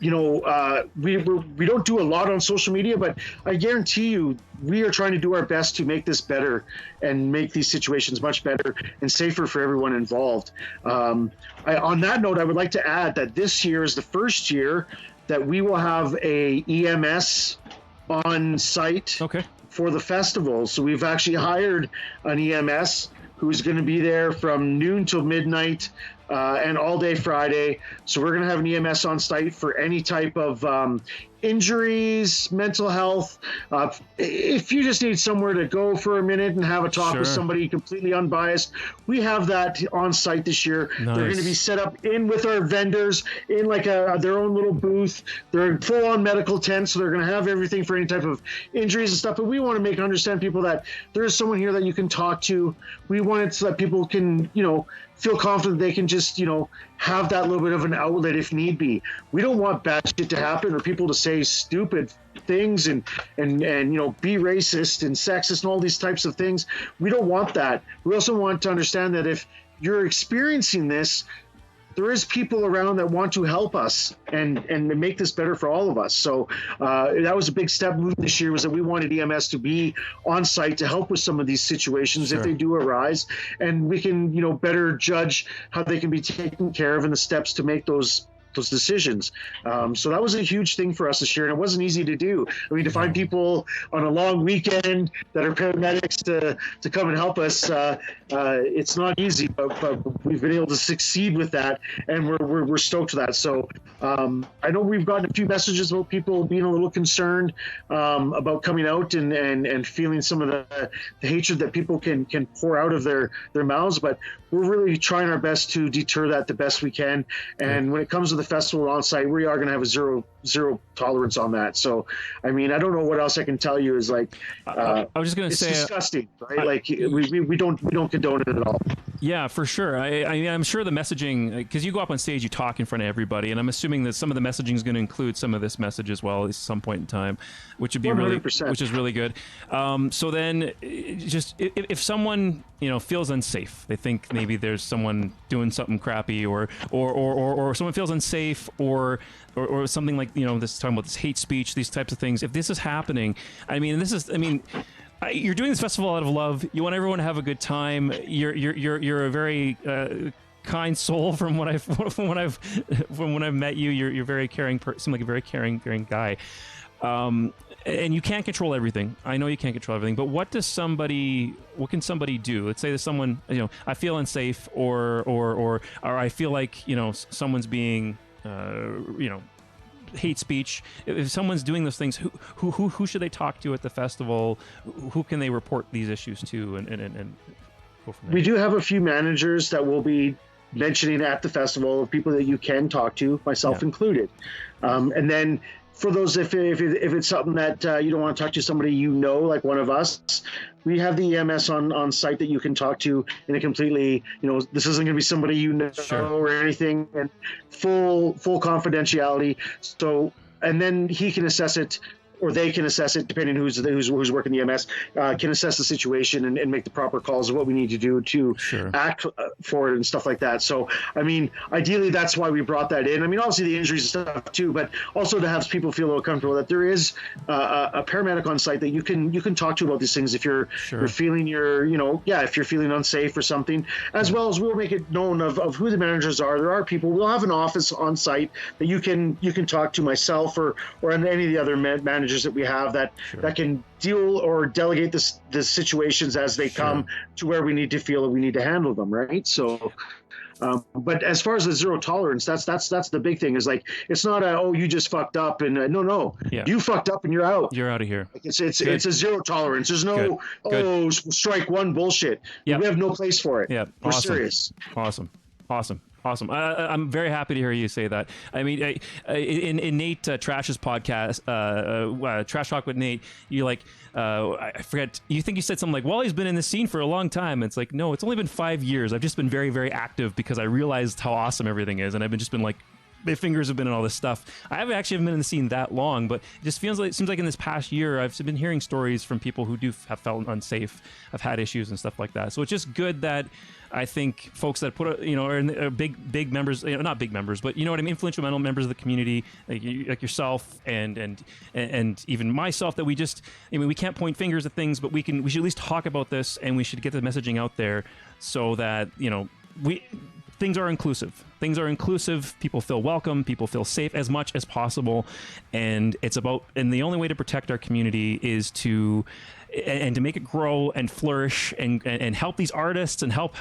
S2: you know, we don't do a lot on social media, but I guarantee you we are trying to do our best to make this better and make these situations much better and safer for everyone involved. On that note, I would like to add that this year is the first year that we will have a EMS on site for the festival. So we've actually hired an EMS who's going to be there from noon till midnight and all day Friday. So we're going to have an EMS on site for any type of injuries, mental health. If you just need somewhere to go for a minute and have a talk with somebody completely unbiased, we have that on site this year. Nice. They're going to be set up in with our vendors in like their own little booth. They're in full-on medical tent, so they're going to have everything for any type of injuries and stuff. But we want to understand people that there is someone here that you can talk to. We want it so that people can, you know, feel confident they can just, you know, have that little bit of an outlet if need be. We don't want bad shit to happen or people to say stupid things and you know, be racist and sexist and all these types of things. We don't want that. We also want to understand that if you're experiencing this, there is people around that want to help us and make this better for all of us. So that was a big step moving this year, was that we wanted EMS to be on site to help with some of these situations if they do arise, and we can, better judge how they can be taken care of and the steps to make those decisions. So that was a huge thing for us this year, and it wasn't easy to do. I mean, to find people on a long weekend that are paramedics to come and help us, it's not easy, but we've been able to succeed with that, and we're stoked for that. So I know we've gotten a few messages about people being a little concerned about coming out and feeling some of the hatred that people can pour out of their mouths, but we're really trying our best to deter that the best we can. And when it comes to the festival on site, we are going to have a zero tolerance on that. So, I mean, I don't know what else I can tell you. Is like,
S1: I was just going to say,
S2: it's disgusting, right? We don't condone it at all.
S1: Yeah, for sure. I'm sure the messaging, because you go up on stage, you talk in front of everybody, and I'm assuming that some of the messaging is going to include some of this message as well, at some point in time, which would be
S2: 100%.
S1: which is really good. So then, just if someone feels unsafe, they think maybe there's someone doing something crappy, or someone feels unsafe, or something like this, talking about this hate speech, these types of things. If this is happening, you're doing this festival out of love. You want everyone to have a good time. You're a very kind soul from when I've met you. You're very caring. Seem like a very caring guy. And you can't control everything. I know you can't control everything. But what can somebody do? Let's say there's someone, I feel unsafe, or I feel like someone's being hate speech. If someone's doing those things, who should they talk to at the festival? Who can they report these issues to, and go from there?
S2: We do have a few managers that will be mentioning at the festival of people that you can talk to, myself included. And then for those, if it's something that you don't want to talk to somebody like one of us, we have the EMS on site that you can talk to in a completely, this isn't going to be somebody or anything, and full confidentiality. So, and then he can assess it, or they can assess it, depending who's working the EMS, can assess the situation and make the proper calls of what we need to do to act for it and stuff like that. So, I mean, ideally, that's why we brought that in. I mean, obviously the injuries and stuff too, but also to have people feel a little comfortable that there is a paramedic on site that you can talk to about these things if you're feeling if you're feeling unsafe or something, as well as we'll make it known of who the managers are. There are people. We'll have an office on site that you can talk to, myself or any of the other managers that we have that can deal or delegate the situations as they come to where we need to feel that we need to handle them, right? So but as far as the zero tolerance, that's the big thing, is like, it's not you just fucked up, and no, you fucked up and you're out
S1: of here.
S2: Like it's a zero tolerance. There's no strike one bullshit. We have no place for it. We're serious.
S1: Awesome. I'm very happy to hear you say that. I mean, in Nate Trash's podcast, Trash Talk with Nate, you I forget, you think you said something like, Wally's been in this scene for a long time. It's like, no, it's only been 5 years. I've just been very, very active because I realized how awesome everything is. And I've just been like, my fingers have been in all this stuff. I haven't been in the scene that long, but it just seems like in this past year, I've been hearing stories from people who have felt unsafe, have had issues and stuff like that. So it's just good that I think folks that are big members, not big members, but influential members of the community, like yourself and even myself, that we can't point fingers at things, but we should at least talk about this, and we should get the messaging out there so that things are inclusive. People feel welcome. People feel safe as much as possible, and the only way to protect our community is to make it grow and flourish and help these artists and help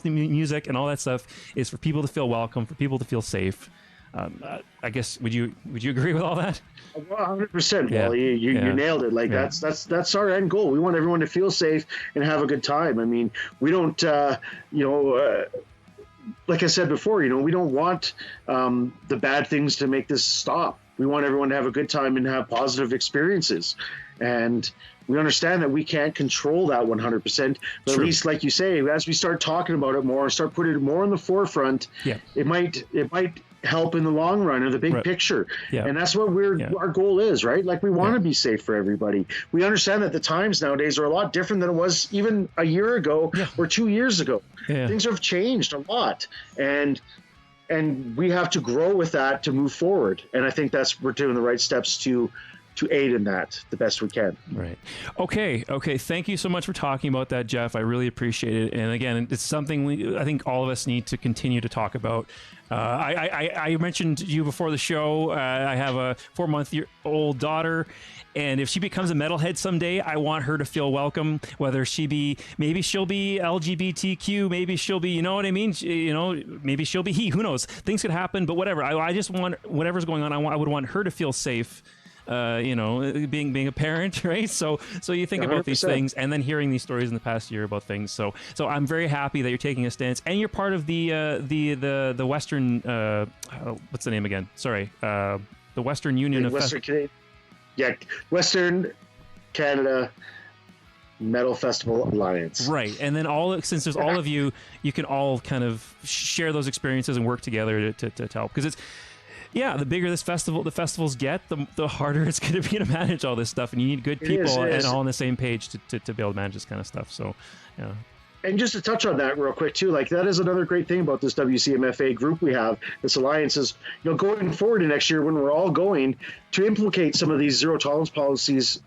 S1: the music and all that stuff, is for people to feel welcome, for people to feel safe. I guess would you agree with all that?
S2: 100%, Wally. You nailed it. Like that's our end goal. We want everyone to feel safe and have a good time. I mean, we don't like I said before, we don't want the bad things to make this stop. We want everyone to have a good time and have positive experiences. And we understand that we can't control that 100%, but at least, like you say, as we start talking about it more, start putting it more in the forefront, it might help in the long run, or the big picture. And that's what our goal is, right? Like, we want to be safe for everybody. We understand that the times nowadays are a lot different than it was even a year ago or 2 years ago. Things have changed a lot, and and we have to grow with that to move forward. And I think we're doing the right steps to aid in that the best we can.
S1: Right. Okay. Thank you so much for talking about that, Geoff. I really appreciate it. And again, it's something I think all of us need to continue to talk about. I mentioned you before the show. I have a 4-month-old daughter, and if she becomes a metalhead someday, I want her to feel welcome. Whether maybe she'll be LGBTQ, maybe she'll be, you know what I mean? Maybe she'll be he. Who knows? Things could happen, but whatever. I just want whatever's going on. I would want her to feel safe. Being a parent, right? So you think 100%. About these things, and then hearing these stories in the past year about things. So I'm very happy that you're taking a stance, and you're part of the Western. What's the name again? Sorry, the Western Union of
S2: Western Western Canada Metal Festival Alliance.
S1: Right, and then since there's all of you, you can all kind of share those experiences and work together to help, because it's. Yeah, the bigger the festivals get, the harder it's going to be to manage all this stuff, and you need good people and all on the same page to be able to manage this kind of stuff. So, yeah.
S2: And just to touch on that real quick too, like that is another great thing about this WCMFA group we have. This alliance is, going forward to next year when we're all going to implicate some of these zero tolerance policies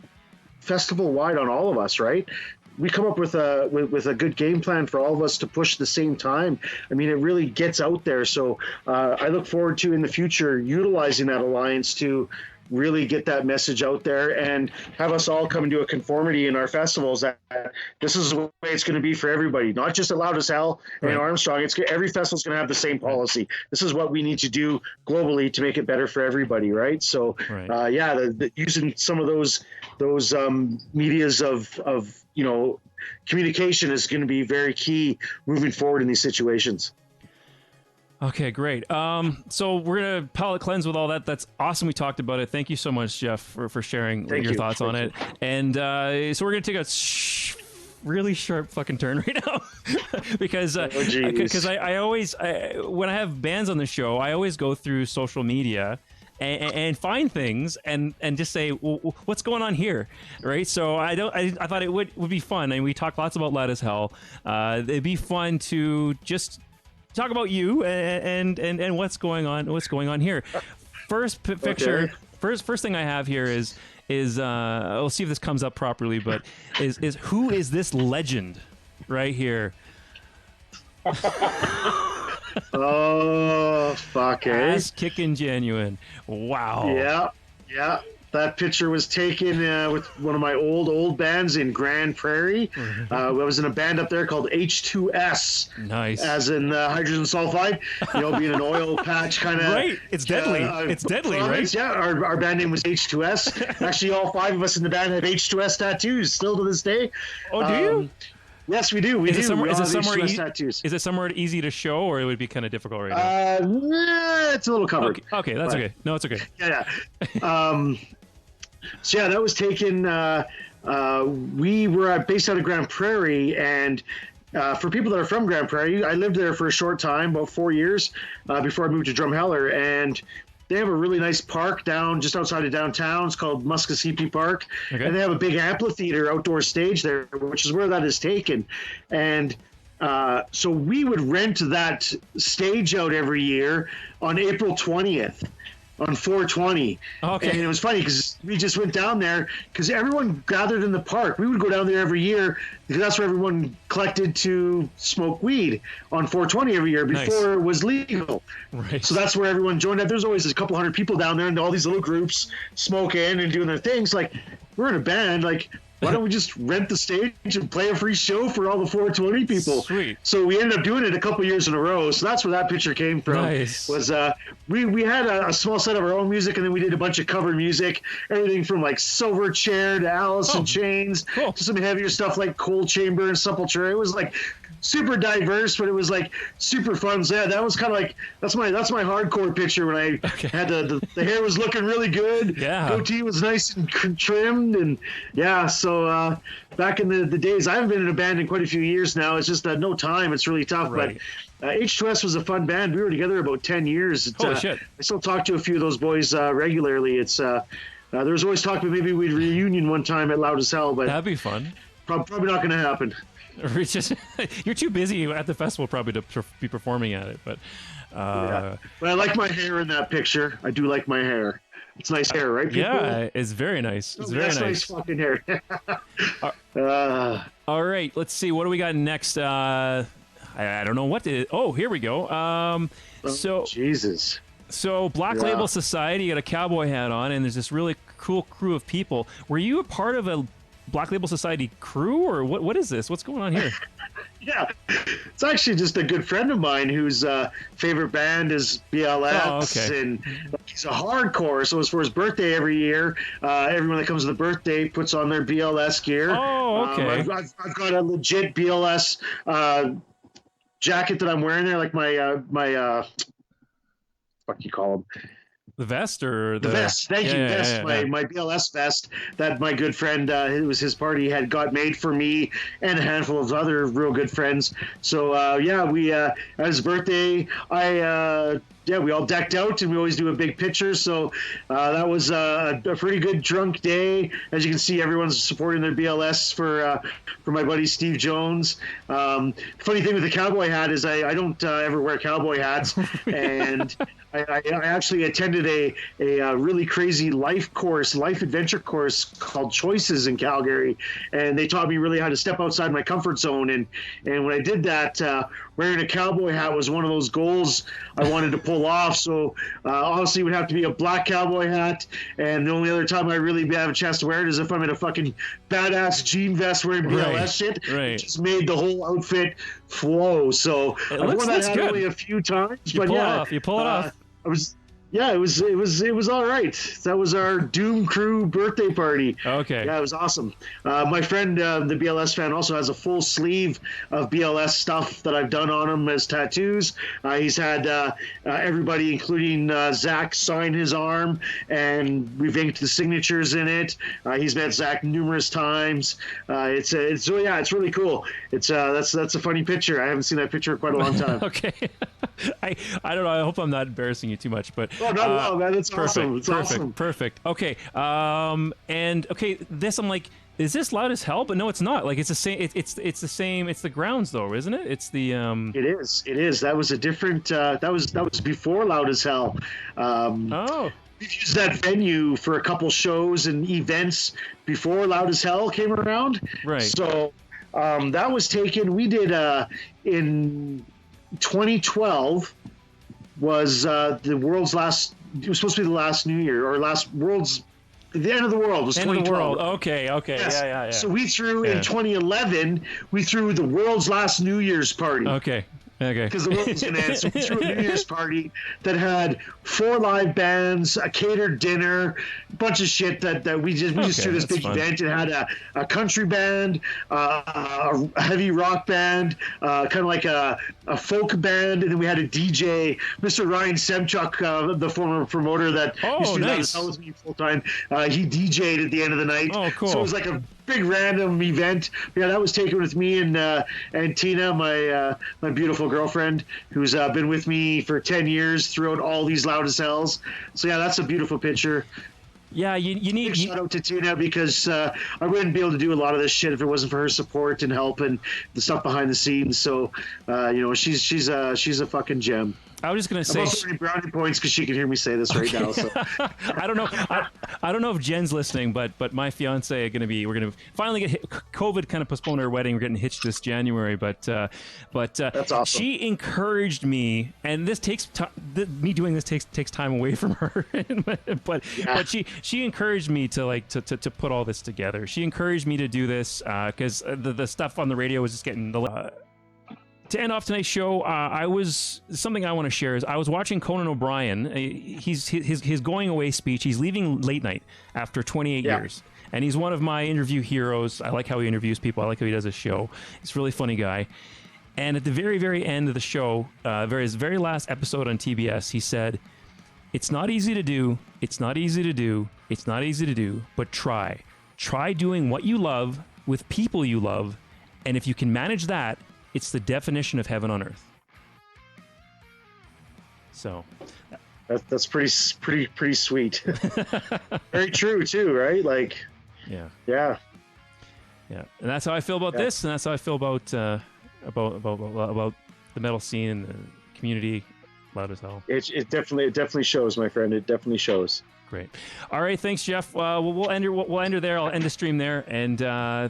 S2: festival wide on all of us, right? We come up with a good game plan for all of us to push at the same time. I mean, it really gets out there. So I look forward to in the future utilizing that alliance to really get that message out there and have us all come into a conformity in our festivals that this is the way it's going to be for everybody, not just at Loud as Hell and Armstrong. Every festival's going to have the same policy. This is what we need to do globally to make it better for everybody, right? So, using some of those medias of communication is going to be very key moving forward in these situations.
S1: Okay, great. So we're going to palate cleanse with all that. That's awesome. We talked about it. Thank you so much, Geoff, for sharing your thoughts on it. And so we're going to take a really sharp fucking turn right now because I always, when I have bands on the show, I always go through social media and find things and just say, well, what's going on here, right? So I thought it would be fun, and we talk lots about Loud as Hell. It'd be fun to just talk about you and what's going on here. First picture, first thing I have here is we'll see if this comes up properly, but is who is this legend right here?
S2: Oh, fuck it.
S1: Ass kicking genuine. Wow.
S2: Yeah. That picture was taken with one of my old bands in Grand Prairie. I was in a band up there called H2S.
S1: Nice.
S2: As in hydrogen sulfide, being an oil patch kind of.
S1: Right. It's deadly. It's deadly,
S2: province.
S1: right?
S2: Yeah. Our band name was H2S. Actually, all 5 of us in the band have H2S tattoos still to this day.
S1: Oh, do you?
S2: Yes, we do.
S1: Is it somewhere easy to show, or it would be kind of difficult right
S2: now? It's a little covered.
S1: Okay, that's okay. No, it's okay.
S2: Yeah. So that was taken. We were based out of Grand Prairie, and for people that are from Grand Prairie, I lived there for a short time, about 4 years, before I moved to Drumheller, and they have a really nice park just outside of downtown. It's called Muskogee Park, and they have a big amphitheater outdoor stage there, which is where that is taken. And so we would rent that stage out every year on April 20th. On 420. Okay. And it was funny because we just went down there because everyone gathered in the park. We would go down there every year because that's where everyone collected to smoke weed on 420 every year before it was legal.
S1: Right.
S2: So that's where everyone joined up. There's always a couple hundred people down there and all these little groups smoking and doing their things. Like, we're in a band, why don't we just rent the stage and play a free show for all the 420 people?
S1: Sweet.
S2: So we ended up doing it a couple years in a row. So that's where that picture came from.
S1: Nice.
S2: Was we had a small set of our own music, and then we did a bunch of cover music, everything from Silverchair to Alice in Chains to some heavier stuff like Cold Chamber and Sepultura. It was super diverse, but it was super fun. So yeah, that was kind of that's my hardcore picture when I had the hair was looking really good.
S1: Yeah. Goatee
S2: was nice and trimmed, and yeah. So back in the days, I haven't been in a band in quite a few years now. It's just no time. It's really tough.
S1: Right.
S2: But H2S was a fun band. We were together about 10 years.
S1: Holy shit.
S2: I still talk to a few of those boys regularly. It's there was always talk about maybe we'd reunion one time at Loud as Hell, but
S1: that'd be fun.
S2: Probably not going to happen.
S1: Or it's just you're too busy at the festival probably to be performing at it. But
S2: But I like my hair in that picture. I do like my hair. It's nice hair, right? People?
S1: Yeah, it's very nice. It's very
S2: nice fucking hair.
S1: All right, let's see. What do we got next? I don't know what to. Oh, here we go. So
S2: Jesus.
S1: So Black Label Society, you got a cowboy hat on, and there's this really cool crew of people. Were you a part of a Black Label Society crew, or what is this? What's going on here?
S2: Yeah, it's actually just a good friend of mine whose favorite band is BLS, and he's a hardcore. So it's for his birthday every year. Everyone that comes to the birthday puts on their BLS gear.
S1: Oh, okay.
S2: I've got a legit BLS jacket that I'm wearing there, like my what do you call them?
S1: The vest or the
S2: vest? Thank you, vest. My BLS vest that my good friend, it was his party, had got made for me and a handful of other real good friends. So we at his birthday, we all decked out, and we always do a big picture. So that was a pretty good drunk day. As you can see, everyone's supporting their BLS for my buddy Steve Jones. The funny thing with the cowboy hat is I don't ever wear cowboy hats, and I actually attended a really crazy life adventure course called Choices in Calgary, and they taught me really how to step outside my comfort zone. And when I did that, wearing a cowboy hat was one of those goals I wanted to pull off. So obviously it would have to be a black cowboy hat, and the only other time I really have a chance to wear it is if I'm in a fucking badass jean vest wearing BLS shit.
S1: Right.
S2: It just made the whole outfit flow. So I wore that hat only a few times.
S1: You pull it off.
S2: It was all right. That was our Doom Crew birthday party.
S1: Okay.
S2: Yeah, it was awesome. My friend, the BLS fan, also has a full sleeve of BLS stuff that I've done on him as tattoos. He's had everybody, including Zach, sign his arm, and we've inked the signatures in it. He's met Zach numerous times. It's really cool. That's a funny picture. I haven't seen that picture in quite a long time.
S1: Okay. I don't know. I hope I'm not embarrassing you too much, but
S2: oh, not at all, man. It's
S1: perfect,
S2: awesome. It's awesome.
S1: Perfect. Okay. This I'm like, is this loud as hell? But no, it's not. Like it's the same. It's the same. It's the grounds though, isn't it? It's the.
S2: It is. That was a different. That was before Loud as Hell. We've used that venue for a couple shows and events before Loud as Hell came around.
S1: Right.
S2: So that was taken. We did in 2012 was the world's last. It was supposed to be the last New Year or last world's. The end of the world was 2012. End of the world.
S1: Okay. Yes. Yeah.
S2: So we threw in 2011. We threw the world's last New Year's party.
S1: Okay.
S2: Because the world was going to end. So we threw a New Year's party that had 4 live bands, a catered dinner, a bunch of shit that we just threw this big event. It had a country band, a heavy rock band, kind of like a folk band, and then we had a DJ, Mr. Ryan Semchuk, the former promoter that used to do that with me full time. He DJ'd at the end of the night.
S1: Oh, cool.
S2: So it was like a big random event. Yeah, that was taken with me and Tina, my beautiful girlfriend, who's been with me for 10 years throughout all these Loud as Hells. So yeah, that's a beautiful picture.
S1: Yeah, you need.
S2: Shout out to Tina because I wouldn't be able to do a lot of this shit if it wasn't for her support and help and the stuff behind the scenes. So she's a fucking gem.
S1: I was just gonna say.
S2: I'm also earning brownie points because she can hear me say this right now. So
S1: I don't know. I don't know if Jen's listening, but my fiance we're gonna finally get COVID kind of postponed our wedding. We're getting hitched this January, but
S2: that's awesome.
S1: She encouraged me, and this takes me doing this takes time away from her. but she encouraged me to put all this together. She encouraged me to do this because the stuff on the radio was just getting to end off tonight's show, something I want to share is I was watching Conan O'Brien. His going away speech. He's leaving late night after 28 years, and he's one of my interview heroes. I like how he interviews people. I like how he does his show. He's a really funny guy. And at the very, very end of the show, his very last episode on TBS, he said, "It's not easy to do. It's not easy to do. It's not easy to do. But try. Try doing what you love with people you love, and if you can manage that." It's the definition of heaven on earth. So,
S2: that's pretty sweet. Very true too, right? Like,
S1: yeah. Yeah, and that's how I feel about this, and that's how I feel about the metal scene and the community. Loud as hell.
S2: It definitely shows, my friend. It definitely shows.
S1: Great. All right, thanks, Geoff. We'll end her there. I'll end the stream there, and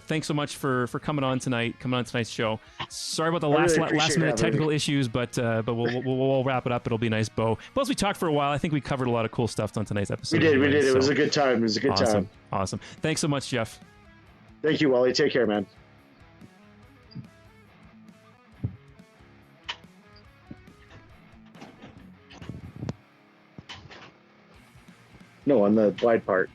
S1: thanks so much for coming on tonight's show. Sorry about the last minute technical issues, but we'll wrap it up. It'll be a nice bow. Plus, we talked for a while. I think we covered a lot of cool stuff on tonight's episode.
S2: We did. It was a good time.
S1: Awesome. Thanks so much, Geoff.
S2: Thank you, Wally. Take care, man. No, on the wide part.